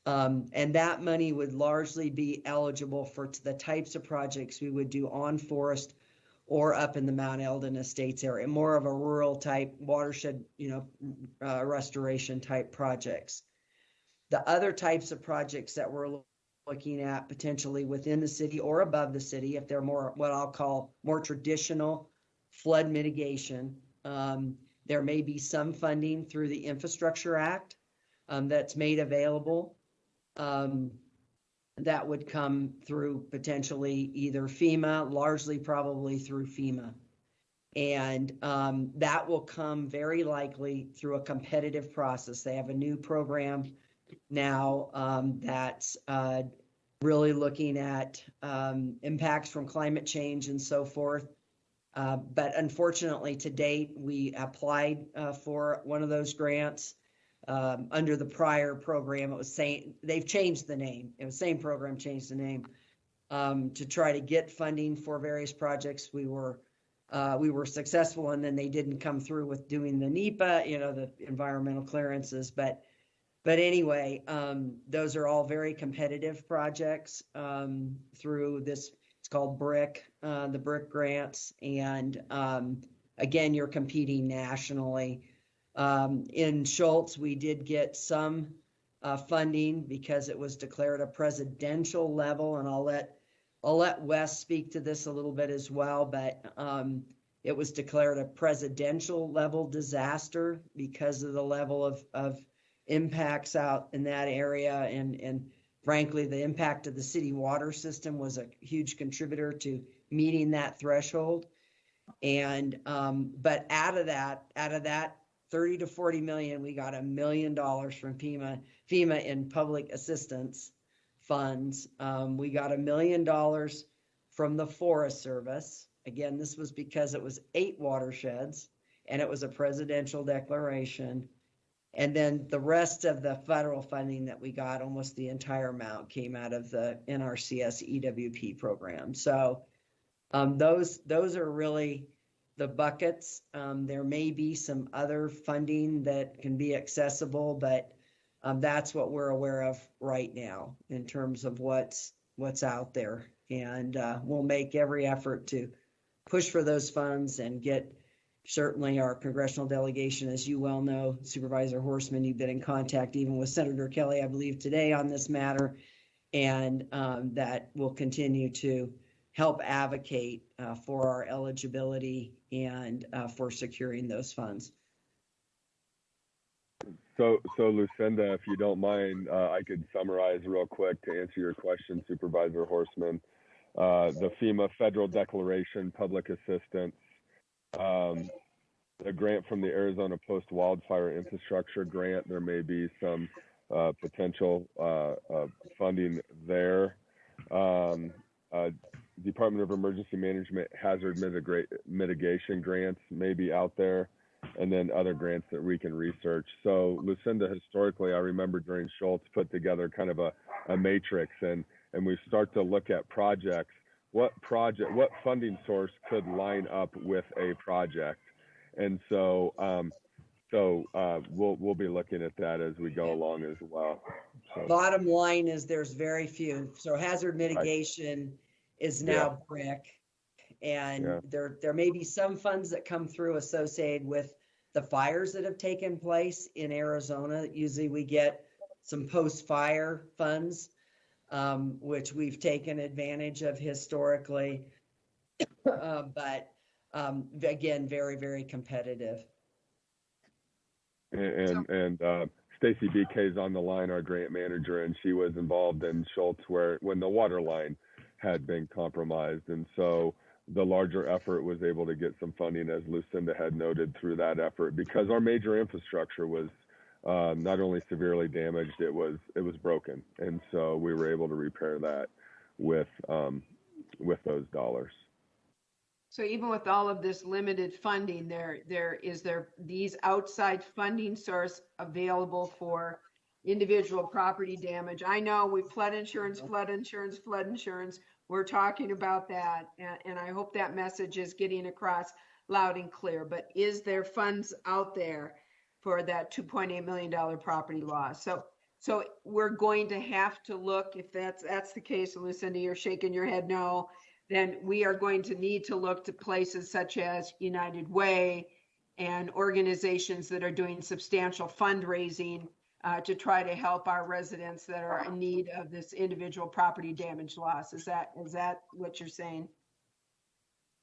And that money would largely be eligible for the types of projects we would do on forest or up in the Mount Eldon Estates area, more of a rural type watershed, restoration type projects. The other types of projects that we're looking at potentially within the city or above the city, if they're more what I'll call more traditional flood mitigation, there may be some funding through the Infrastructure Act that's made available. That would come through potentially either FEMA, largely probably through FEMA. And that will come very likely through a competitive process. They have a new program now that's really looking at impacts from climate change and so forth. But unfortunately, to date, we applied for one of those grants. Under the prior program, it was saying they've changed the name. It was the same program, changed the name to try to get funding for various projects. We were successful, and then they didn't come through with doing the NEPA, the environmental clearances. But anyway, those are all very competitive projects through this. It's called BRIC, the BRIC grants, and again, you're competing nationally. In Schultz, we did get some funding because it was declared a presidential level, and I'll let Wes speak to this a little bit as well, but it was declared a presidential level disaster because of the level of impacts out in that area, and frankly, the impact of the city water system was a huge contributor to meeting that threshold. And but out of that 30 to 40 million, we got $1 million from FEMA in public assistance funds. We got $1 million from the Forest Service. Again, this was because it was 8 watersheds and it was a presidential declaration. And then the rest of the federal funding that we got, almost the entire amount, came out of the NRCS EWP program. So those are really the buckets. There may be some other funding that can be accessible, but that's what we're aware of right now in terms of what's out there. And we'll make every effort to push for those funds and get certainly our congressional delegation, as you well know, Supervisor Horseman, you've been in contact even with Senator Kelly, I believe, today on this matter, and that will continue to help advocate for our eligibility and for securing those funds. So Lucinda, if you don't mind, I could summarize real quick to answer your question, Supervisor Horseman. The FEMA Federal Declaration Public Assistance, the grant from the Arizona Post-Wildfire Infrastructure Grant, there may be some potential funding there. Department of Emergency Management hazard mitigation grants may be out there, and then other grants that we can research. So Lucinda, historically, I remember during Schultz put together kind of a matrix, and we start to look at projects. What funding source could line up with a project? And so we'll be looking at that as we go along as well. So. Bottom line is there's very few. So hazard mitigation is now BRIC, and there may be some funds that come through associated with the fires that have taken place in Arizona. Usually we get some post-fire funds, which we've taken advantage of historically, but again, very, very competitive. And Stacy BK is on the line, our grant manager, and she was involved in Schultz when the water line had been compromised. And so the larger effort was able to get some funding, as Lucinda had noted, through that effort, because our major infrastructure was not only severely damaged, it was broken. And so we were able to repair that with those dollars. So even with all of this limited funding, is there these outside funding source available for individual property damage? I know we flood insurance. We're talking about that, and I hope that message is getting across loud and clear. But is there funds out there for that $2.8 million property loss? So we're going to have to look, if that's the case, Lucinda, you're shaking your head no, then we are going to need to look to places such as United Way and organizations that are doing substantial fundraising to try to help our residents that are in need of this individual property damage loss. Is that what you're saying?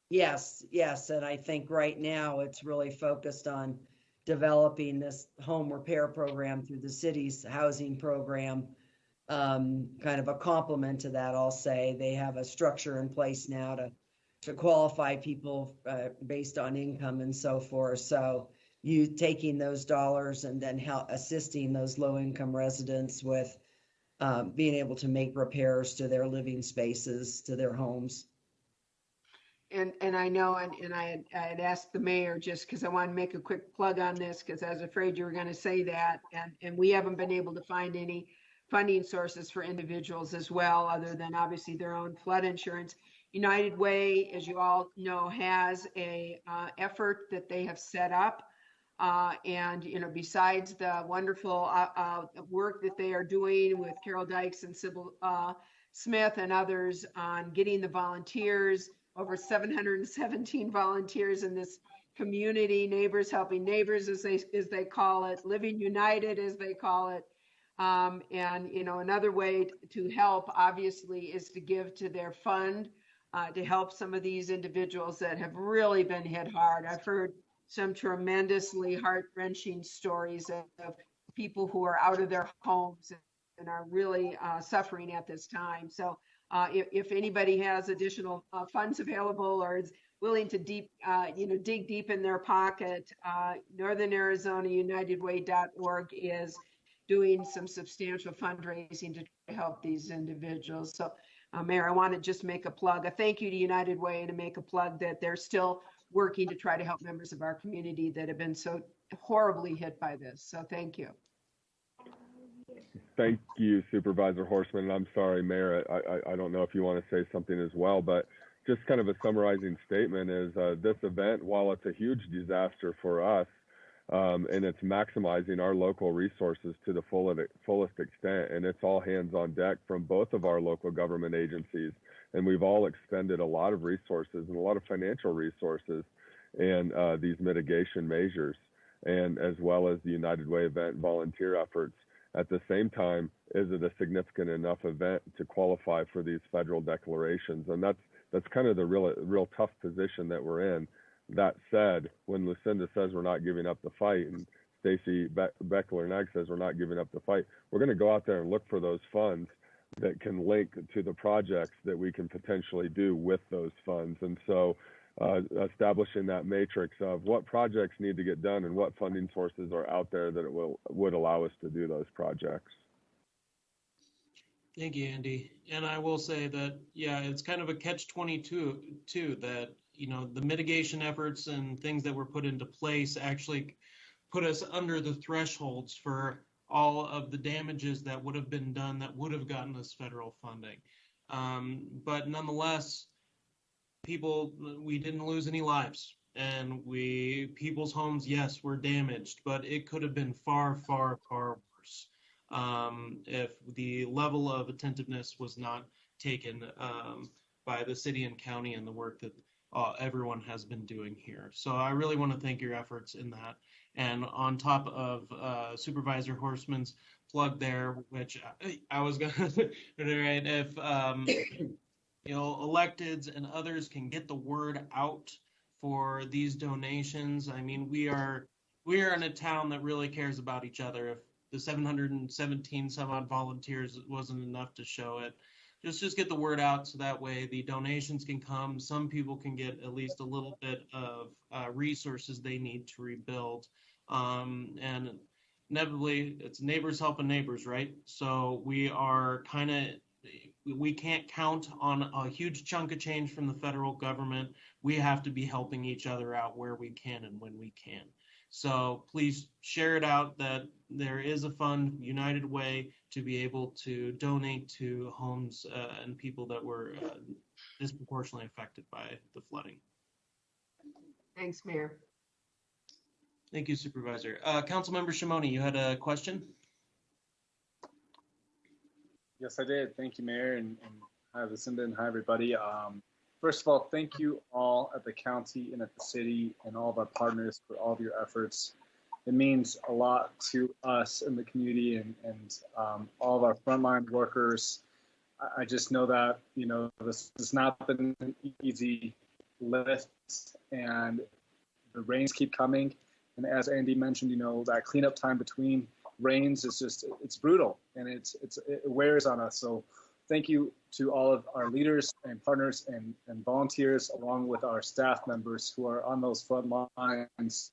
Yes. And I think right now it's really focused on developing this home repair program through the city's housing program. Kind of a complement to that, I'll say. They have a structure in place now to qualify people based on income and so forth. So you taking those dollars and then assisting those low-income residents with being able to make repairs to their living spaces, to their homes. And I know, and I had asked the mayor, just because I want to make a quick plug on this, because I was afraid you were going to say that, and we haven't been able to find any funding sources for individuals as well, other than obviously their own flood insurance. United Way, as you all know, has a effort that they have set up. And, besides the wonderful work that they are doing with Carol Dykes and Sybil Smith and others on getting the volunteers, over 717 volunteers in this community, neighbors helping neighbors, as they call it, living united, as they call it. And, another way to help, obviously, is to give to their fund to help some of these individuals that have really been hit hard. I've heard some tremendously heart-wrenching stories of people who are out of their homes and are really suffering at this time. So if anybody has additional funds available or is willing to dig deep in their pocket, Northern Arizona UnitedWay.org is doing some substantial fundraising to help these individuals. So, Mayor, I want to just make a plug, a thank you to United Way, and to make a plug that they're still working to try to help members of our community that have been so horribly hit by this. So thank you. Thank you, Supervisor Horseman. And I'm sorry, Mayor, I don't know if you want to say something as well, but just kind of a summarizing statement is this event, while it's a huge disaster for us, and it's maximizing our local resources to the fullest extent, and it's all hands on deck from both of our local government agencies, and we've all expended a lot of resources and a lot of financial resources and these mitigation measures, and as well as the United Way event volunteer efforts. At the same time, is it a significant enough event to qualify for these federal declarations? And that's kind of the real tough position that we're in. That said, when Lucinda says we're not giving up the fight, and Stacy Beckler-Nag says we're not giving up the fight, we're going to go out there and look for those funds that can link to the projects that we can potentially do with those funds. And so establishing that matrix of what projects need to get done and what funding sources are out there that would allow us to do those projects. Thank you, Andy. And I will say that, yeah, it's kind of a catch-22 too, that, you know, the mitigation efforts and things that were put into place actually put us under the thresholds for all of the damages that would have been done that would have gotten us federal funding. But nonetheless, we didn't lose any lives, and people's homes, yes, were damaged, but it could have been far, far, far worse if the level of attentiveness was not taken by the city and county and the work that everyone has been doing here. So I really want to thank your efforts in that. And on top of Supervisor Horstman's plug there, which I was going to reiterate, if you know, electeds and others can get the word out for these donations. I mean, we are in a town that really cares about each other. If the 717 some odd volunteers wasn't enough to show it, just get the word out so that way the donations can come. Some people can get at least a little bit of resources they need to rebuild. And inevitably, it's neighbors helping neighbors, right? So we can't count on a huge chunk of change from the federal government. We have to be helping each other out where we can and when we can. So please share it out that there is a fund, United Way, to be able to donate to homes and people that were disproportionately affected by the flooding. Thanks, Mayor. Thank you, Supervisor. Councilmember Shimoni, you had a question? Yes, I did. Thank you, Mayor, and hi, Lucinda, and hi, everybody. First of all, thank you all at the county and at the city and all of our partners for all of your efforts. It means a lot to us in the community and all of our frontline workers. I just know that, you know, this has not been an easy lift, and the rains keep coming. And as Andy mentioned, you know, that cleanup time between rains is just, it's brutal, and it wears on us. So thank you to all of our leaders and partners and volunteers, along with our staff members who are on those front lines.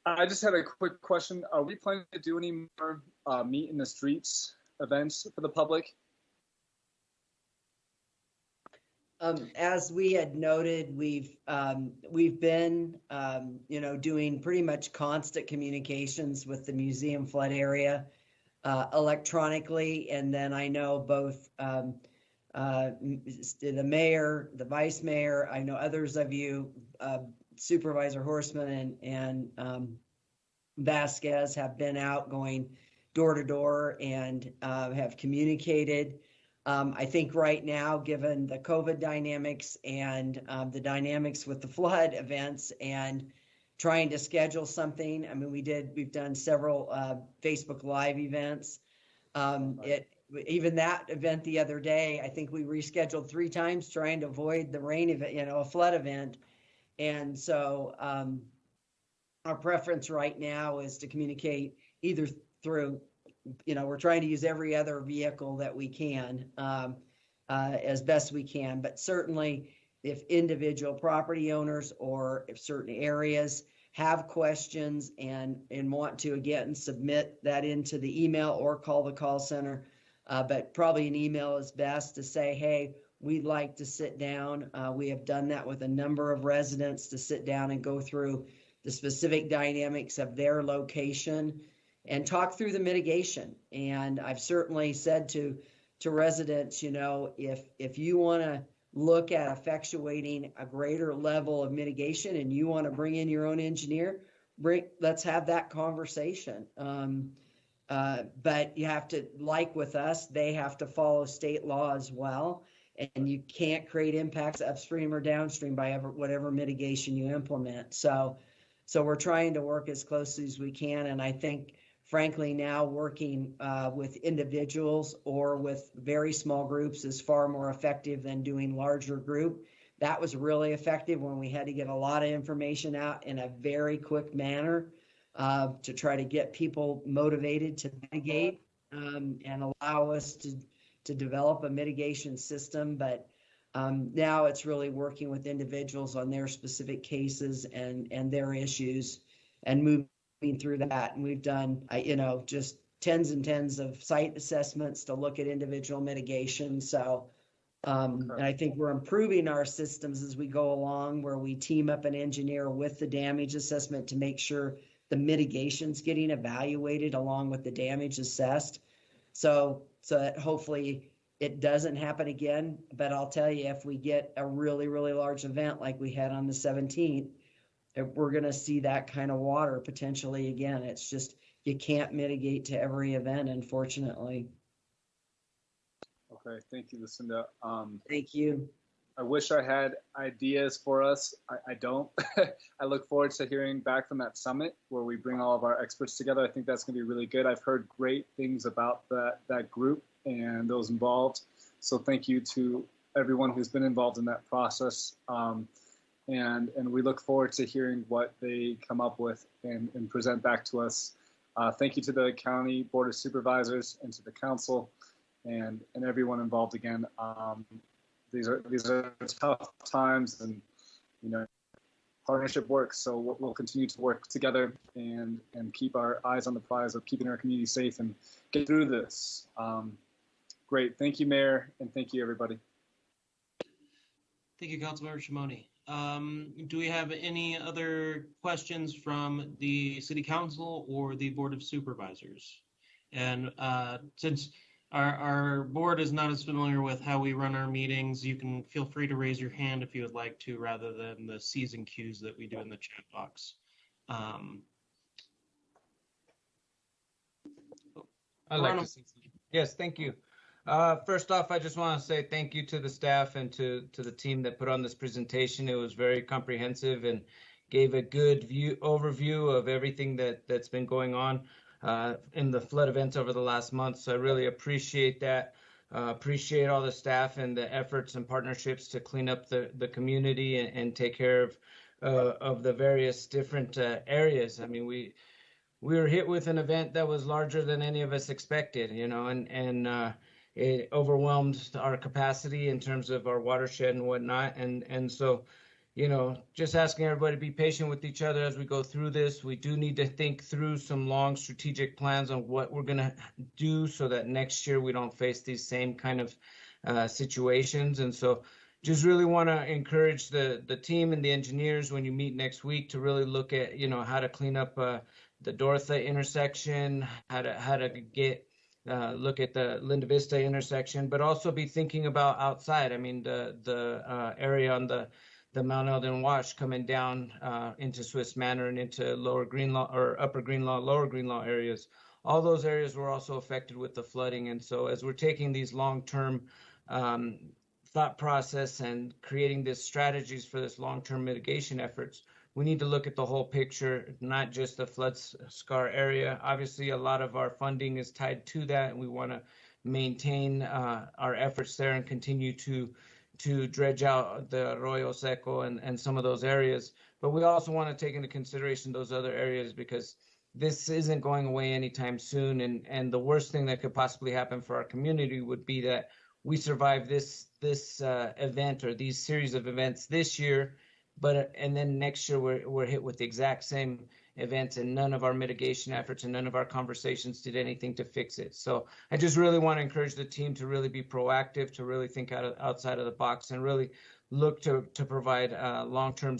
I just had a quick question. Are we planning to do any more meet in the streets events for the public? As we had noted, we've been, you know, doing pretty much constant communications with the museum flood area electronically, and then I know both the mayor, the vice mayor, I know others of you, Supervisor Horstman and Vasquez have been out going door to door and have communicated. I think right now, given the COVID dynamics and the dynamics with the flood events and trying to schedule something, I mean, we've done several Facebook Live events. Even that event the other day, I think we rescheduled 3 times trying to avoid the rain event, you know, a flood event. And so our preference right now is to communicate either through, you know, we're trying to use every other vehicle that we can as best we can. But certainly if individual property owners or if certain areas have questions and want to, again, submit that into the email or call the call center. But probably an email is best to say, hey, we'd like to sit down. We have done that with a number of residents to sit down and go through the specific dynamics of their location and talk through the mitigation. And I've certainly said to residents, you know, if you want to look at effectuating a greater level of mitigation and you want to bring in your own engineer, let's have that conversation. But you have to, like with us, they have to follow state law as well. and you can't create impacts upstream or downstream by whatever mitigation you implement. So we're trying to work as closely as we can. And I think, frankly, now working with individuals or with very small groups is far more effective than doing larger group. That was really effective when we had to get a lot of information out in a very quick manner to try to get people motivated to mitigate and allow us to develop a mitigation system. But now it's really working with individuals on their specific cases and their issues and moving through that. And we've done, just tens and tens of site assessments to look at individual mitigation. So, and I think we're improving our systems as we go along, where we team up an engineer with the damage assessment to make sure the mitigation's getting evaluated along with the damage assessed. So that hopefully it doesn't happen again. But I'll tell you, if we get a really, really large event like we had on the 17th, we're going to see that kind of water potentially again. It's just, you can't mitigate to every event, unfortunately. Okay, thank you, Lucinda. Thank you. I wish I had ideas for us. I don't. I look forward to hearing back from that summit where we bring all of our experts together. I think that's going to be really good. I've heard great things about that group and those involved. So thank you to everyone who's been involved in that process. And we look forward to hearing what they come up with and present back to us. Thank you to the County Board of Supervisors and to the council and everyone involved again. These are tough times, and partnership works. So we'll continue to work together and keep our eyes on the prize of keeping our community safe and get through this. Great, thank you, Mayor, and thank you, everybody. Thank you, Councilmember Shimoni. Do we have any other questions from the City Council or the Board of Supervisors? And since our board is not as familiar with how we run our meetings, you can feel free to raise your hand if you would like to, rather than the C's and Q's that we do in the chat box. I'd like to say something. Yes, thank you. First off, I just want to say thank you to the staff and to the team that put on this presentation. It was very comprehensive and gave a good overview of everything that's been going on in the flood events over the last month. So I really appreciate that. Appreciate all the staff and the efforts and partnerships to clean up the community and take care of the various different areas. I mean, we were hit with an event that was larger than any of us expected, and it overwhelmed our capacity in terms of our watershed and whatnot. And so, just asking everybody to be patient with each other as we go through this. We do need to think through some long strategic plans on what we're going to do so that next year we don't face these same kind of situations. And so just really want to encourage the team and the engineers when you meet next week to really look at, how to clean up the Dorothy intersection, how to get look at the Linda Vista intersection, but also be thinking about outside. I mean, the area on the Mount Eldon Wash coming down into Swiss Manor and into Lower Greenlaw or Upper Greenlaw, Lower Greenlaw areas. All those areas were also affected with the flooding. And so as we're taking these long-term thought process and creating these strategies for this long-term mitigation efforts, we need to look at the whole picture, not just the flood scar area. Obviously, a lot of our funding is tied to that, and we want to maintain our efforts there and continue to dredge out the Arroyo Seco and some of those areas. But we also want to take into consideration those other areas because this isn't going away anytime soon. And the worst thing that could possibly happen for our community would be that we survive this event or these series of events this year, and then next year we're hit with the exact same events, and none of our mitigation efforts and none of our conversations did anything to fix it. So I just really want to encourage the team to really be proactive, to really think outside of the box, and really look to provide long-term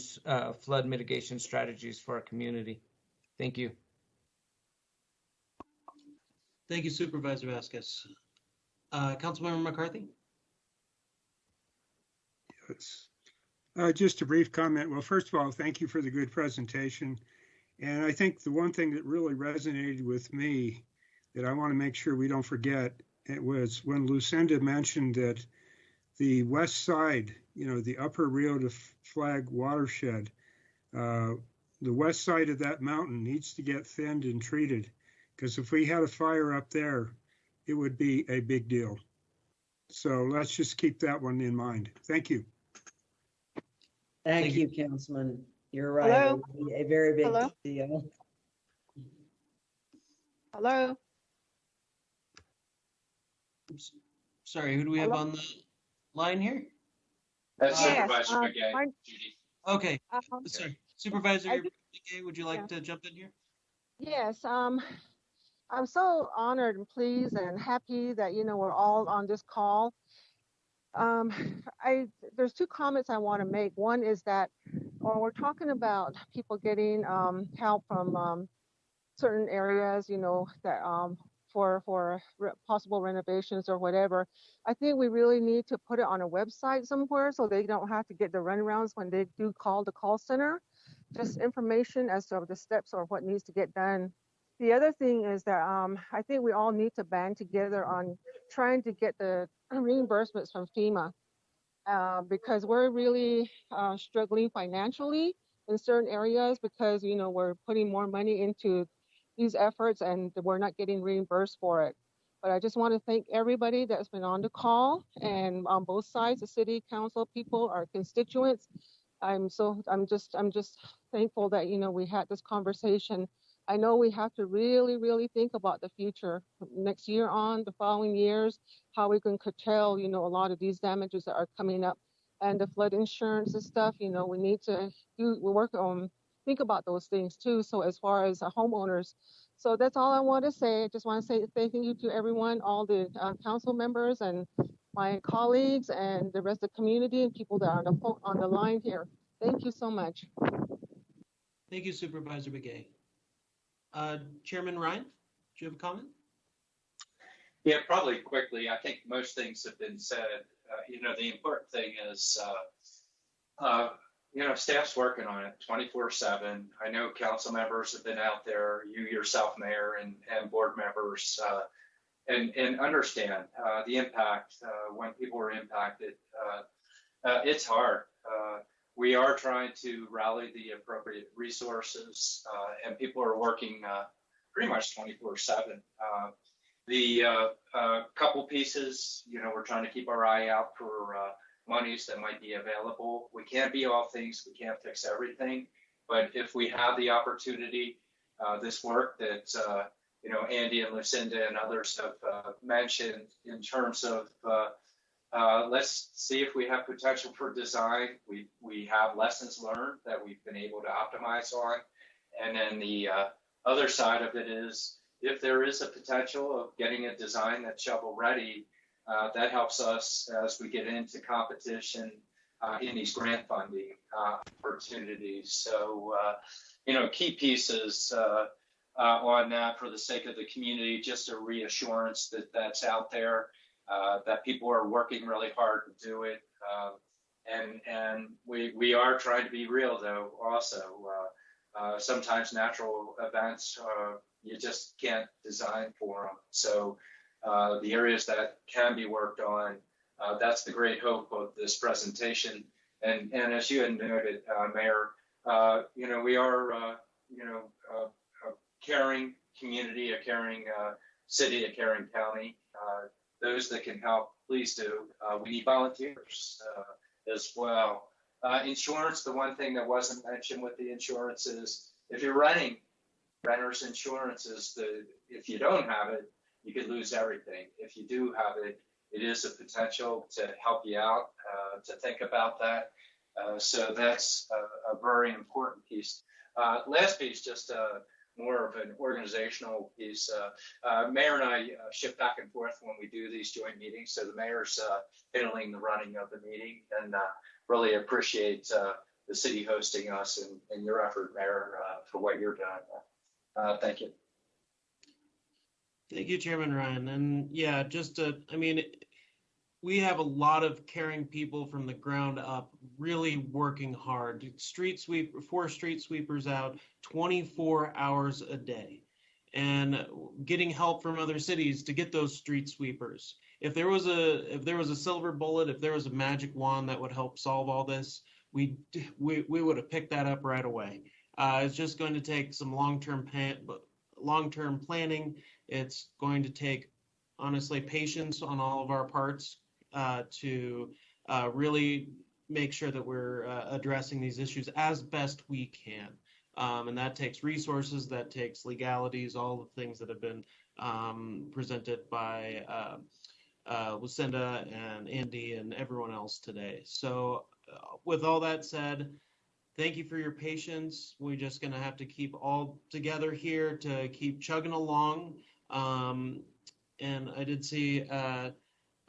flood mitigation strategies for our community. Thank you. Thank you, Supervisor Vasquez. Councilmember McCarthy? Yes. Just a brief comment. Well, first of all, thank you for the good presentation. And I think the one thing that really resonated with me that I want to make sure we don't forget, it was when Lucinda mentioned that the west side, the upper Rio de Flag watershed, the west side of that mountain needs to get thinned and treated, because if we had a fire up there, it would be a big deal. So let's just keep that one in mind. Thank you. Thank you, Councilman. You're right. Hello? It would be a very big Hello? deal. Hello? Sorry, who do we have Hello? on the line here? That's Supervisor Supervisor Okay, sorry. Supervisor I just- McGay, would you like yeah. to jump in here? Yes, I'm so honored and pleased and happy that, we're all on this call. There's two comments I want to make. One is that when we're talking about people getting help from certain areas, that for possible renovations or whatever, I think we really need to put it on a website somewhere so they don't have to get the runarounds when they do call the call center. Just information as to the steps or what needs to get done. The other thing is that I think we all need to band together on trying to get the reimbursements from FEMA because we're really struggling financially in certain areas because, we're putting more money into these efforts and we're not getting reimbursed for it. But I just want to thank everybody that's been on the call and on both sides, the city council people, our constituents. I'm just thankful that, we had this conversation. I know we have to really, really think about the future next year on, the following years, how we can curtail, a lot of these damages that are coming up and the flood insurance and stuff, we need to think about those things too. So as far as homeowners, so that's all I want to say. I just want to say thank you to everyone, all the council members and my colleagues and the rest of the community and people that are on the line here. Thank you so much. Thank you, Supervisor McGay. Chairman Ryan, do you have a comment? Yeah, probably quickly. I think most things have been said. The important thing is, staff's working on it 24/7. I know council members have been out there, you yourself, Mayor, and board members, and understand the impact when people are impacted. It's hard. We are trying to rally the appropriate resources, and people are working pretty much 24/7. The couple pieces, we're trying to keep our eye out for monies that might be available. We can't be all things. We can't fix everything. But if we have the opportunity, this work that, Andy and Lucinda and others have mentioned in terms of let's see if we have potential for design. We have lessons learned that we've been able to optimize on. And then the other side of it is if there is a potential of getting a design that's shovel ready, that helps us as we get into competition in these grant funding opportunities. So, key pieces on that for the sake of the community, just a reassurance that that's out there, that people are working really hard to do it. And we are trying to be real, though, also. Sometimes natural events, you just can't design for them. So the areas that can be worked on, that's the great hope of this presentation. And as you had noted, Mayor, we are, a caring community, a caring city, a caring county. Those that can help, please do. We need volunteers as well. Insurance, the one thing that wasn't mentioned with the insurance is if you're renting, renter's insurance is if you don't have it, you could lose everything. If you do have it, it is a potential to help you out, to think about that. So that's a very important piece. Last piece, just more of an organizational piece. Mayor and I shift back and forth when we do these joint meetings. So the mayor's handling the running of the meeting, and really appreciate the city hosting us and your effort, Mayor, for what you're doing. Thank you. Thank you, Chairman Ryan. And yeah, we have a lot of caring people from the ground up, really working hard. 4 street sweepers out 24 hours a day, and getting help from other cities to get those street sweepers. if there was a silver bullet, if there was a magic wand that would help solve all this, we would have picked that up right away. It's just going to take some long-term planning. It's going to take, honestly, patience on all of our parts to really make sure that we're addressing these issues as best we can. And that takes resources, that takes legalities, all the things that have been presented by Lucinda and Andy and everyone else today. So with all that said, thank you for your patience. We're just going to have to keep all together here to keep chugging along. And I did see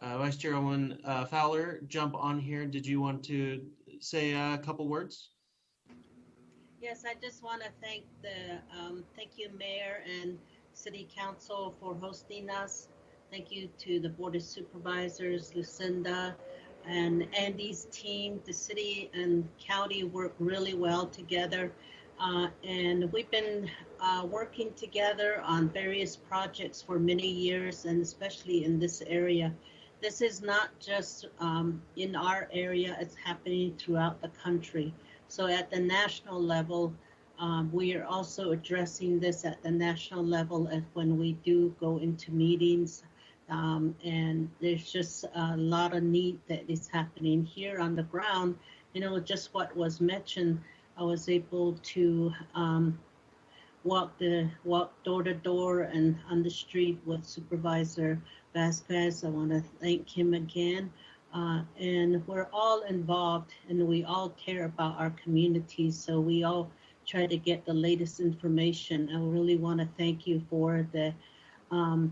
Vice Chairwoman Fowler jump on here. Did you want to say a couple words? Yes, I just want to thank you, Mayor and City Council for hosting us. Thank you to the Board of Supervisors, Lucinda, and Andy's team. The city and county work really well together. And we've been working together on various projects for many years, and especially in this area. This is not just in our area, it's happening throughout the country. So at the national level, we are also addressing this at the national level when we do go into meetings. And there's just a lot of need that is happening here on the ground. You know, just what was mentioned, I was able to walk door to door and on the street with Supervisor Vasquez. I want to thank him again. And we're all involved and we all care about our communities. So we all try to get the latest information. I really want to thank you for the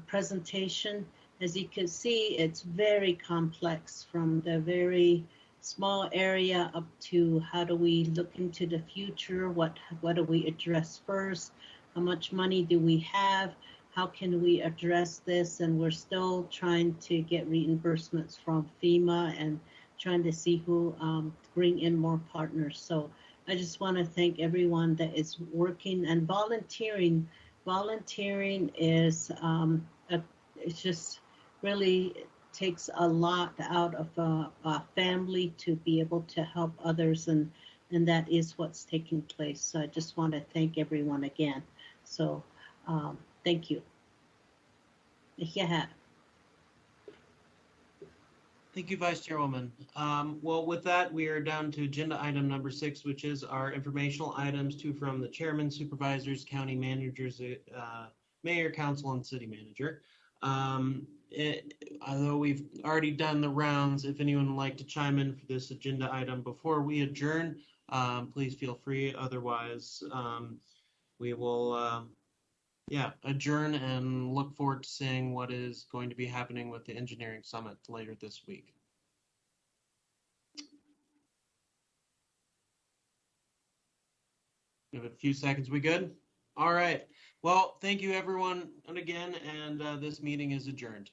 presentation. As you can see, it's very complex, from the very small area up to how do we look into the future, what do we address first, how much money do we have, how can we address this, and we're still trying to get reimbursements from FEMA and trying to see who bring in more partners. So I just want to thank everyone that is working and volunteering. Volunteering is it's just really takes a lot out of a family to be able to help others, and that is what's taking place. So I just want to thank everyone again. So thank you. Yeah. Thank you, Vice Chairwoman. Well, with that, we are down to agenda item number 6, which is our informational items from the chairman, supervisors, county managers, mayor, council, and city manager. Although we've already done the rounds, if anyone would like to chime in for this agenda item before we adjourn, please feel free. Otherwise, we will adjourn and look forward to seeing what is going to be happening with the engineering summit later this week. Give it a few seconds. We good? All right. Well, thank you everyone again, and this meeting is adjourned.